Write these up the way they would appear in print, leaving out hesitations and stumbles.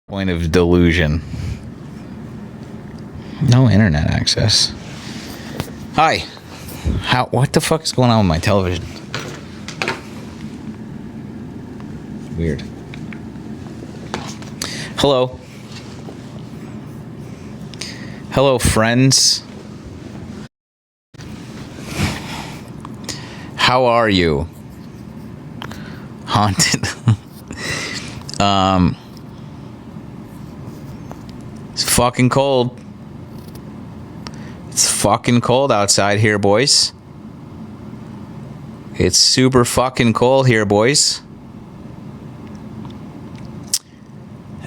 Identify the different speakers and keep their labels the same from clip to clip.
Speaker 1: Point of delusion. No internet access. Hi. What the fuck is going on with my television? Weird. Hello. Hello, friends. How are you? Haunted. It's fucking cold. It's fucking cold outside here, boys. It's super fucking cold here, boys.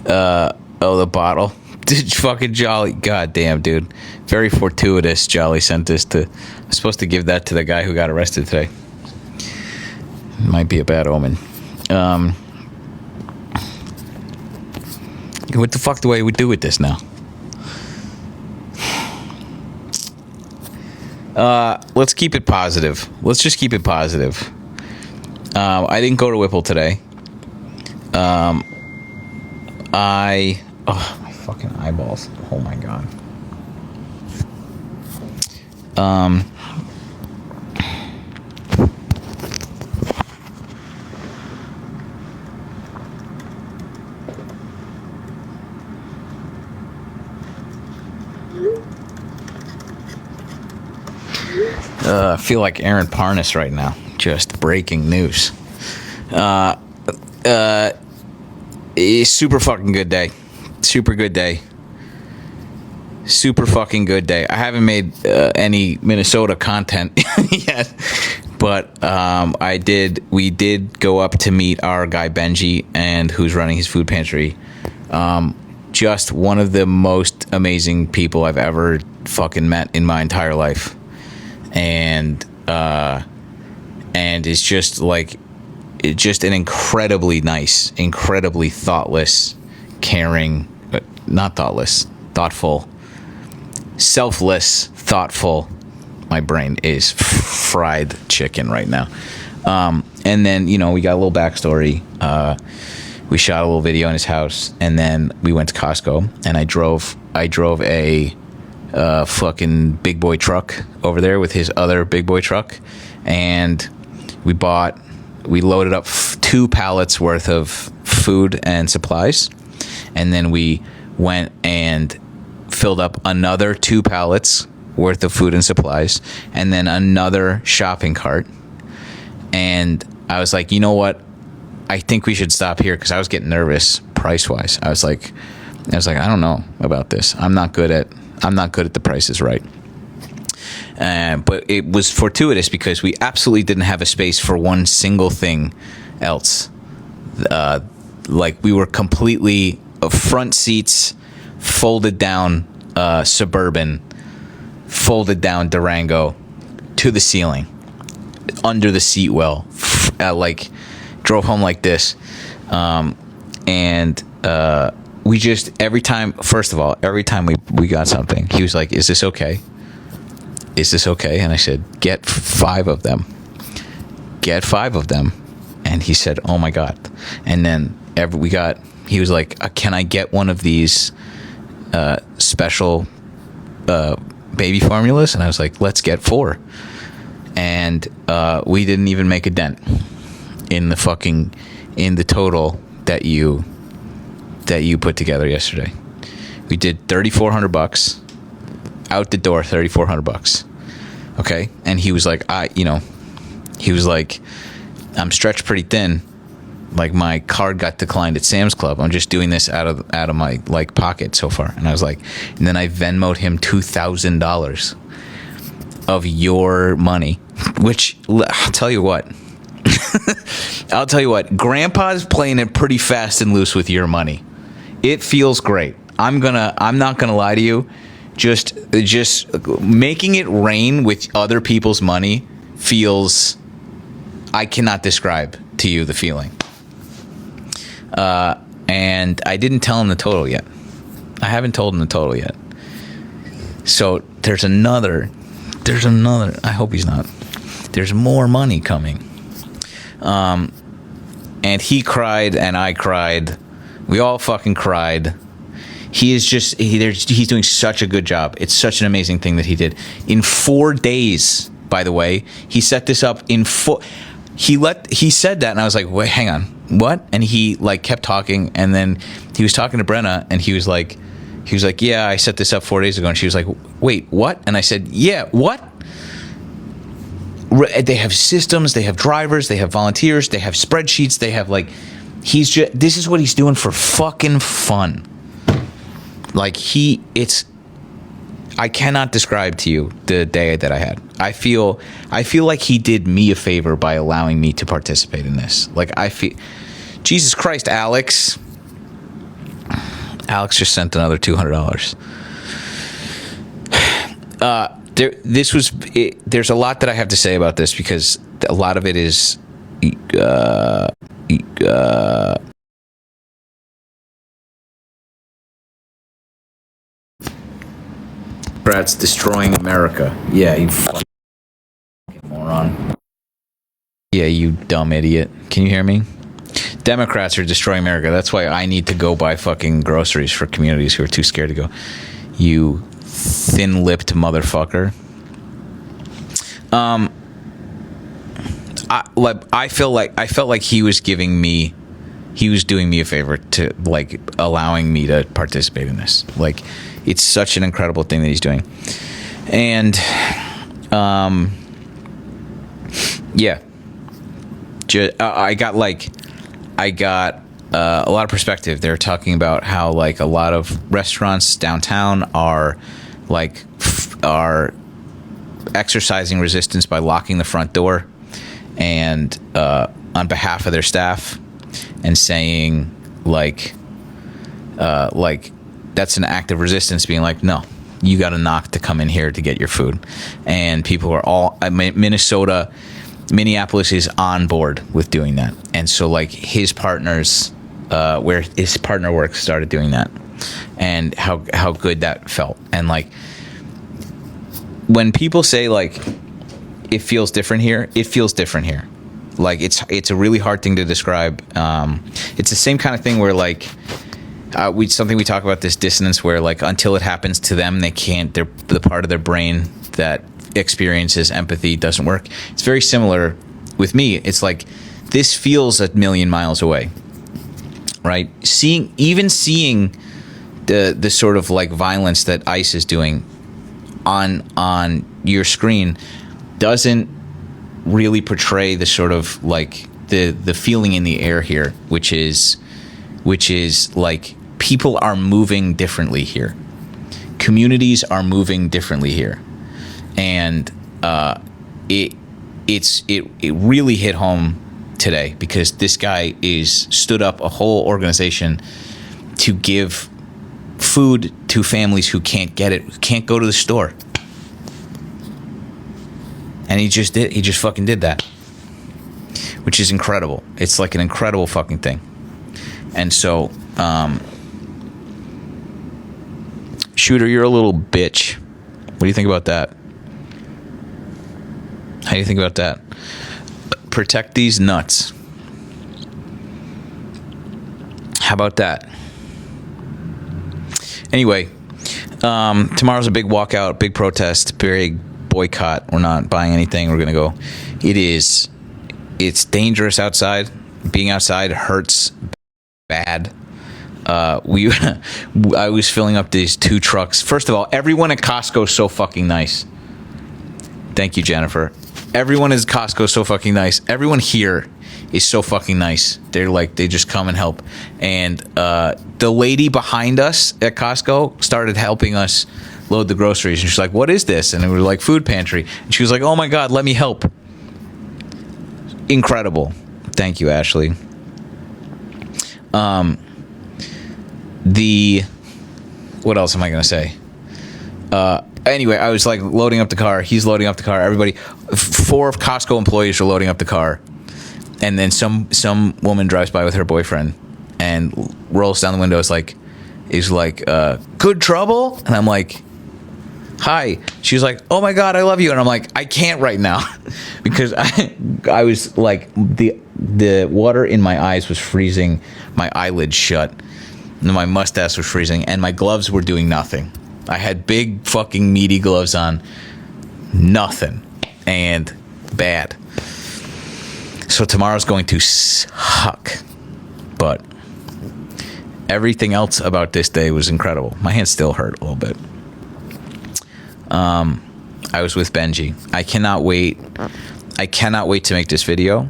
Speaker 1: Oh, the bottle. Dude, fucking Jolly. God damn, dude. Very fortuitous. Jolly sent this to... I'm supposed to give that to the guy who got arrested today. Might be a bad omen. What the fuck do I do with this now? Let's keep it positive. Let's just keep it positive. I didn't go to Whipple today. My fucking eyeballs. Oh my god. I feel like Aaron Parnas right now. Just breaking news. A super fucking good day. Super good day. Super fucking good day. I haven't made any Minnesota content yet, but we did go up to meet our guy Benji, and who's running his food pantry. Just one of the most amazing people I've ever fucking met in my entire life. And it's just like, just an incredibly nice, incredibly thoughtless, caring, not thoughtless, thoughtful, selfless, thoughtful. My brain is fried chicken right now. And then, we got a little backstory. We shot a little video in his house, and then we went to Costco, and I drove a fucking big boy truck over there with his other big boy truck, and we loaded up 2 pallets worth of food and supplies, and then we went and filled up another 2 pallets worth of food and supplies, and then another shopping cart. And I was like, you know what, I think we should stop here, because I was getting nervous price wise. I was like, I don't know about this. I'm not good at the prices right. But it was fortuitous because we absolutely didn't have a space for one single thing else. Like, we were completely front seats, folded down Suburban, folded down Durango to the ceiling, under the seat well, like drove home like this. We just, every time we got something, he was like, is this okay? Is this okay? And I said, get 5 of them. Get 5 of them. And he said, oh my God. And then he was like, can I get one of these special baby formulas? And I was like, let's get 4. And we didn't even make a dent in the total that you put together yesterday. We did $3,400 out the door. $3,400. Okay. And he was like, I'm stretched pretty thin. Like, my card got declined at Sam's Club. I'm just doing this out of my pocket so far. And I was like, and then I Venmo'd him $2,000 of your money, which I'll tell you what, Grandpa's playing it pretty fast and loose with your money. It feels great. I'm not gonna lie to you. Just making it rain with other people's money feels, I cannot describe to you the feeling. And I didn't tell him the total yet. I haven't told him the total yet. So there's another, I hope he's not. There's more money coming. And he cried and I cried We all fucking cried. He is just he's doing such a good job. It's such an amazing thing that he did in 4 days. By the way, he set this up in 4. He said that, and I was like, wait, hang on, what? And he like kept talking, and then he was talking to Brenna, and he was like, yeah, I set this up 4 days ago, and she was like, wait, what? And I said, yeah, what? They have systems, they have drivers, they have volunteers, they have spreadsheets, they have like, this is what he's doing for fucking fun. Like I cannot describe to you the day that I had. I feel like he did me a favor by allowing me to participate in this. Like Jesus Christ, Alex. Alex just sent another $200. There's a lot that I have to say about this because a lot of it is Democrats destroying America. Yeah, you fucking moron. Yeah, you dumb idiot. Can you hear me? Democrats are destroying America. That's why I need to go buy fucking groceries for communities who are too scared to go. You thin-lipped motherfucker. I felt like he was doing me a favor to like allowing me to participate in this. Like, it's such an incredible thing that he's doing. And yeah, I got a lot of perspective. They're talking about how like a lot of restaurants downtown are exercising resistance by locking the front door and on behalf of their staff, and saying like that's an act of resistance, being like, no, you got to knock to come in here to get your food. And people are all Minneapolis is on board with doing that. And so like his partners, where his partner works, started doing that, and how good that felt. And like when people say like it feels different here, it feels different here. Like it's a really hard thing to describe. It's the same kind of thing where like we talk about, this dissonance where like until it happens to them, they're the part of their brain that experiences empathy doesn't work. It's very similar with me. It's like this feels a million miles away, right? Seeing the sort of like violence that ICE is doing on your screen doesn't really portray the sort of like the feeling in the air here, which is like people are moving differently here. Communities are moving differently here. And it really hit home today because this guy stood up a whole organization to give food to families who can't get it, who can't go to the store. And he just fucking did that, which is incredible. It's like an incredible fucking thing. And so, Shooter, you're a little bitch. What do you think about that? How do you think about that? Protect these nuts. How about that? Anyway, tomorrow's a big walkout, big protest, big boycott. We're not buying anything. We're gonna go. It's dangerous outside. Being outside hurts bad. I was filling up these 2 trucks. First of all, everyone at Costco is so fucking nice. Thank you, Jennifer. Everyone at Costco is so fucking nice. Everyone here is so fucking nice. They just come and help. And the lady behind us at Costco started helping us load the groceries. And she's like, what is this? And we were like, food pantry. And she was like, oh my God, let me help. Incredible. Thank you, Ashley. What else am I going to say? Anyway, I was like loading up the car. He's loading up the car. Everybody, 4 of Costco employees are loading up the car. And then some woman drives by with her boyfriend and rolls down the window. Is like, good trouble? And I'm like, hi. She's like, oh my God, I love you. And I'm like, I can't right now because I was like, the water in my eyes was freezing my eyelids shut. And my mustache was freezing, and my gloves were doing nothing. I had big fucking meaty gloves on, nothing, and bad. So tomorrow's going to suck, but everything else about this day was incredible. My hands still hurt a little bit. I was with Benji. I cannot wait to make this video.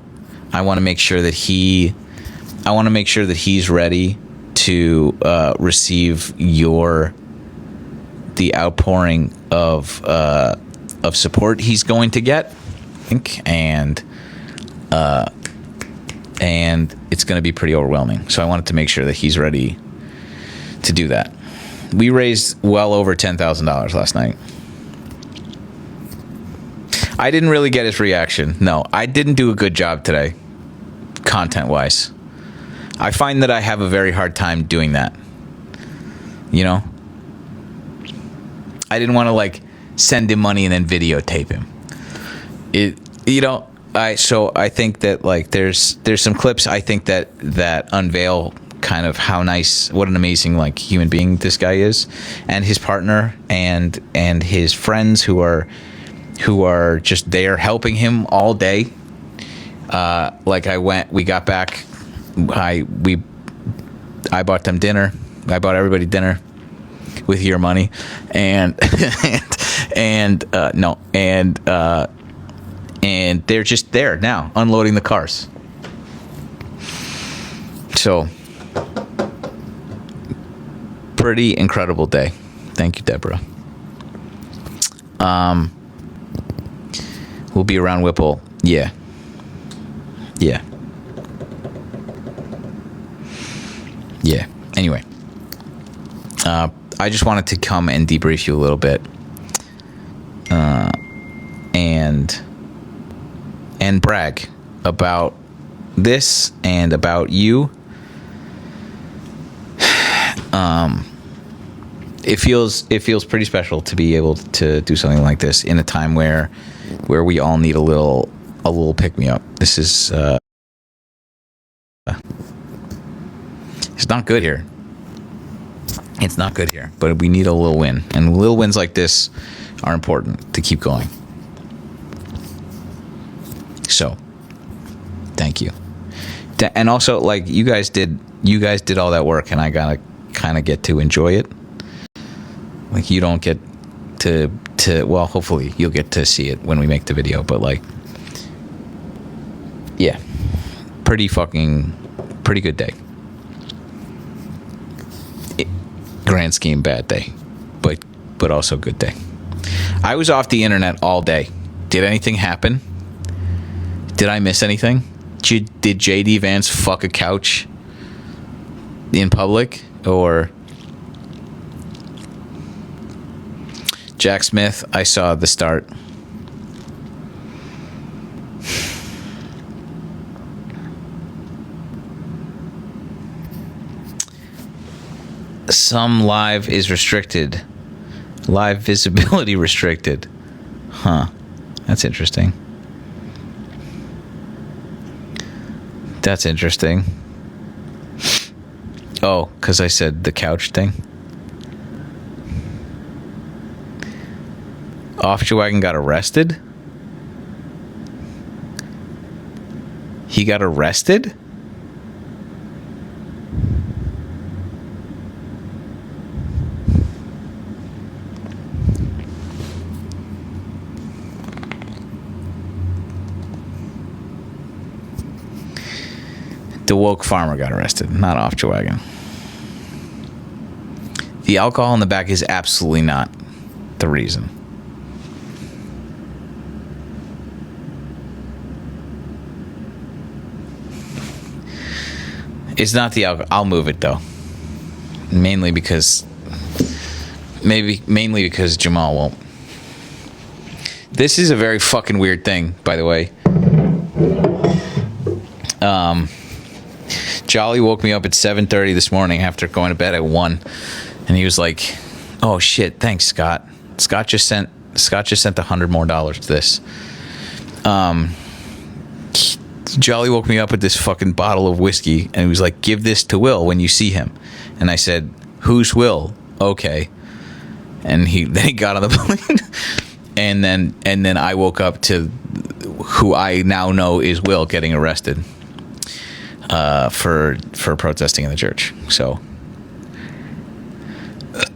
Speaker 1: I want to make sure that he's ready to receive the outpouring of support he's going to get, and it's going to be pretty overwhelming. So I wanted to make sure that he's ready to do that. We raised well over $10,000 last night. I didn't really get his reaction. No, I didn't do a good job today, content-wise. I find that I have a very hard time doing that. You know? I didn't want to, like, send him money and then videotape him. So I think that, like, there's some clips I think that unveil kind of what an amazing, like, human being this guy is, and his partner and his friends who are just there helping him all day. We got back, I bought them dinner. I bought everybody dinner with your money, and and they're just there now unloading the cars. So pretty incredible day. Thank you, Deborah. We'll be around Whipple. Yeah. Anyway, I just wanted to come and debrief you a little bit, and brag about this and about you. It feels pretty special to be able to do something like this in a time where we all need a little pick me up. This is it's not good here. It's not good here, but we need a little win, and little wins like this are important to keep going. So, thank you. And also, like, you guys did all that work, and I gotta kind of get to enjoy it. Like, you don't get to well, hopefully you'll get to see it when we make the video, but, like, yeah, pretty good day. Grand scheme, bad day, but also good day. I was off the internet all day. Did anything happen? Did I miss anything? Did JD Vance fuck a couch in public? Or Jack Smith? I saw the start. Some live is restricted. Live visibility restricted. Huh. That's interesting. That's interesting. Oh, because I said the couch thing. Officer Wagon got arrested? He got arrested? The woke farmer got arrested, not Officer Wagon. The alcohol in the back is absolutely not the reason. It's not the alcohol. I'll move it though. Mainly because Jamal won't. This is a very fucking weird thing, by the way. Jolly woke me up at 7:30 this morning after going to bed at 1, and he was like, "Oh shit, thanks, Scott. Scott just sent $100 more to this." Jolly woke me up with this fucking bottle of whiskey, and he was like, "Give this to Will when you see him." And I said, who's Will? Okay. And then he got on the plane. and then I woke up to who I now know is Will getting arrested for protesting in the church. So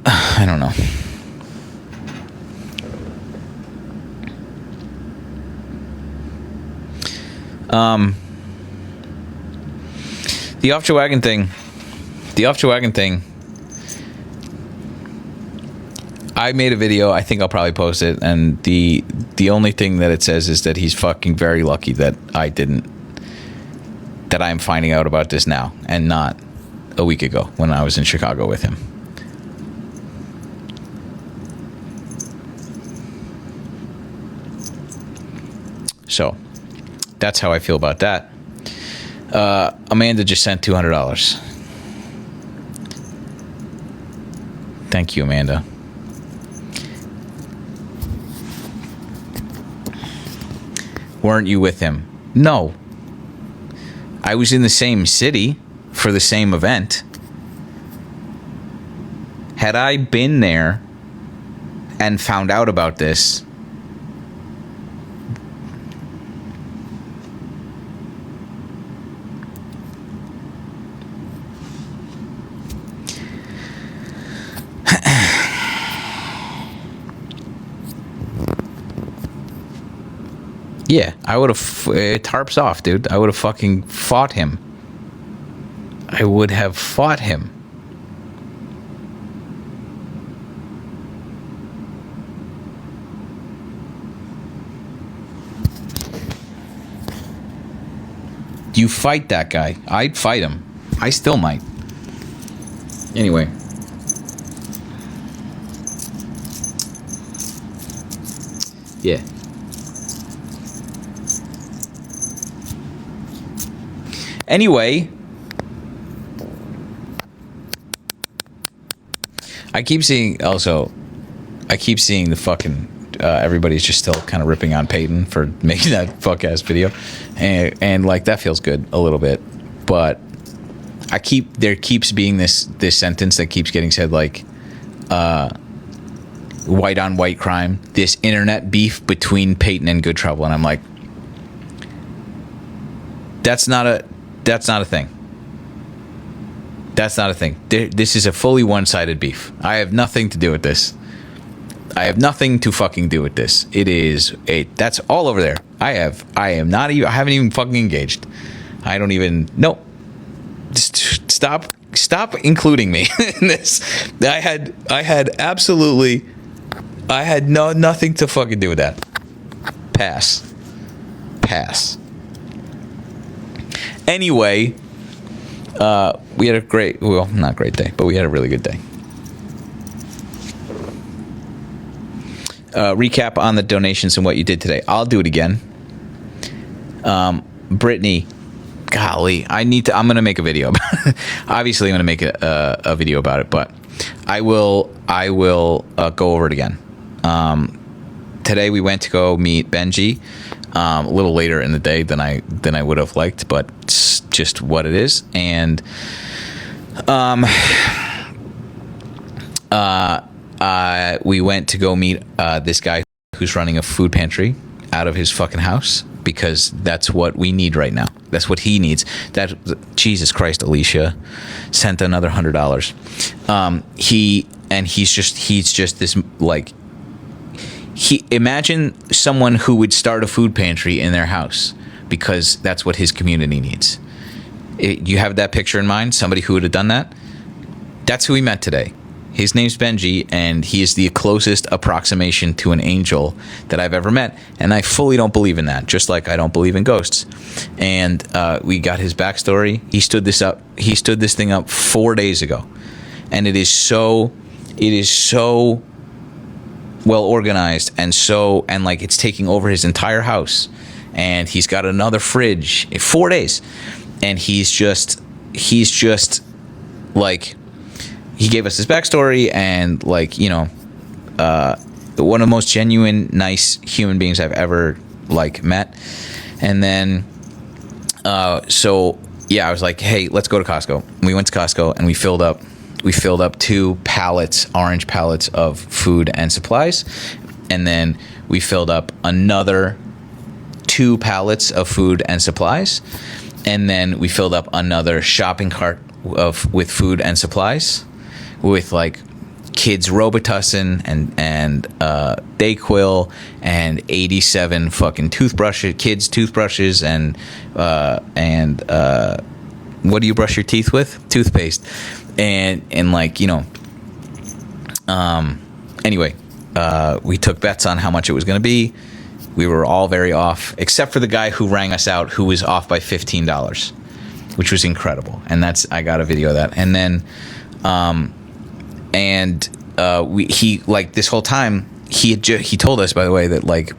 Speaker 1: I don't know. The off your wagon thing. I made a video. I think I'll probably post it. And the only thing that it says is that he's fucking very lucky that I'm finding out about this now and not a week ago when I was in Chicago with him. So that's how I feel about that. Amanda just sent $200. Thank you, Amanda. Weren't you with him? No. I was in the same city for the same event. Had I been there and found out about this, yeah, I would have, tarps off, dude. I would have fucking fought him. I would have fought him. You fight that guy. I'd fight him. I still might. Anyway. Yeah. Anyway, I keep seeing the fucking everybody's just still kind of ripping on Peyton for making that fuck ass video, and like that feels good a little bit, but there keeps being this sentence that keeps getting said, like white on white crime, this internet beef between Peyton and Good Trouble, and I'm like, that's not a thing. That's not a thing. This is a fully one-sided beef. I have nothing to do with this. I have nothing to fucking do with this. That's all over there. I haven't even fucking engaged. I don't even, nope. Just stop including me in this. I had nothing to fucking do with that. Pass. Anyway, we had not great day, but we had a really good day. Recap on the donations and what you did today. I'll do it again. Brittany, golly, I'm going to make a video. Obviously, I'm going to make a video about it, but I will go over it again. Today we went to go meet Benji. A little later in the day than I would have liked, but it's just what it is. And we went to go meet this guy who's running a food pantry out of his fucking house, because that's what we need right now. That's what he needs. Jesus Christ, Alicia sent another $100. He's just this, like, imagine someone who would start a food pantry in their house, because that's what his community needs. You have that picture in mind? Somebody who would have done that? That's who we met today. His name's Benji, and he is the closest approximation to an angel that I've ever met. And I fully don't believe in that, just like I don't believe in ghosts. And we got his backstory. He stood this thing up 4 days ago. And it is so well organized, and like it's taking over his entire house. And he's got another fridge in 4 days. And he's just like, he gave us his backstory, and like, you know, one of the most genuine, nice human beings I've ever like met. And then, so yeah, I was like, hey, let's go to Costco. And we went to Costco and we filled up we filled up 2 pallets, orange pallets of food and supplies, and then we filled up another 2 pallets of food and supplies, and then we filled up another shopping cart with food and supplies, with like kids Robitussin and Dayquil and 87 fucking kids toothbrushes and what do you brush your teeth with? Toothpaste. And like, you know, anyway, we took bets on how much it was going to be. We were all very off, except for the guy who rang us out, who was off by $15, which was incredible. And I got a video of that. And then, he like this whole time, he told us, by the way, that like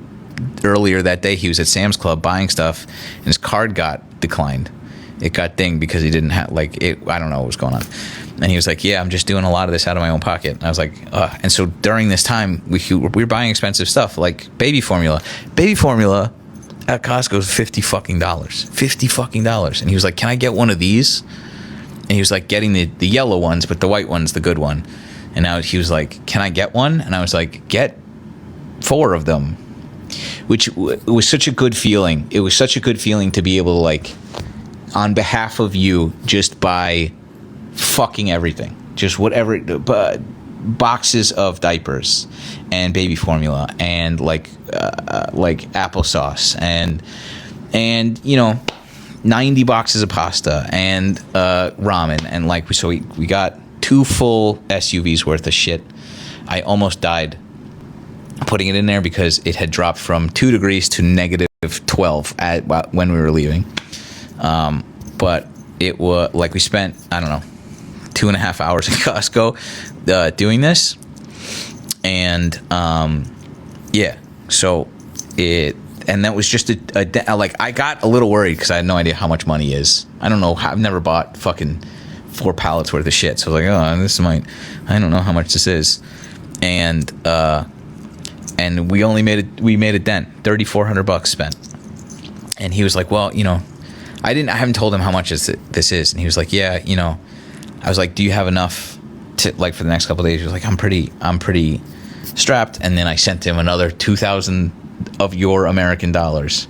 Speaker 1: earlier that day he was at Sam's Club buying stuff and his card got declined. It got dinged because he didn't have like it. I don't know what was going on. And he was like, yeah, I'm just doing a lot of this out of my own pocket. And I was like, and so during this time, we were buying expensive stuff like baby formula. Baby formula at Costco is $50 fucking $50. And he was like, can I get one of these? And he was like getting the yellow ones, but the white one's the good one. And now he was like, can I get one? And I was like, get 4 of them, which it was such a good feeling. It was such a good feeling to be able to like, on behalf of you, just buy fucking everything, just whatever, boxes of diapers and baby formula and like applesauce and you know 90 boxes of pasta and ramen and like so we got 2 full SUVs worth of shit. I almost died putting it in there because it had dropped from 2 degrees to negative 12 when we were leaving. But it was like we spent, I don't know, 2.5 hours at Costco doing this. And yeah, so and that was just like I got a little worried because I had no idea how much money is. I don't know, I've never bought fucking 4 pallets worth of shit. So I was like, I don't know how much this is. And we made a dent, $3,400 spent. And he was like, well, you know, I haven't told him how much this is. And he was like, yeah, you know, I was like, do you have enough to like for the next couple of days? He was like, I'm pretty strapped. And then I sent him another 2,000 of your American dollars.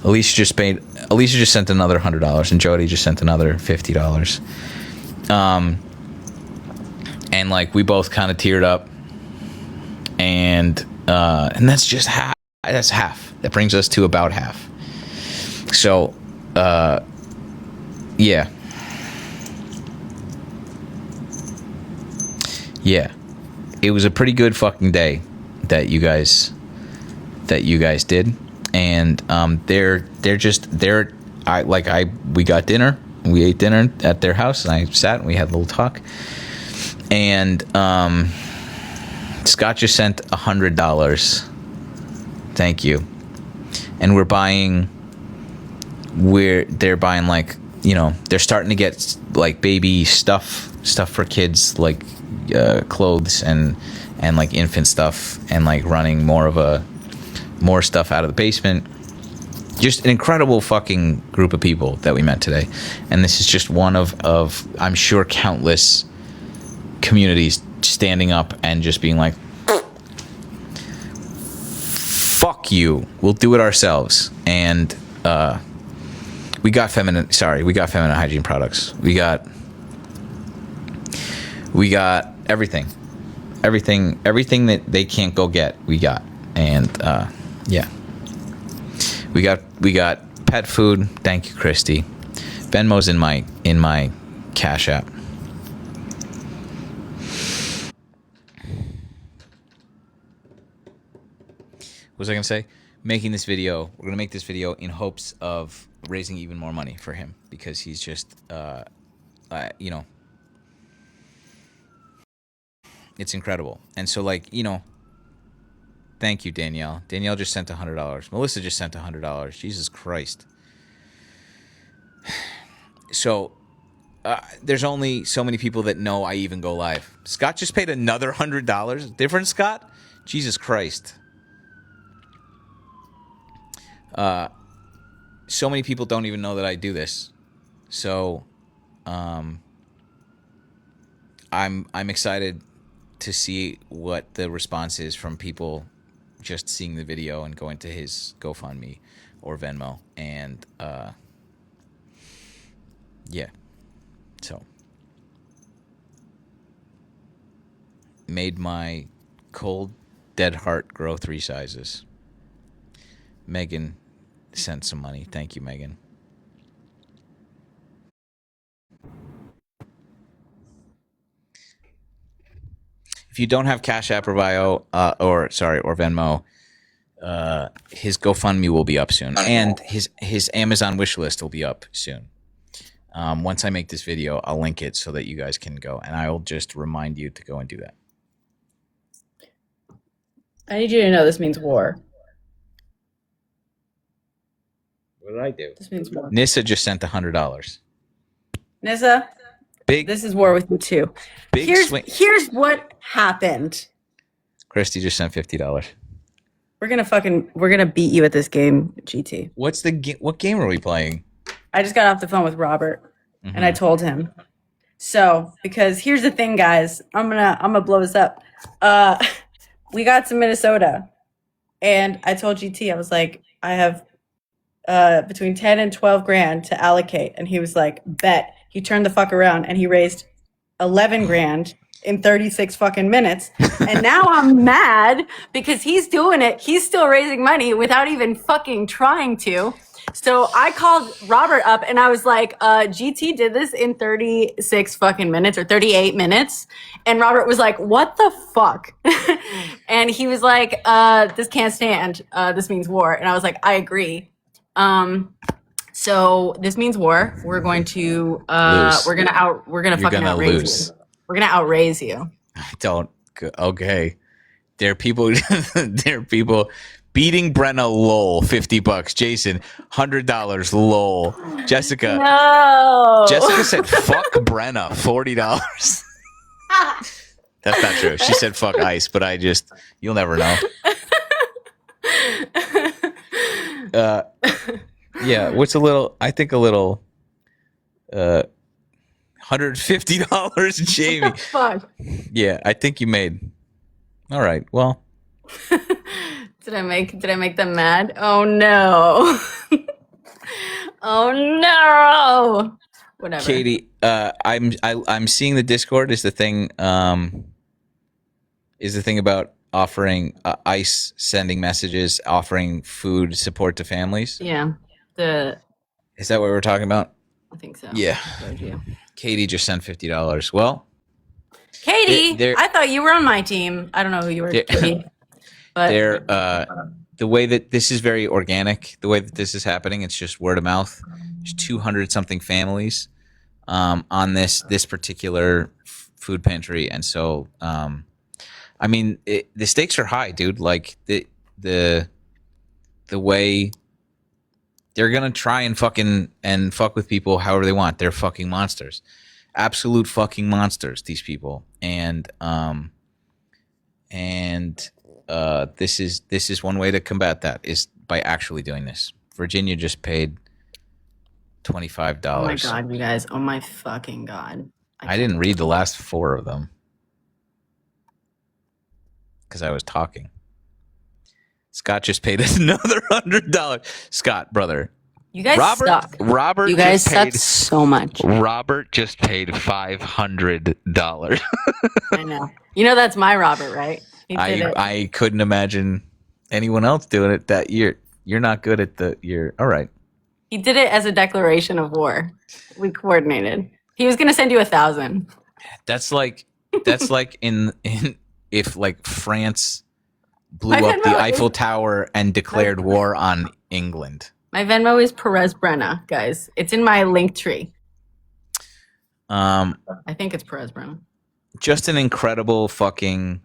Speaker 1: Alicia just sent another $100 and Jody just sent another $50. And like we both kind of teared up and that's just half. That's half. That brings us to about half. So, yeah. Yeah. It was a pretty good fucking day that you guys did. And, we got dinner. We ate dinner at their house and I sat and we had a little talk. And, Scott just sent $100. Thank you. And they're buying like, you know, they're starting to get like baby stuff for kids, like clothes and like infant stuff and like running more stuff out of the basement. Just an incredible fucking group of people that we met today. And this is just one of I'm sure countless communities standing up and just being like, fuck you, we'll do it ourselves. And we got feminine hygiene products. We got everything that they can't go get, we got. And yeah, we got pet food. Thank you, Christy. Venmo's in my Cash App. What was I gonna say? We're gonna make this video in hopes of raising even more money for him because he's just, you know, it's incredible. And so, like, you know, thank you, Danielle. Danielle just sent $100. Melissa just sent $100. Jesus Christ. So, there's only so many people that know I even go live. Scott just paid another $100. Different Scott? Jesus Christ. So many people don't even know that I do this. So, I'm excited to see what the response is from people just seeing the video and going to his GoFundMe or Venmo, and yeah, so made my cold dead heart grow 3 sizes. Megan sent some money. Thank you, Megan. If you don't have Cash App or Vio, or Venmo, his GoFundMe will be up soon, and his Amazon wish list will be up soon. Once I make this video, I'll link it so that you guys can go, and I'll just remind you to go and do that.
Speaker 2: I need you to know this means war.
Speaker 1: What did I do?
Speaker 2: This means war.
Speaker 1: Nissa just sent $100.
Speaker 2: Nissa,
Speaker 1: Big.
Speaker 2: this is war with you too.
Speaker 1: Big swing.
Speaker 2: Here's what happened.
Speaker 1: Christy just sent $50.
Speaker 2: We're gonna beat you at this game, GT.
Speaker 1: What game are we playing?
Speaker 2: I just got off the phone with Robert, and I told him. So, because here's the thing, guys, I'm gonna blow this up. We got to Minnesota, and I told GT, I was like, I have between 10 and 12 grand to allocate, and he was like, bet. He turned the fuck around and he raised 11 grand in 36 fucking minutes. And now I'm mad because he's doing it. He's still raising money without even fucking trying to. So I called Robert up and I was like, GT did this in 36 fucking minutes or 38 minutes. And Robert was like, what the fuck? And he was like, this can't stand. This means war. And I was like, I agree. So this means war. We're going to fucking outraise you. We're gonna outraise you.
Speaker 1: Okay. There are people beating Brenna lol $50. Jason $100 lol. Jessica.
Speaker 2: No.
Speaker 1: Jessica said fuck Brenna $40. That's not true. She said fuck Ice, but you'll never know. Yeah, what's I think a little $150, Jamie.
Speaker 2: Fuck.
Speaker 1: Yeah, I think you made. All right. Well,
Speaker 2: did I make them mad? Oh no. Oh no. Whatever.
Speaker 1: Katie, I'm seeing the Discord is the thing about offering ICE sending messages, offering food support to families.
Speaker 2: Yeah.
Speaker 1: Is that what we're talking about?
Speaker 2: I think so.
Speaker 1: Yeah. Katie just sent $50. Well,
Speaker 2: Katie, I thought you were on my team. I don't know who you were, Katie. But
Speaker 1: the way that this is very organic, the way that this is happening, it's just word of mouth. There's 200 something families on this particular food pantry, and so I mean the stakes are high, dude. Like the way they're gonna try and fuck with people however they want. They're fucking monsters, absolute fucking monsters. These people, and this is one way to combat that is by actually doing this. Virginia just paid $25.
Speaker 2: Oh my god, you guys! Oh my fucking god!
Speaker 1: I didn't read the last 4 of them because I was talking. Scott just paid another $100. Scott, brother.
Speaker 2: You guys suck.
Speaker 1: Robert,
Speaker 2: you guys suck so much.
Speaker 1: Robert just paid $500.
Speaker 2: I know. You know that's my Robert, right?
Speaker 1: I couldn't imagine anyone else doing it that year. You're not good at you're all right.
Speaker 2: He did it as a declaration of war. We coordinated. He was gonna send you 1,000.
Speaker 1: That's like in if like France blew up the Eiffel Tower and declared war on England.
Speaker 2: My Venmo is Perez Brenna, guys. It's in my link tree. I think it's Perez Brenna.
Speaker 1: Just an incredible fucking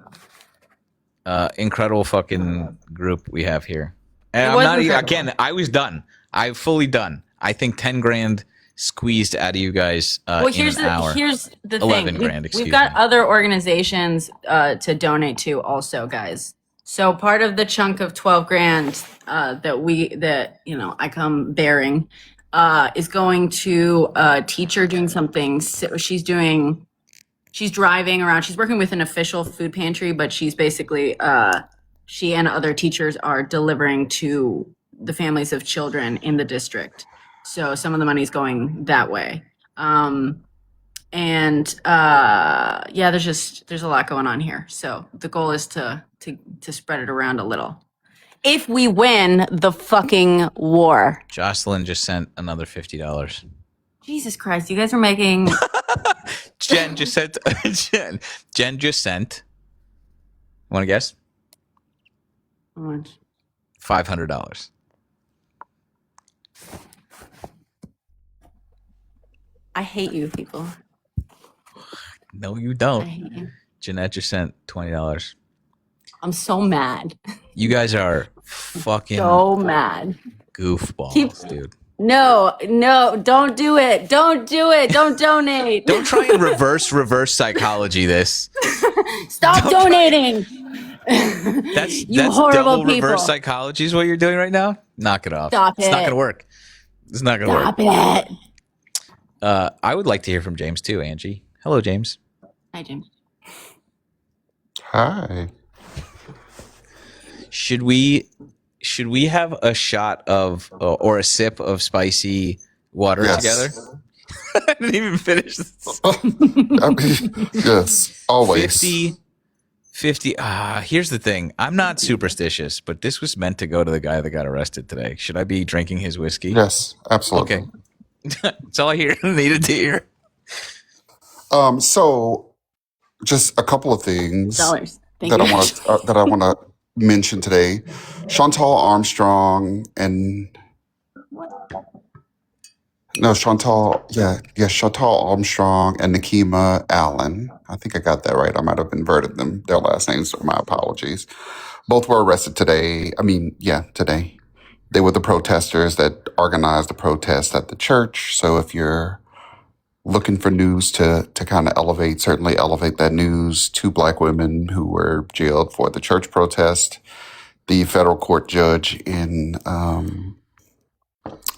Speaker 1: group we have here. And I'm not again. I was done. I'm fully done. I think 10 grand squeezed out of you guys in an hour.
Speaker 2: Here's the
Speaker 1: 11
Speaker 2: thing.
Speaker 1: grand.
Speaker 2: We've got other organizations to donate to, also, guys. So part of the chunk of 12 grand that I come bearing is going to a teacher doing something. So she's she's driving around. She's working with an official food pantry, but she's basically she and other teachers are delivering to the families of children in the district. So some of the money's going that way. Yeah, there's a lot going on here. So the goal is to spread it around a little. If we win the fucking war.
Speaker 1: Jocelyn just sent another $50.
Speaker 2: Jesus Christ, you guys are making
Speaker 1: Jen just sent. Jen just sent. Want to guess?
Speaker 2: how much?
Speaker 1: $500.
Speaker 2: I hate you people.
Speaker 1: No, you
Speaker 2: I
Speaker 1: don't.
Speaker 2: hate you.
Speaker 1: Jeanette just sent $20.
Speaker 2: I'm so mad.
Speaker 1: You guys are fucking
Speaker 2: So mad.
Speaker 1: goofballs, dude.
Speaker 2: No, don't do it. Don't do it. Don't donate.
Speaker 1: Don't try and reverse psychology this.
Speaker 2: Stop donating.
Speaker 1: That's
Speaker 2: horrible
Speaker 1: double
Speaker 2: people.
Speaker 1: reverse psychology is what you're doing right now. Knock it off.
Speaker 2: Stop
Speaker 1: It's not
Speaker 2: it.
Speaker 1: gonna work. It's not gonna
Speaker 2: Stop
Speaker 1: work.
Speaker 2: it.
Speaker 1: I would like to hear from James too, Angie. Hello, James.
Speaker 2: Hi, James.
Speaker 3: Hi.
Speaker 1: Should we have a shot of or a sip of spicy water
Speaker 3: Yes.
Speaker 1: together? I didn't even finish this.
Speaker 3: Yes, always.
Speaker 1: 50. Here's the thing. I'm not superstitious, but this was meant to go to the guy that got arrested today. Should I be drinking his whiskey?
Speaker 3: Yes, absolutely.
Speaker 1: Okay. That's all I needed to hear.
Speaker 3: So just a couple of things
Speaker 2: $. Thank
Speaker 3: that
Speaker 2: you.
Speaker 3: I want to mention today. Chantal Armstrong and Chantal Armstrong and Nikema Allen. I think I got that right. I might have inverted their last names, so my apologies. Both were arrested today. Today. They were the protesters that organized the protest at the church. So if you're looking for news to kind of certainly elevate that news, 2 Black women who were jailed for the church protest. The federal court judge in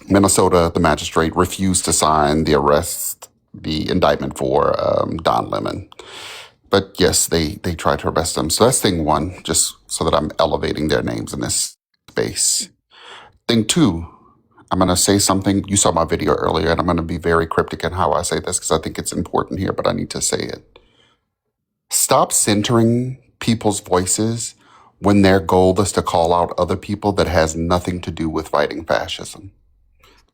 Speaker 3: Minnesota, the magistrate, refused to sign the indictment for Don Lemon. But yes, they tried to arrest them. So that's thing one, just so that I'm elevating their names in this space. Thing two, I'm going to say something. You saw my video earlier, and I'm going to be very cryptic in how I say this because I think it's important here, but I need to say it. Stop centering people's voices when their goal is to call out other people that has nothing to do with fighting fascism.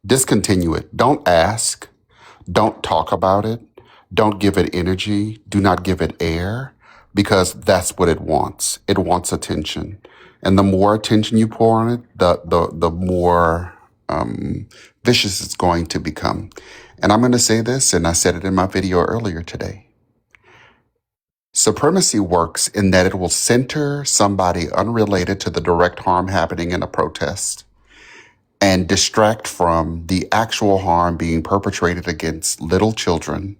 Speaker 3: Discontinue it. Don't ask. Don't talk about it. Don't give it energy. Do not give it air, because that's what it wants. It wants attention. And the more attention you pour on it, the more vicious it's going to become. And I'm going to say this, and I said it in my video earlier today. Supremacy works in that it will center somebody unrelated to the direct harm happening in a protest and distract from the actual harm being perpetrated against little children,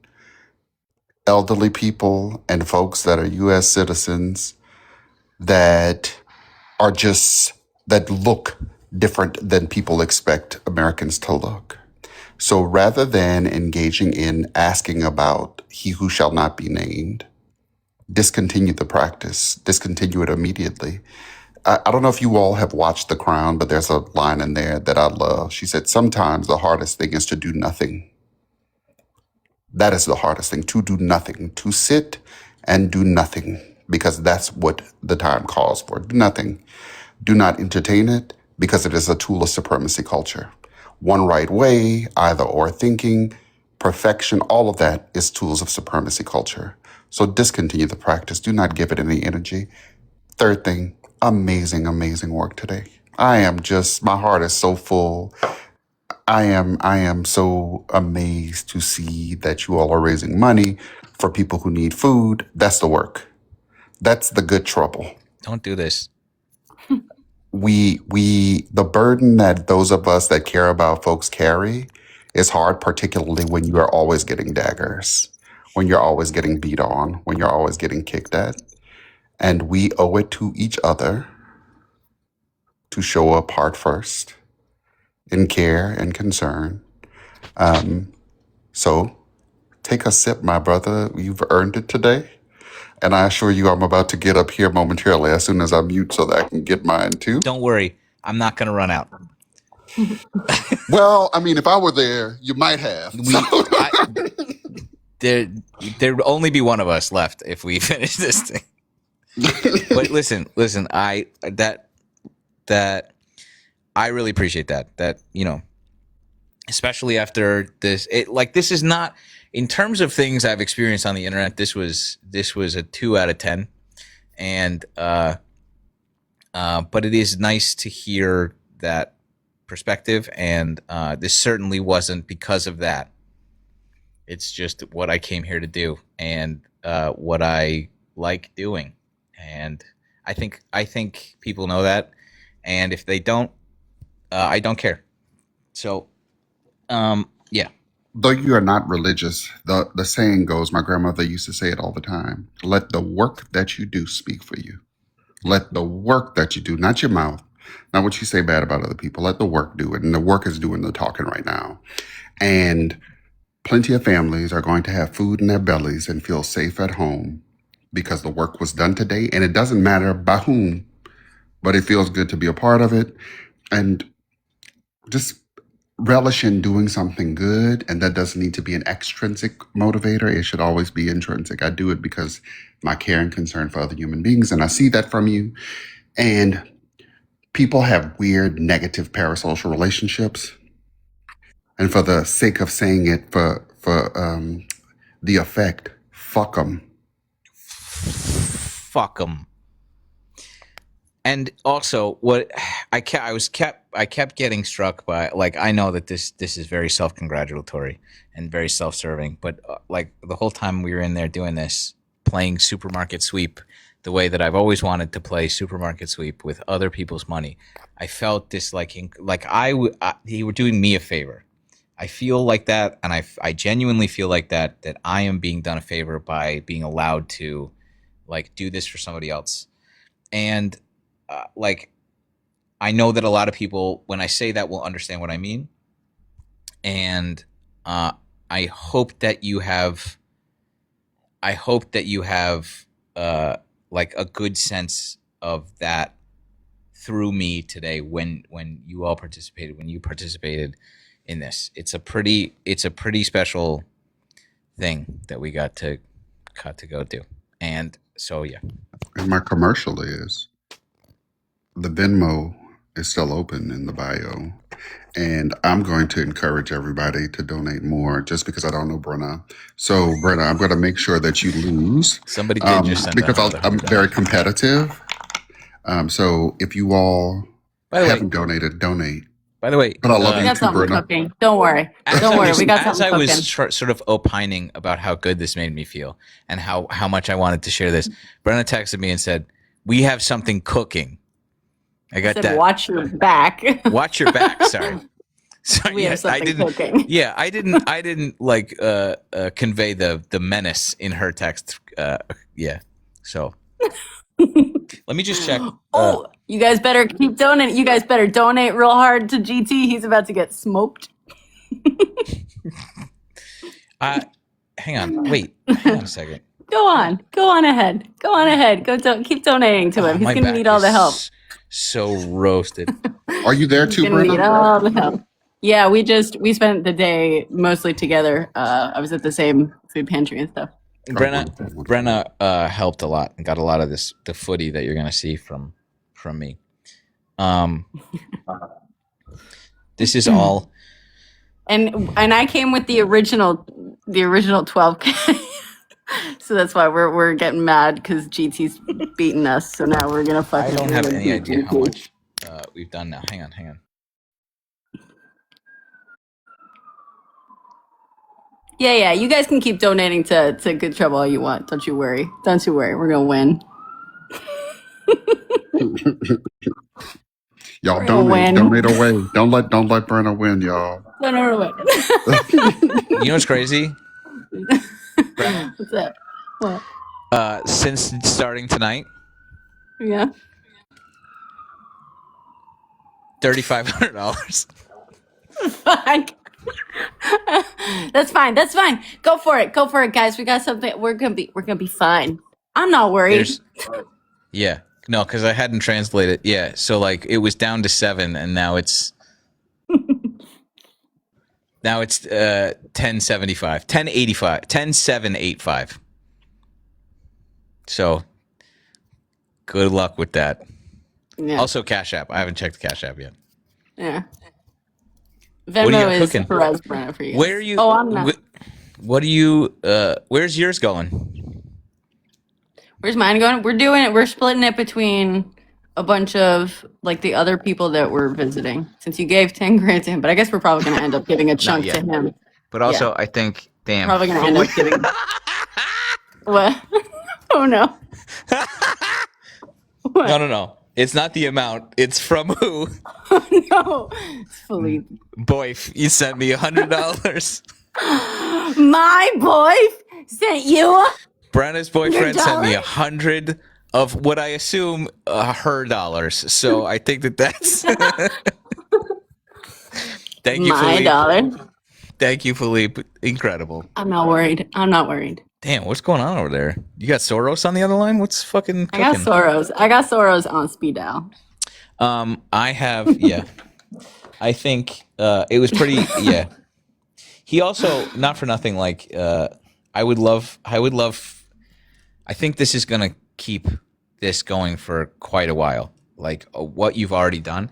Speaker 3: elderly people, and folks that are U.S. citizens that look different than people expect Americans to look. So rather than engaging in asking about he who shall not be named, discontinue the practice, discontinue it immediately. I don't know if you all have watched The Crown, but there's a line in there that I love. She said, sometimes the hardest thing is to do nothing. That is the hardest thing, to do nothing, to sit and do nothing, because that's what the time calls for. Do nothing. Do not entertain it, because it is a tool of supremacy culture. One right way, either or thinking, perfection, all of that is tools of supremacy culture. So discontinue the practice. Do not give it any energy. Third thing, amazing, amazing work today. My heart is so full. I am so amazed to see that you all are raising money for people who need food. That's the work. That's the good trouble.
Speaker 1: Don't do this.
Speaker 3: The burden that those of us that care about folks carry is hard, particularly when you are always getting daggers, when you're always getting beat on, when you're always getting kicked at. And we owe it to each other to show up heart first in care and concern. So Take a sip, my brother. You've earned it today. And I assure you, I'm about to get up here momentarily as soon as I mute so that I can get mine too.
Speaker 1: Don't worry, I'm not going to run out.
Speaker 3: Well, I mean, if I were there, you might have.
Speaker 1: There'd only be one of us left if we finish this thing. But listen, I really appreciate that, especially after this, this is not, in terms of things I've experienced on the internet, this was a 2 out of 10. And, but it is nice to hear that perspective. And, this certainly wasn't because of that. It's just what I came here to do and, what I like doing. And I think people know that. And if they don't, I don't care. So, yeah.
Speaker 3: Though you are not religious, the saying goes, my grandmother used to say it all the time, let the work that you do speak for you. Let the work that you do, not your mouth, not what you say bad about other people, let the work do it. And the work is doing the talking right now. And plenty of families are going to have food in their bellies and feel safe at home because the work was done today. And it doesn't matter by whom, but it feels good to be a part of it. And just relish in doing something good. And that doesn't need to be an extrinsic motivator. It should always be intrinsic. I do it because my care and concern for other human beings. And I see that from you. And people have weird, negative parasocial relationships. And for the sake of saying it, for the effect, fuck them.
Speaker 1: Fuck them. And also, what I kept getting struck by, I know that this is very self-congratulatory and very self-serving, but the whole time we were in there doing this, playing Supermarket Sweep, the way that I've always wanted to play Supermarket Sweep with other people's money, I felt this you were doing me a favor. I feel like that, and I genuinely feel like that I am being done a favor by being allowed to do this for somebody else. And I know that a lot of people, when I say that, will understand what I mean. And I hope that you have a good sense of that through me today when you participated in this. It's a pretty special thing that we got to go do. And so, yeah.
Speaker 3: And my commercial is, the Venmo is still open in the bio. And I'm going to encourage everybody to donate more just because I don't know Brenna. So, Brenna, I'm going to make sure that you lose.
Speaker 1: Somebody did just send
Speaker 3: because
Speaker 1: another
Speaker 3: I'm
Speaker 1: $100.
Speaker 3: very competitive. So if you all haven't donated, donate.
Speaker 1: By the way,
Speaker 3: But I love
Speaker 2: We
Speaker 3: you
Speaker 2: got
Speaker 3: too,
Speaker 2: something
Speaker 3: Brenna.
Speaker 2: cooking. Don't worry. Don't worry. We got
Speaker 1: as
Speaker 2: something
Speaker 1: I was
Speaker 2: cooking.
Speaker 1: sort of opining about how good this made me feel and how much I wanted to share this, Brenna texted me and said, "We have something cooking." I got
Speaker 2: Said,
Speaker 1: that.
Speaker 2: watch your back.
Speaker 1: Watch your back. Sorry.
Speaker 2: We have
Speaker 1: I
Speaker 2: something
Speaker 1: didn't.
Speaker 2: cooking.
Speaker 1: Yeah, I didn't convey the menace in her text. Yeah. So let me just check.
Speaker 2: Oh, you guys better keep donating. You guys better donate real hard to GT. He's about to get smoked.
Speaker 1: Hang on. Wait. Hang on a second.
Speaker 2: Go on. Go on ahead. Go on ahead. Keep donating to him. He's
Speaker 1: My
Speaker 2: going to
Speaker 1: back
Speaker 2: need all the
Speaker 1: is
Speaker 2: help.
Speaker 1: So roasted.
Speaker 3: Are you there
Speaker 2: He's
Speaker 3: too,
Speaker 2: going to need
Speaker 3: Brenna?
Speaker 2: all the help. Yeah, we spent the day mostly together. I was at the same food pantry and stuff.
Speaker 1: Brenna helped a lot and got a lot of the footy that you're gonna see from me. This is all.
Speaker 2: And I came with the original 12K. So that's why we're getting mad because GT's beating us. So now we're gonna
Speaker 1: I
Speaker 2: fucking.
Speaker 1: don't have any idea how much we've done now. Hang on.
Speaker 2: Yeah. You guys can keep donating to Good Trouble all you want. Don't you worry. Don't you worry. We're gonna win.
Speaker 3: Y'all
Speaker 2: We're gonna win.
Speaker 3: donate away. Don't let Brenna win, y'all.
Speaker 2: No.
Speaker 1: You know what's crazy?
Speaker 2: What's that? What?
Speaker 1: Since starting tonight,
Speaker 2: Yeah.
Speaker 1: $3,500.
Speaker 2: Fuck. That's fine. That's fine. Go for it. Go for it, guys. We got something. We're gonna be fine. I'm not worried.
Speaker 1: There's yeah. No, because I hadn't translated. Yeah, so like it was down to 7, and now it's 1075, 1085, 10785. So good luck with that.
Speaker 2: Yeah.
Speaker 1: Also, Cash App. I haven't checked the Cash App yet.
Speaker 2: Yeah.
Speaker 1: What are you
Speaker 2: Venmo is
Speaker 1: cooking?
Speaker 2: Perez brand for you.
Speaker 1: Where are you?
Speaker 2: Oh, I'm not.
Speaker 1: What are you? Where's yours going?
Speaker 2: Where's mine going? We're doing it. We're splitting it between a bunch of like the other people that we're visiting. Since you gave 10 grand to him, but I guess we're probably gonna end up giving a chunk to
Speaker 1: yet.
Speaker 2: him.
Speaker 1: But also, I think, damn.
Speaker 2: Probably gonna end up giving. What? Oh no. What?
Speaker 1: No. It's not the amount. It's from who?
Speaker 2: Oh no. It's Philippe.
Speaker 1: Boyf, you sent me $100.
Speaker 2: My boy sent you.
Speaker 1: Brenna's boyfriend sent me
Speaker 2: $100?
Speaker 1: 100 of what I assume her dollars. So I think that's. Thank you,
Speaker 2: My
Speaker 1: Philippe.
Speaker 2: dollar.
Speaker 1: Thank you, Philippe. Incredible.
Speaker 2: I'm not worried. I'm not worried.
Speaker 1: Damn, what's going on over there? You got Soros on the other line? What's fucking
Speaker 2: I got
Speaker 1: cooking?
Speaker 2: Soros. I got Soros on speed dial.
Speaker 1: I have, yeah. I think it was pretty, yeah. He also, not for nothing, like, I would love, I think this is going to keep this going for quite a while. Like, what you've already done.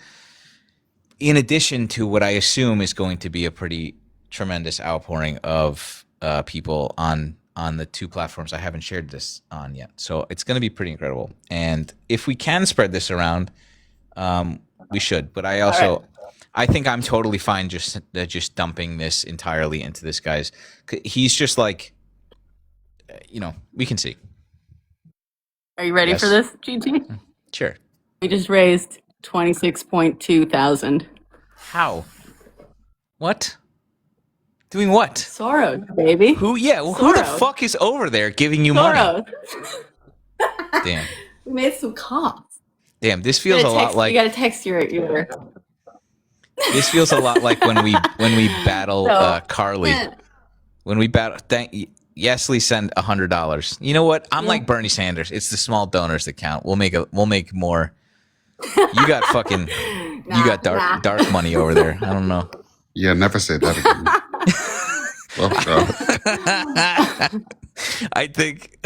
Speaker 1: In addition to what I assume is going to be a pretty tremendous outpouring of people on the 2 platforms I haven't shared this on yet. So it's going to be pretty incredible. And if we can spread this around, we should. But I also,
Speaker 2: right.
Speaker 1: I think I'm totally fine just dumping this entirely into this guy's. He's just like, we can see.
Speaker 2: Are you ready
Speaker 1: Yes.
Speaker 2: for this, GT?
Speaker 1: Sure.
Speaker 2: We just raised 26.2 thousand.
Speaker 1: How? What? Doing what?
Speaker 2: Soros, baby.
Speaker 1: Who? Yeah. Well, who the
Speaker 2: Soros.
Speaker 1: fuck is over there giving you money?
Speaker 2: Soros.
Speaker 1: Damn.
Speaker 2: We made some calls.
Speaker 1: Damn. This feels a lot like.
Speaker 2: You gotta text your.
Speaker 1: This feels a lot like when we battle
Speaker 2: So-
Speaker 1: Carly. When we battle, Yesley send $100. You know what? I'm like Bernie Sanders. It's the small donors that count. We'll make more. You got fucking. You got dark money over there. I don't know.
Speaker 3: Yeah, never say that again. Oh, God.
Speaker 1: I think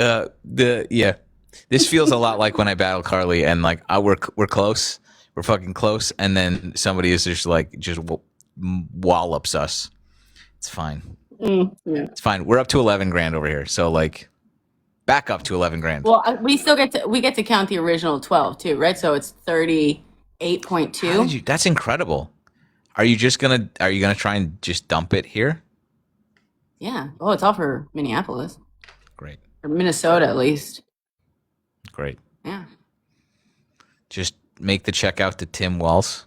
Speaker 1: this feels a lot like when I battle Carly and like we're close. We're fucking close, and then somebody is just wallops us. It's fine.
Speaker 2: Yeah.
Speaker 1: It's fine. We're up to 11 grand over here. So like, back up to 11 grand.
Speaker 2: Well, we still get to count the original 12 too, right? So it's 38.2.
Speaker 1: That's incredible. Are you gonna try and just dump it here?
Speaker 2: Yeah. Oh, it's all for Minneapolis
Speaker 1: Great.
Speaker 2: or Minnesota at least.
Speaker 1: Great.
Speaker 2: Yeah.
Speaker 1: Just make the check out to Tim Walls.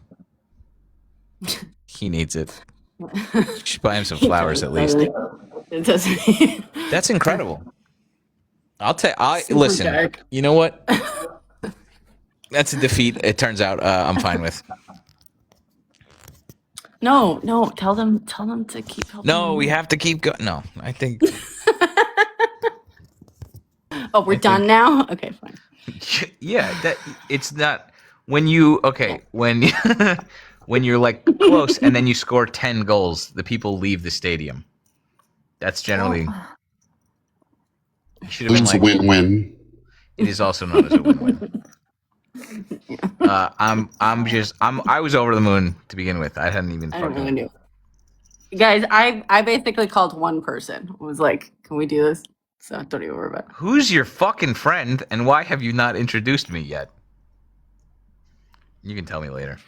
Speaker 1: He needs it. Just buy him some flowers at least.
Speaker 2: It doesn't.
Speaker 1: That's incredible.
Speaker 2: Super
Speaker 1: listen.
Speaker 2: dark.
Speaker 1: You know what? That's a defeat. It turns out I'm fine with.
Speaker 2: No. Tell them to keep helping.
Speaker 1: No, we have to keep going. No, I think.
Speaker 2: Oh, we're done now. Okay, fine.
Speaker 1: Yeah, that it's not when you when when you're like close and then you score 10 goals, the people leave the stadium. That's generally. You should have been
Speaker 3: It's a
Speaker 1: like,
Speaker 3: win-win.
Speaker 1: it is also known as a win-win. I was over the moon to begin with. I hadn't even
Speaker 2: I don't
Speaker 1: fucking.
Speaker 2: really know. Guys, I basically called one person. Was like, "Can we do this?" So don't even worry about it.
Speaker 1: Who's your fucking friend, and why have you not introduced me yet? You can tell me later.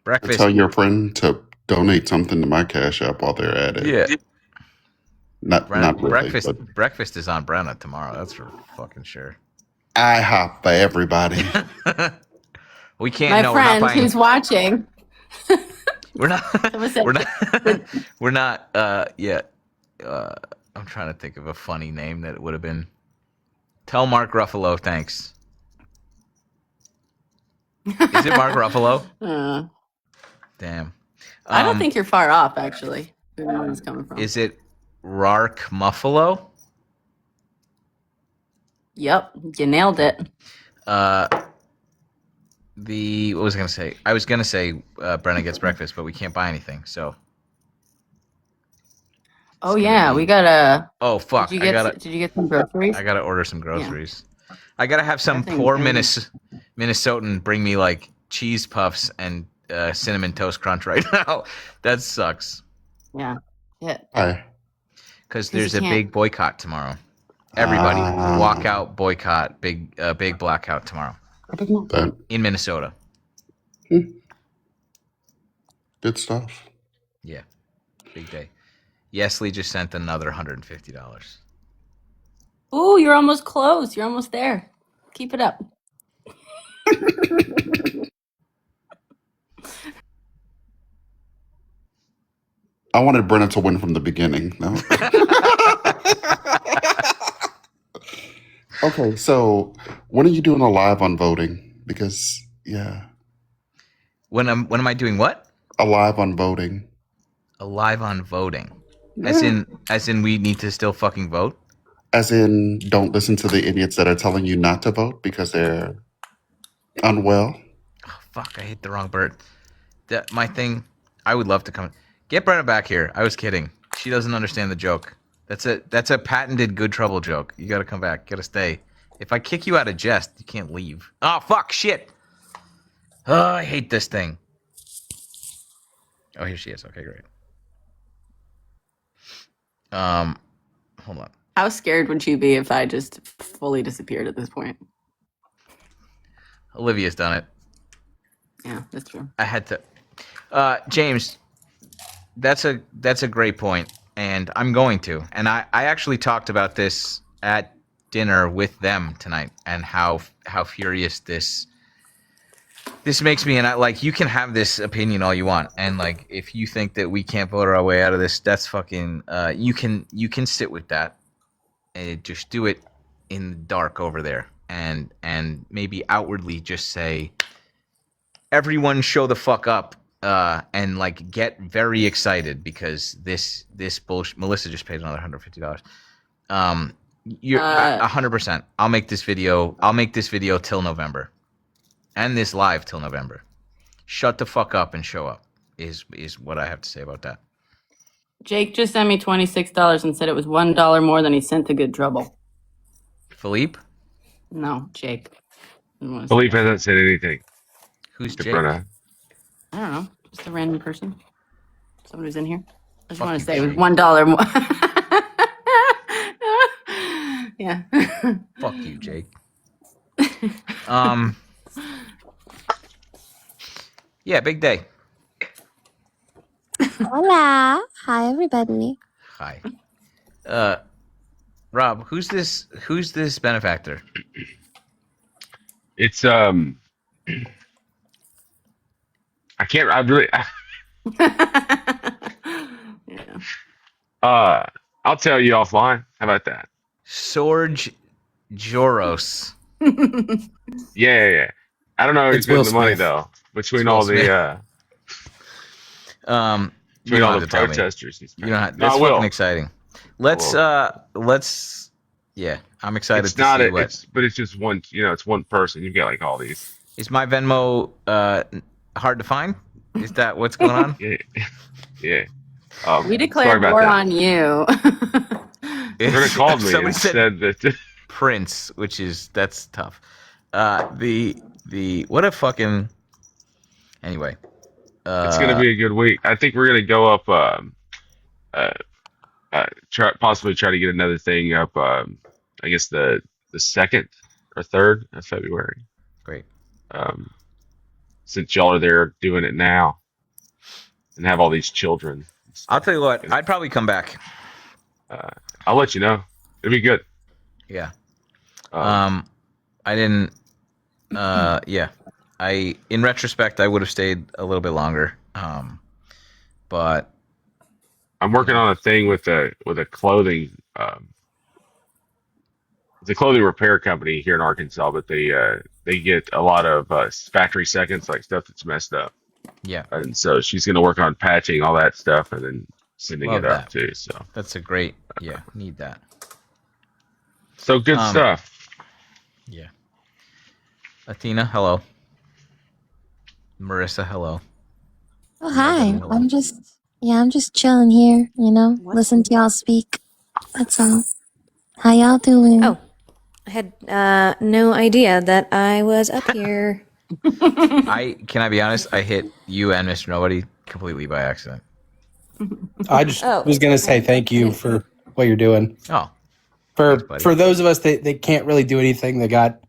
Speaker 1: Breakfast.
Speaker 3: Tell your friend to donate something to my Cash App while they're at it.
Speaker 1: Yeah.
Speaker 3: Not really,
Speaker 1: breakfast.
Speaker 3: but
Speaker 1: Breakfast is on Brenna tomorrow. That's for fucking sure.
Speaker 3: IHOP for everybody.
Speaker 1: We can't.
Speaker 2: My
Speaker 1: no,
Speaker 2: friend
Speaker 1: we're not buying.
Speaker 2: who's watching.
Speaker 1: We're not.
Speaker 2: Someone said-
Speaker 1: We're not. We're not. Yeah. I'm trying to think of a funny name that it would have been. Tell Mark Ruffalo thanks. Is it Mark Ruffalo? Damn.
Speaker 2: I don't think you're far off, actually. Where it's coming from.
Speaker 1: Is it Rark Muffalo?
Speaker 2: Yep, you nailed it.
Speaker 1: What was I gonna say? I was gonna say Brenna gets breakfast, but we can't buy anything. So.
Speaker 2: Oh yeah, we gotta.
Speaker 1: Oh fuck!
Speaker 2: Did you get some groceries?
Speaker 1: I gotta order some groceries. Yeah. I gotta have some poor Minnesotan bring me like cheese puffs and cinnamon toast crunch right now. That sucks.
Speaker 2: Yeah. Yeah.
Speaker 3: Hi.
Speaker 1: Because there's a big boycott tomorrow. Everybody walk out, boycott, big blackout tomorrow.
Speaker 3: I didn't know that.
Speaker 1: In Minnesota.
Speaker 3: Good stuff.
Speaker 1: Yeah. Big day. Yesley just sent another $150.
Speaker 2: Ooh, you're almost close. You're almost there. Keep it up.
Speaker 3: I wanted Brenna to win from the beginning. No. Okay, so when are you doing a live on voting? Because
Speaker 1: when am I doing what?
Speaker 3: A live on voting.
Speaker 1: A live on voting. Yeah. As in we need to still fucking vote?
Speaker 3: As in, don't listen to the idiots that are telling you not to vote because they're unwell.
Speaker 1: Oh, fuck, I hit the wrong bird. My thing, I would love to come. Get Brenna back here. I was kidding. She doesn't understand the joke. That's a patented good trouble joke. You gotta come back. You gotta stay. If I kick you out of jest, you can't leave. Oh, fuck, shit. Oh, I hate this thing. Oh, here she is. Okay, great. Hold on.
Speaker 2: How scared would you be if I just fully disappeared at this point?
Speaker 1: Olivia's done it.
Speaker 2: Yeah, that's true.
Speaker 1: I had to. James, that's a great point, and I'm going to. And I actually talked about this at dinner with them tonight, and how furious this makes me. And you can have this opinion all you want, and like if you think that we can't vote our way out of this, that's fucking. You can sit with that, and just do it in the dark over there, and maybe outwardly just say, everyone show the fuck up, and like get very excited because this bullshit. Melissa just paid another $150. You're 100%. I'll make this video till November, and this live till November. Shut the fuck up and show up is what I have to say about that.
Speaker 2: Jake just sent me $26 and said it was $1 more than he sent to Good Trouble.
Speaker 1: Philippe?
Speaker 2: No, Jake.
Speaker 4: Philippe hasn't said anything.
Speaker 1: Who's Jake?
Speaker 2: I don't know. Just a random person. Someone who's in here. I just want to say it was $1 more. Yeah.
Speaker 1: Fuck you, Jake. Yeah, big day.
Speaker 5: Hola. Hi, everybody.
Speaker 1: Hi. Rob, who's this benefactor?
Speaker 4: It's I really
Speaker 2: Yeah.
Speaker 4: I'll tell you offline. How about that?
Speaker 1: Sorge Joros.
Speaker 4: Yeah. I don't know who's getting the money though. Between all the between all the protesters.
Speaker 1: You know, that's fucking exciting. Let's yeah, I'm excited
Speaker 4: it's
Speaker 1: to
Speaker 4: not
Speaker 1: see
Speaker 4: but it's just one, it's one person. You've got like all these.
Speaker 1: Is my Venmo hard to find? Is that what's going on?
Speaker 4: Yeah.
Speaker 2: We declared war on you.
Speaker 4: Brenda called me and said that
Speaker 1: Prince, that's tough. The what a fucking anyway.
Speaker 4: It's gonna be a good week. I think we're gonna go up. Possibly try to get another thing up. I guess the 2nd or 3rd of February.
Speaker 1: Great.
Speaker 4: Since y'all are there doing it now, and have all these children.
Speaker 1: I'll tell you what. I'd probably come back.
Speaker 4: I'll let you know. It'd be good.
Speaker 1: Yeah. I didn't. Yeah. In retrospect, I would have stayed a little bit longer. But
Speaker 4: I'm working on a thing with a clothing, it's a clothing repair company here in Arkansas, but they get a lot of factory seconds, like stuff that's messed up.
Speaker 1: Yeah.
Speaker 4: And so she's gonna work on patching all that stuff and then sending
Speaker 1: Love
Speaker 4: it up
Speaker 1: that.
Speaker 4: too. So
Speaker 1: That's a great. Yeah. Need that.
Speaker 4: good stuff.
Speaker 1: Yeah. Athena, hello. Marissa, hello.
Speaker 5: Oh,
Speaker 1: Nobody,
Speaker 5: hi.
Speaker 1: hello.
Speaker 5: I'm just chilling here, you know,
Speaker 2: What?
Speaker 5: listen to y'all speak. That's all. How y'all doing?
Speaker 6: Oh, I had no idea that I was up here.
Speaker 1: Can I be honest? I hit you and Mr. Nobody completely by accident.
Speaker 7: I just
Speaker 6: Oh,
Speaker 7: was going to say thank you for what you're doing.
Speaker 1: Oh,
Speaker 7: For
Speaker 1: Thanks, buddy.
Speaker 7: for those of us that they can't really do anything, they got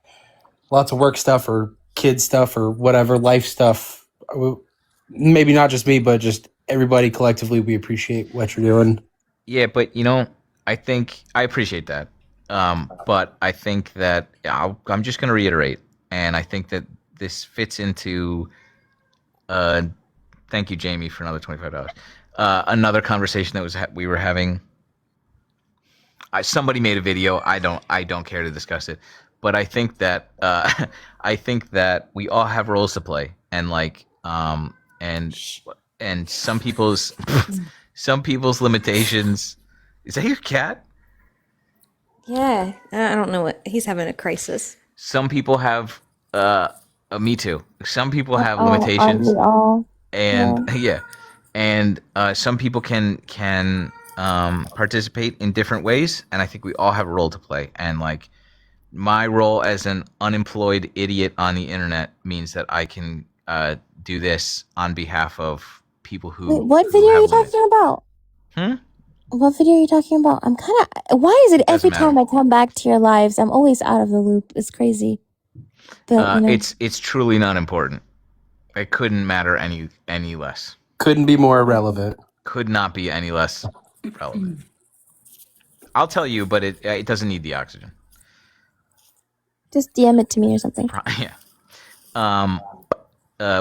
Speaker 7: lots of work stuff or kid stuff or whatever, life stuff. Maybe not just me, but just everybody collectively, we appreciate what you're doing.
Speaker 1: yeah, but I think I appreciate that. But I think that I'm just going to reiterate, and I think that this fits into. Thank you, Jamie, for another $25. Another conversation that we were having. Somebody made a video. I don't care to discuss it, but I think that we all have roles to play, and and some people's limitations. Is that your cat?
Speaker 6: yeah. I don't know what he's having a crisis.
Speaker 1: Some people have. Me too. Some people have
Speaker 5: Aren't
Speaker 1: limitations,
Speaker 5: we all?
Speaker 1: and yeah, and some people can participate in different ways, and I think we all have a role to play. And like my role as an unemployed idiot on the internet means that I can do this on behalf of people who.
Speaker 5: Wait, what
Speaker 1: who
Speaker 5: video are
Speaker 1: have
Speaker 5: you
Speaker 1: limit-
Speaker 5: talking about?
Speaker 1: Hmm?
Speaker 5: What video are you talking about? I'm kind of. Why is it every
Speaker 1: Doesn't matter.
Speaker 5: time I come back to your lives, I'm always out of the loop? It's crazy. But
Speaker 1: It's truly not important. It couldn't matter any less.
Speaker 7: Couldn't be more irrelevant.
Speaker 1: Could not be any less relevant. I'll tell you, but it doesn't need the oxygen.
Speaker 5: just DM it to me or something.
Speaker 1: Yeah.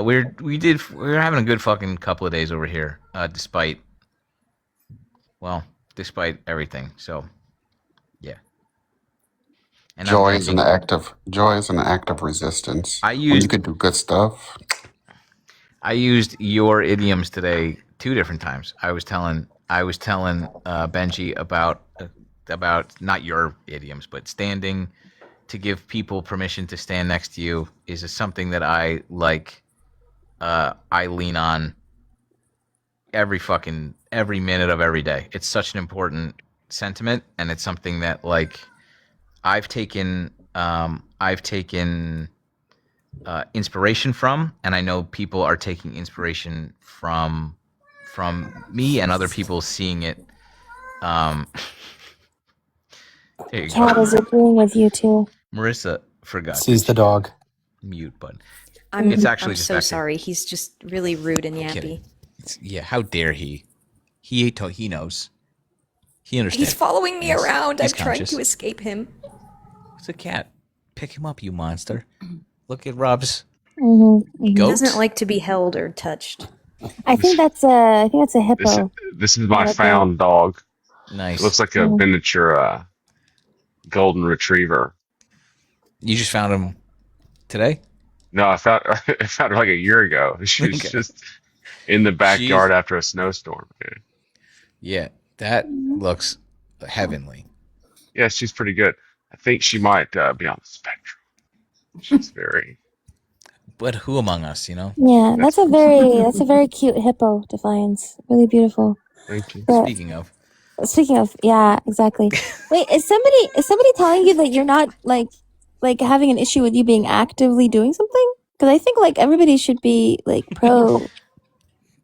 Speaker 1: We're having a good fucking couple of days over here, despite everything. So, yeah. And
Speaker 3: Joy is an act of resistance.
Speaker 1: I
Speaker 3: When
Speaker 1: used-
Speaker 3: you could do good stuff.
Speaker 1: I used your idioms today 2 different times. I was telling Benji about not your idioms, but standing to give people permission to stand next to you is something that I like. I lean on every minute of every day. It's such an important sentiment, and it's something that like I've taken inspiration from, and I know people are taking inspiration from me and other people seeing it. There you
Speaker 5: Cat
Speaker 1: go.
Speaker 5: is agreeing with you too.
Speaker 1: Marissa forgot
Speaker 7: This is the dog.
Speaker 1: mute button.
Speaker 6: I'm,
Speaker 1: It's actually
Speaker 6: I'm
Speaker 1: just
Speaker 6: so
Speaker 1: back there.
Speaker 6: sorry. He's just really rude and
Speaker 1: kidding.
Speaker 6: yappy.
Speaker 1: Yeah, how dare he? He knows. He understands.
Speaker 6: He's following me around.
Speaker 1: He's
Speaker 6: I'm trying
Speaker 1: conscious.
Speaker 6: to escape him.
Speaker 1: It's a cat. Pick him up, you monster. Look at Rob's
Speaker 5: Mm-hmm.
Speaker 1: goat.
Speaker 6: He doesn't like to be held or touched.
Speaker 5: I think that's a
Speaker 4: This
Speaker 5: hippo.
Speaker 4: this is my
Speaker 5: Okay.
Speaker 4: found dog.
Speaker 1: Nice.
Speaker 4: It looks like a miniature golden retriever.
Speaker 1: You just found him today?
Speaker 4: No, I found I found her like a year ago. She was
Speaker 1: Okay.
Speaker 4: just in the backyard after a snowstorm. Yeah.
Speaker 1: Yeah, that looks heavenly.
Speaker 4: Yeah, she's pretty good. I think she might be on the spectrum. She's very.
Speaker 1: But who among us, you know?
Speaker 5: Yeah, that's a very cute hippo, Defiance. Really beautiful.
Speaker 4: Thank you.
Speaker 5: But
Speaker 1: Speaking of,
Speaker 5: yeah, exactly. Wait, is somebody telling you that you're not like having an issue with you being actively doing something? Because I think like everybody should be like pro.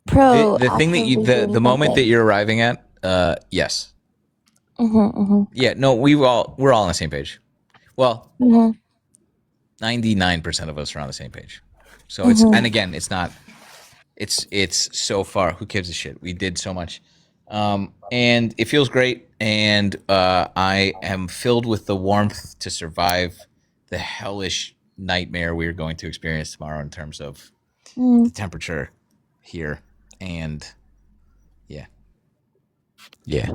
Speaker 1: the thing that you
Speaker 5: actively
Speaker 1: the moment that
Speaker 5: doing
Speaker 1: you're arriving at, yes.
Speaker 5: something.
Speaker 1: Yeah, no, we're all on the same page. Well,
Speaker 5: Mhm, mhm.
Speaker 1: 99% of us are on the same page. So it's, and again, it's not, it's so far, who gives a shit? We did so much. And it feels great. And I am filled with the warmth to survive the hellish nightmare we're going to experience tomorrow in terms of the temperature here. And yeah.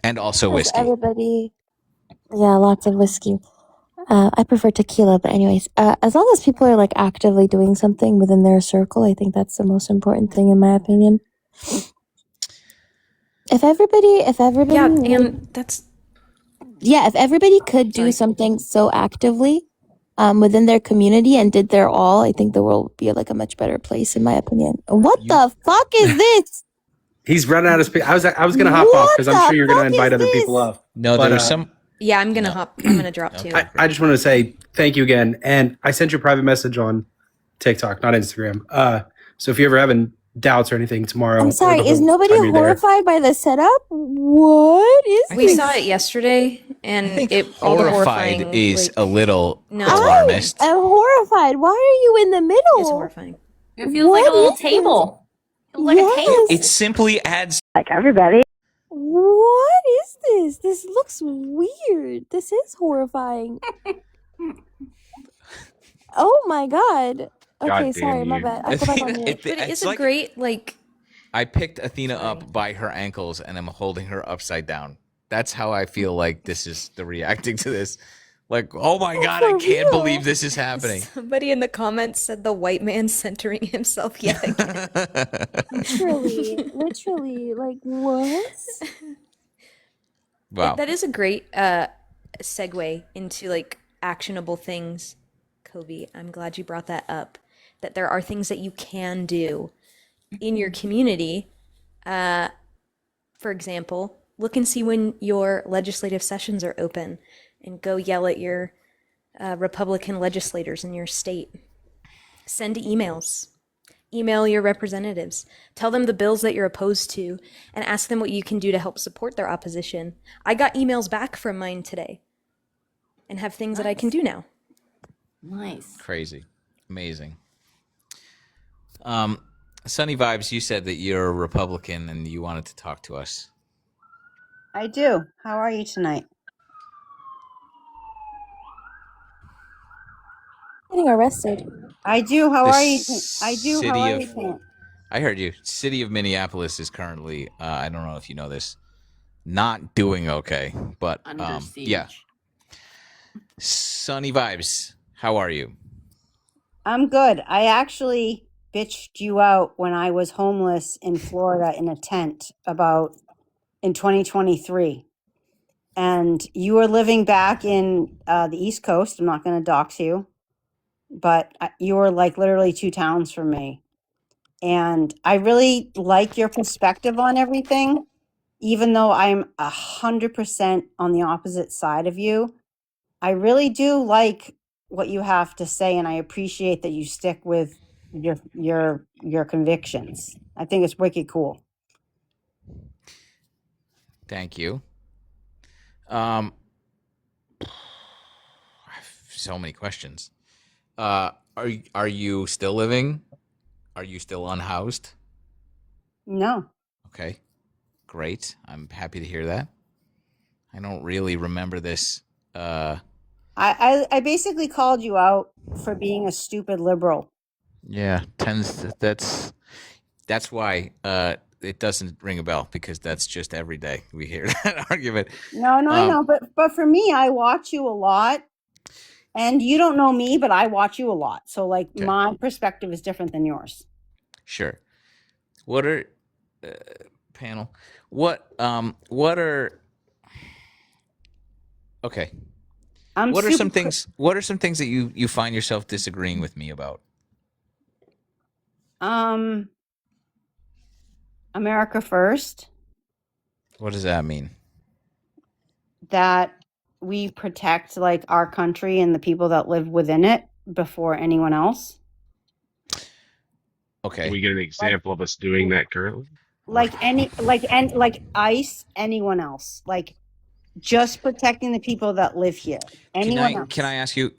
Speaker 1: And also
Speaker 5: Because
Speaker 1: whiskey.
Speaker 5: everybody, yeah, lots of whiskey. I prefer tequila, but anyways, as long as people are like actively doing something within their circle, I think that's the most important thing in my opinion. If everybody,
Speaker 6: Yeah,
Speaker 5: like,
Speaker 6: and that's
Speaker 5: if everybody could do
Speaker 6: Sorry.
Speaker 5: something so actively, within their community and did their all, I think the world would be like a much better place, in my opinion. What the fuck is this?
Speaker 7: He's running out of space. I was gonna hop off because I'm
Speaker 5: What
Speaker 7: sure you're
Speaker 5: the
Speaker 7: gonna
Speaker 5: fuck
Speaker 7: invite
Speaker 5: is
Speaker 7: other people
Speaker 5: this?
Speaker 7: up.
Speaker 1: No,
Speaker 7: But,
Speaker 1: there was some.
Speaker 6: yeah. I'm gonna
Speaker 1: No.
Speaker 6: hop. I'm gonna drop too.
Speaker 1: Okay.
Speaker 7: I just want to say thank you again, and I sent you a private message on TikTok, not Instagram. So if you're ever having doubts or anything tomorrow,
Speaker 5: I'm
Speaker 7: or
Speaker 5: sorry,
Speaker 7: the
Speaker 5: is
Speaker 7: whole
Speaker 5: nobody
Speaker 7: time you're there-
Speaker 5: horrified by the setup? What is
Speaker 6: We
Speaker 5: this?
Speaker 6: saw it yesterday, and
Speaker 1: I think
Speaker 6: all the
Speaker 1: horrified
Speaker 6: horrifying
Speaker 1: is
Speaker 6: like,
Speaker 1: a little
Speaker 6: No.
Speaker 1: alarmist.
Speaker 5: I'm horrified. Why are you in the middle?
Speaker 6: it's horrifying.
Speaker 2: It feels like a
Speaker 5: What
Speaker 2: little
Speaker 5: is
Speaker 2: table. It feels like a table.
Speaker 5: Yes.
Speaker 1: It simply adds.
Speaker 5: What is this? This looks weird. This is horrifying. Oh my god. Okay,
Speaker 4: God
Speaker 5: sorry,
Speaker 4: damn
Speaker 5: my
Speaker 4: you.
Speaker 5: bad. I go back on mute.
Speaker 6: But
Speaker 1: It's
Speaker 6: it's a
Speaker 1: like
Speaker 6: great like.
Speaker 1: I picked Athena
Speaker 6: Sorry.
Speaker 1: up by her ankles and I'm holding her upside down. That's how I feel like this is the reacting to this. Like, oh my god, I
Speaker 5: For
Speaker 1: can't
Speaker 5: real?
Speaker 1: believe this is happening.
Speaker 6: Somebody in the comments said the white man centering himself yet again.
Speaker 5: Literally, like what?
Speaker 1: Wow.
Speaker 6: That is a great segue into like actionable things, Kobe. I'm glad you brought that up. That there are things that you can do in your community. For example, look and see when your legislative sessions are open and go yell at your Republican legislators in your state. Send emails. Email your representatives. Tell them the bills that you're opposed to and ask them what you can do to help support their opposition. I got emails back from mine today and have things that I can do now.
Speaker 2: Nice.
Speaker 1: Crazy. Amazing. Sunny Vibes, you said that you're a Republican and you wanted to talk to us.
Speaker 8: I do. How are you tonight?
Speaker 5: Getting arrested.
Speaker 8: I do. How
Speaker 1: The
Speaker 8: are you? I do. How
Speaker 1: city
Speaker 8: are
Speaker 1: of-
Speaker 8: you tonight?
Speaker 1: I heard you. City of Minneapolis is currently, I don't know if you know this, not doing okay. But
Speaker 2: Under siege.
Speaker 1: yeah. Sunny Vibes, how are you?
Speaker 8: I'm good. I actually bitched you out when I was homeless in Florida in a tent in 2023. And you were living back in the East Coast. I'm not going to dox you, but you were like literally 2 towns from me. And I really like your perspective on everything, even though I'm 100% on the opposite side of you. I really do like what you have to say, and I appreciate that you stick with your convictions. I think it's wicked cool.
Speaker 1: Thank you. I have so many questions. Are you still living? Are you still unhoused?
Speaker 8: No,
Speaker 1: Okay, great. I'm happy to hear that. I don't really remember this.
Speaker 8: I basically called you out for being a stupid liberal.
Speaker 1: Yeah, that's why it doesn't ring a bell, because that's just every day we hear that argument.
Speaker 8: No, I know, but for me, I watch you a lot, and you don't know me, but I watch you a lot. So like
Speaker 1: Okay.
Speaker 8: my perspective is different than yours.
Speaker 1: Sure. What are panel? What are okay? What are some things? What are some things that you find yourself disagreeing with me about?
Speaker 8: America first.
Speaker 1: What does that mean?
Speaker 8: That we protect like our country and the people that live within it before anyone else.
Speaker 1: Okay.
Speaker 4: Can we get an example of us doing that currently?
Speaker 8: Like ICE, anyone else. Like just protecting the people that live here. Anyone else.
Speaker 1: Can I ask you?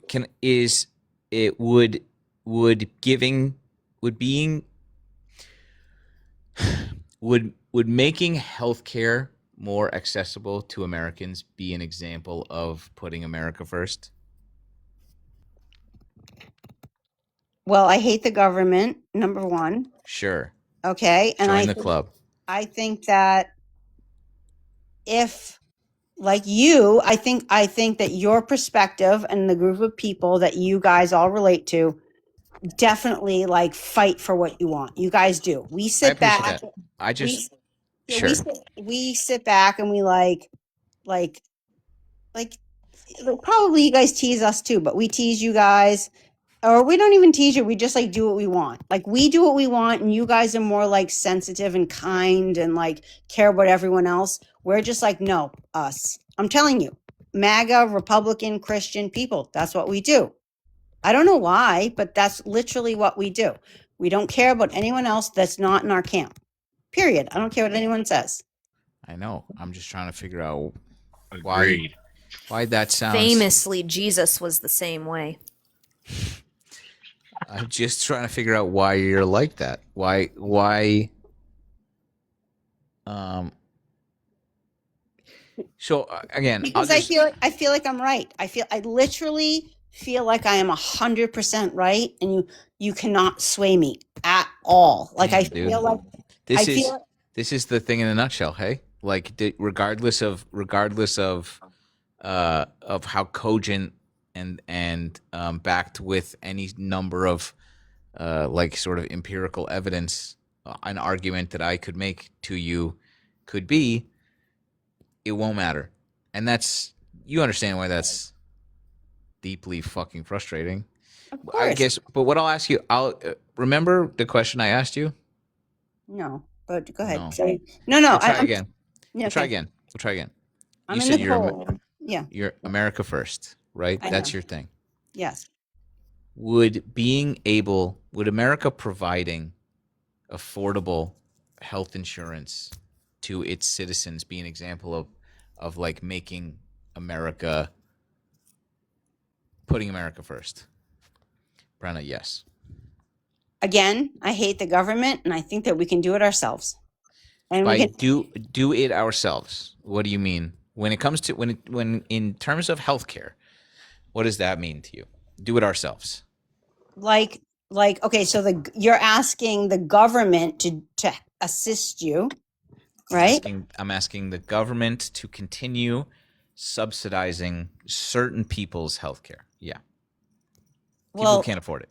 Speaker 1: Would making healthcare more accessible to Americans be an example of putting America first?
Speaker 8: Well, I hate the government, number one.
Speaker 1: Sure.
Speaker 8: Okay. And
Speaker 1: Join the club.
Speaker 8: I think that if like you, I think that your perspective and the group of people that you guys all relate to definitely like fight for what you want. You guys do. We
Speaker 1: I
Speaker 8: sit
Speaker 1: appreciate
Speaker 8: back.
Speaker 1: that. I just
Speaker 8: Yeah,
Speaker 1: sure.
Speaker 8: we sit back and we like like probably you guys tease us too, but we tease you guys. Or we don't even tease you. We just like do what we want. Like we do what we want, and you guys are more like sensitive and kind and like care about everyone else. We're just like, no, us. I'm telling you, MAGA, Republican, Christian people, that's what we do. I don't know why, but that's literally what we do. We don't care about anyone else that's not in our camp. Period. I don't care what anyone says.
Speaker 1: I know. I'm just trying to figure out
Speaker 4: Agreed.
Speaker 1: why that sounds.
Speaker 6: Famously, Jesus was the same way.
Speaker 1: I'm just trying to figure out why you're like that. Why? So again,
Speaker 8: Because
Speaker 1: I'll just,
Speaker 8: I feel like I'm right. I literally feel like I am 100% right, and you cannot sway me at all. Like I
Speaker 1: Damn, dude.
Speaker 8: feel like
Speaker 1: this
Speaker 8: I
Speaker 1: is
Speaker 8: feel
Speaker 1: this is the thing in a nutshell. Hey, like regardless of how cogent and backed with any number of like sort of empirical evidence, an argument that I could make to you could be, it won't matter. And that's, you understand why that's deeply fucking frustrating.
Speaker 8: of course.
Speaker 1: I guess, but what I'll ask you, I'll remember the question I asked you.
Speaker 8: No, but go ahead.
Speaker 1: No.
Speaker 8: Say, no.
Speaker 1: We'll try
Speaker 8: I'm-
Speaker 1: again.
Speaker 8: yeah,
Speaker 1: We'll try
Speaker 8: okay.
Speaker 1: again. We'll try again.
Speaker 8: I'm
Speaker 1: You
Speaker 8: in
Speaker 1: said
Speaker 8: the
Speaker 1: you're
Speaker 8: hole. Yeah.
Speaker 1: you're America first, right?
Speaker 8: I
Speaker 1: That's
Speaker 8: know.
Speaker 1: your thing.
Speaker 8: Yes.
Speaker 1: Would America providing affordable health insurance to its citizens be an example of like making America, putting America first? Brenna, yes.
Speaker 8: Again, I hate the government, and I think that we can do it ourselves. And we
Speaker 1: By
Speaker 8: can.
Speaker 1: do it ourselves. What do you mean? When it comes to when in terms of healthcare, what does that mean to you? Do it ourselves.
Speaker 8: like okay, so you're asking the government to assist you, right?
Speaker 1: I'm asking the government to continue subsidizing certain people's healthcare. Yeah. People
Speaker 8: Well,
Speaker 1: who can't afford it.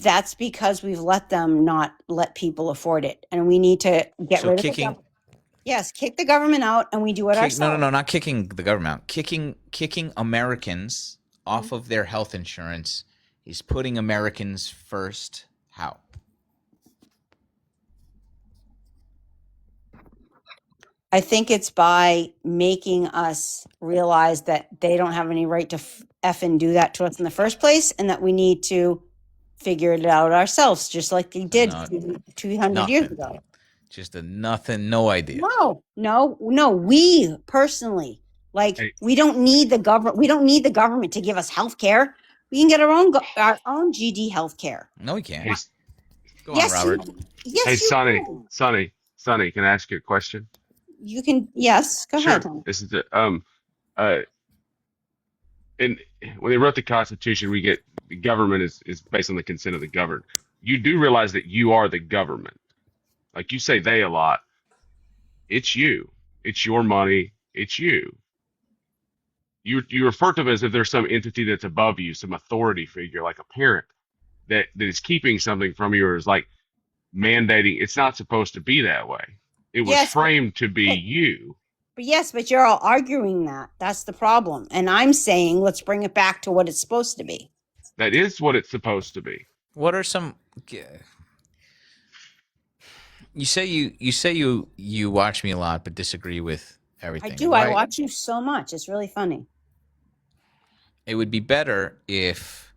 Speaker 8: that's because we've let them not let people afford it, and we need to get
Speaker 1: So
Speaker 8: rid of
Speaker 1: kicking
Speaker 8: it. Yes, kick the government out, and we do it ourselves.
Speaker 1: no, not kicking the government out. Kicking Americans off of their health insurance is putting Americans first. How?
Speaker 8: I think it's by making us realize that they don't have any right to effing do that to us in the first place, and that we need to figure it out ourselves, just like they did
Speaker 1: Not-
Speaker 8: 200 years
Speaker 1: nothing.
Speaker 8: ago.
Speaker 1: Just a nothing, no idea.
Speaker 8: No. We personally, like,
Speaker 4: Hey.
Speaker 8: we don't need the government. We don't need the government to give us health care. We can get our own GD health care.
Speaker 1: No, we can't.
Speaker 4: Hey,
Speaker 1: Go on,
Speaker 8: Yes,
Speaker 1: Robert.
Speaker 8: Yes,
Speaker 4: hey,
Speaker 8: you
Speaker 4: Sonny, can I ask you a question?
Speaker 8: You can. Yes, go ahead.
Speaker 4: Sure. This is the and when they wrote the Constitution, we get the government is based on the consent of the governed. You do realize that you are the government. Like you say they a lot. It's you. It's your money. It's you. You refer to them as if there's some entity that's above you, some authority figure, like a parent that is keeping something from you, or is like mandating. It's not supposed to be that way. It was
Speaker 8: Yes, but-
Speaker 4: framed to be you.
Speaker 8: But you're all arguing that. That's the problem. And I'm saying let's bring it back to what it's supposed to be.
Speaker 4: That is what it's supposed to be.
Speaker 1: What are some? You say you watch me a lot, but disagree with everything.
Speaker 8: I do.
Speaker 1: Why-
Speaker 8: I watch you so much. It's really funny.
Speaker 1: It would be better if.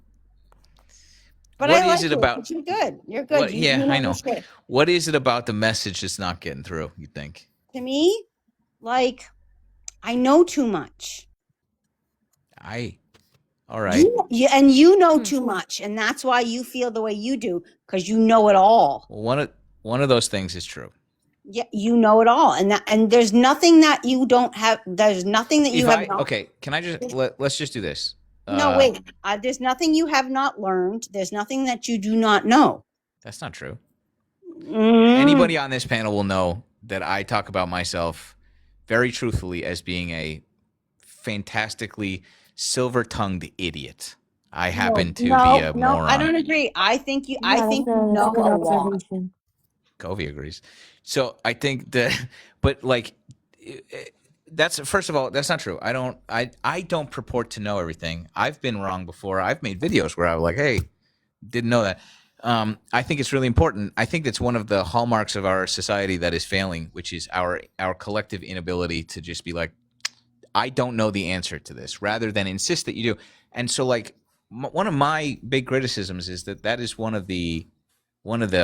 Speaker 8: But
Speaker 1: What
Speaker 8: I like
Speaker 1: is it
Speaker 8: you.
Speaker 1: about?
Speaker 8: You're good. You're good.
Speaker 1: What,
Speaker 8: You
Speaker 1: yeah, I know.
Speaker 8: understand.
Speaker 1: What is it about the message that's not getting through? You think?
Speaker 8: To me, like, I know too much.
Speaker 1: All right.
Speaker 8: You know too much, and that's why you feel the way you do, because you know it all.
Speaker 1: Well, one of those things is true.
Speaker 8: Yeah, you know it all, and there's nothing that you don't have. There's nothing that you have. Not,
Speaker 1: Okay, can I just let's just do this?
Speaker 8: No, wait. There's nothing you have not learned. There's nothing that you do not know.
Speaker 1: That's not true.
Speaker 8: Mm.
Speaker 1: Anybody on this panel will know that I talk about myself very truthfully as being a fantastically silver-tongued idiot. I happen to be a
Speaker 8: No, I don't
Speaker 1: moron.
Speaker 8: agree. I think you
Speaker 5: Yeah, that's
Speaker 8: know
Speaker 5: that's a good
Speaker 8: a lot.
Speaker 5: observation.
Speaker 1: Covey agrees. So I think that, but like, that's first of all, that's not true. I don't purport to know everything. I've been wrong before. I've made videos where I was like, hey, didn't know that. I think it's really important. I think that's one of the hallmarks of our society that is failing, which is our collective inability to just be like, I don't know the answer to this, rather than insist that you do. And so, like, one of my big criticisms is that is one of the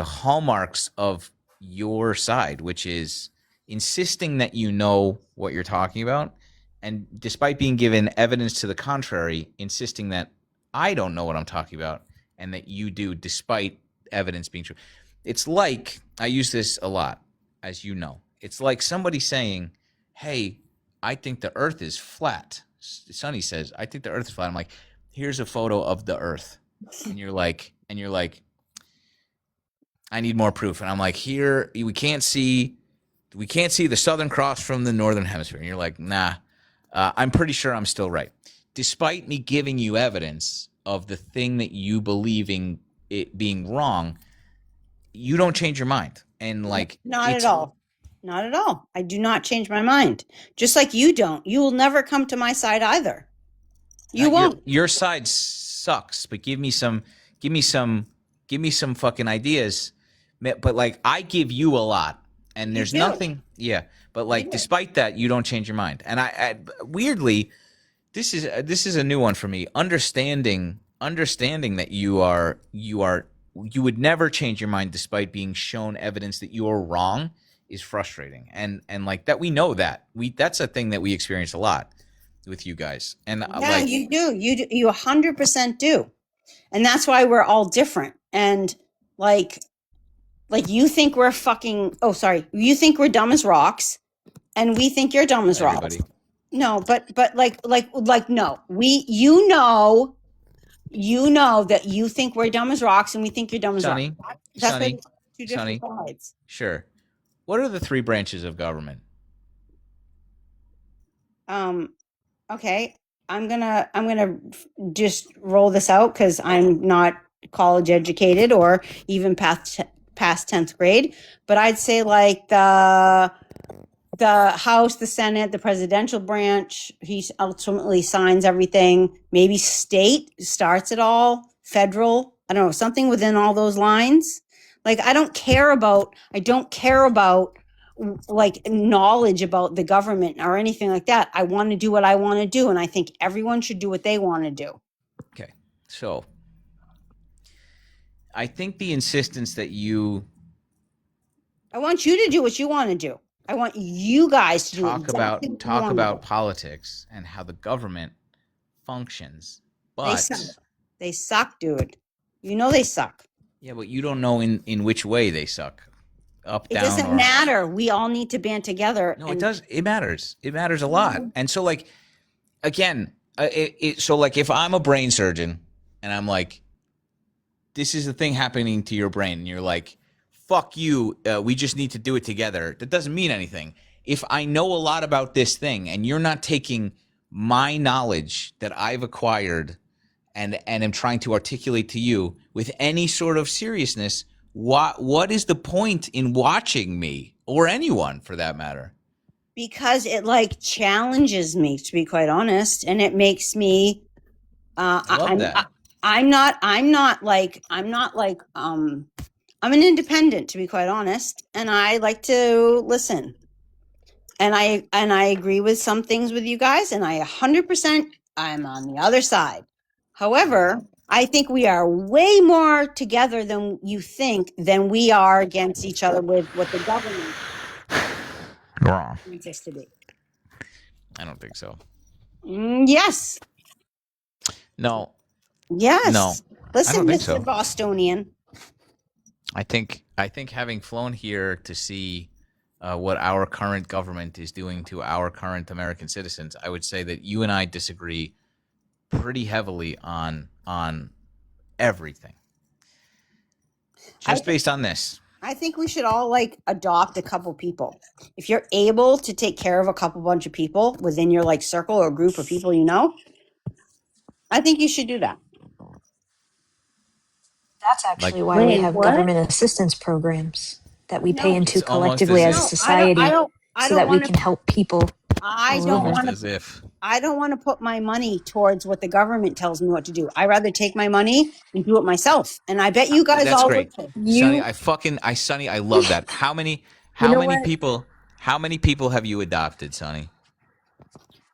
Speaker 1: hallmarks of your side, which is insisting that you know what you're talking about, and despite being given evidence to the contrary, insisting that I don't know what I'm talking about and that you do, despite evidence being true. It's like, I use this a lot, as you know. It's like somebody saying, hey, I think the earth is flat. Sonny says, I think the earth is flat. I'm like, here's a photo of the earth. And you're like, I need more proof. And I'm like, here, we can't see the Southern Cross from the Northern Hemisphere. And you're like, nah, I'm pretty sure I'm still right. Despite me giving you evidence of the thing that you believing it being wrong, you don't change your mind. And like,
Speaker 8: Not at all. Not at all. I do not change my mind. Just like you don't. You will never come to my side either. You won't.
Speaker 1: Your side sucks, but give me some fucking ideas. But like, I give you a lot, and there's nothing. Yeah, but like, despite that, you don't change your mind. And I weirdly, this is a new one for me. Understanding that you would never change your mind despite being shown evidence that you are wrong is frustrating. And like that, we know that's a thing that we experience a lot with you guys. And
Speaker 8: Yeah,
Speaker 1: like,
Speaker 8: you do. You 100% do. And that's why we're all different. And like you think we're you think we're dumb as rocks, and we think you're dumb as rocks.
Speaker 1: everybody.
Speaker 8: No, but like no. You know that you think we're dumb as rocks, and we think you're dumb as
Speaker 1: Sonny,
Speaker 8: rocks. That's
Speaker 1: Sonny,
Speaker 8: like two different sides.
Speaker 1: Sure. What are the three branches of government?
Speaker 8: Okay. I'm gonna just roll this out because I'm not college educated or even past 10th grade, but I'd say like the House, the Senate, the presidential branch, he ultimately signs everything. Maybe state starts it all, federal, I don't know, something within all those lines. Like I don't care about like knowledge about the government or anything like that. I want to do what I want to do, and I think everyone should do what they want to do.
Speaker 1: Okay. So I think the insistence that
Speaker 8: I want you to do what you want to do. I want you guys to do
Speaker 1: talk
Speaker 8: exactly what you
Speaker 1: about
Speaker 8: wanna do.
Speaker 1: politics and how the government functions,
Speaker 8: They
Speaker 1: but
Speaker 8: suck. They suck, dude. You know they suck.
Speaker 1: yeah, but you don't know in which way they suck. Up,
Speaker 8: It
Speaker 1: down,
Speaker 8: doesn't
Speaker 1: or
Speaker 8: matter. We all need to band together.
Speaker 1: No, it does. It matters. It matters a lot. And so, like, again, so like, if I'm a brain surgeon and I'm like, this is the thing happening to your brain, and you're like, fuck you, we just need to do it together. That doesn't mean anything. If I know a lot about this thing and you're not taking my knowledge that I've acquired and am trying to articulate to you with any sort of seriousness, what is the point in watching me, or anyone for that matter?
Speaker 8: Because it like challenges me, to be quite honest, and it makes me I'm an independent, to be quite honest, and I like to listen. And I agree with some things with you guys, and I 100% I'm on the other side. However, I think we are way more together than you think than we are against each other with what the government
Speaker 1: Wrong.
Speaker 8: wants us to be.
Speaker 1: I don't think so.
Speaker 8: Yes.
Speaker 1: No.
Speaker 8: Yes.
Speaker 1: No.
Speaker 8: Listen,
Speaker 1: I don't think
Speaker 8: Mr.
Speaker 1: so.
Speaker 8: Bostonian.
Speaker 1: I think having flown here to see what our current government is doing to our current American citizens, I would say that you and I disagree pretty heavily on everything. Just based on this.
Speaker 8: I think we should all like adopt a couple people. If you're able to take care of a couple bunch of people within your like circle or group of people you know, I think you should do that.
Speaker 6: That's
Speaker 1: Like
Speaker 6: actually why we
Speaker 5: Wait,
Speaker 6: have
Speaker 5: what?
Speaker 6: government assistance programs that we pay
Speaker 8: No,
Speaker 6: into
Speaker 1: it's almost
Speaker 6: collectively
Speaker 1: as
Speaker 6: as a
Speaker 1: if
Speaker 8: no,
Speaker 6: society
Speaker 8: I
Speaker 6: so
Speaker 8: don't
Speaker 6: that we
Speaker 8: want
Speaker 6: can
Speaker 8: to.
Speaker 6: help people
Speaker 8: I
Speaker 1: it's
Speaker 6: all
Speaker 8: don't
Speaker 6: over.
Speaker 1: almost
Speaker 8: want to.
Speaker 1: as if
Speaker 8: I don't want to put my money towards what the government tells me what to do. I rather take my money and do it myself. And I bet you guys
Speaker 1: that's
Speaker 8: all would
Speaker 1: great.
Speaker 8: too.
Speaker 1: Sonny,
Speaker 6: You,
Speaker 1: Sonny, I love that.
Speaker 6: you
Speaker 1: How
Speaker 6: know
Speaker 1: many
Speaker 6: what?
Speaker 1: people how many people have you adopted, Sonny?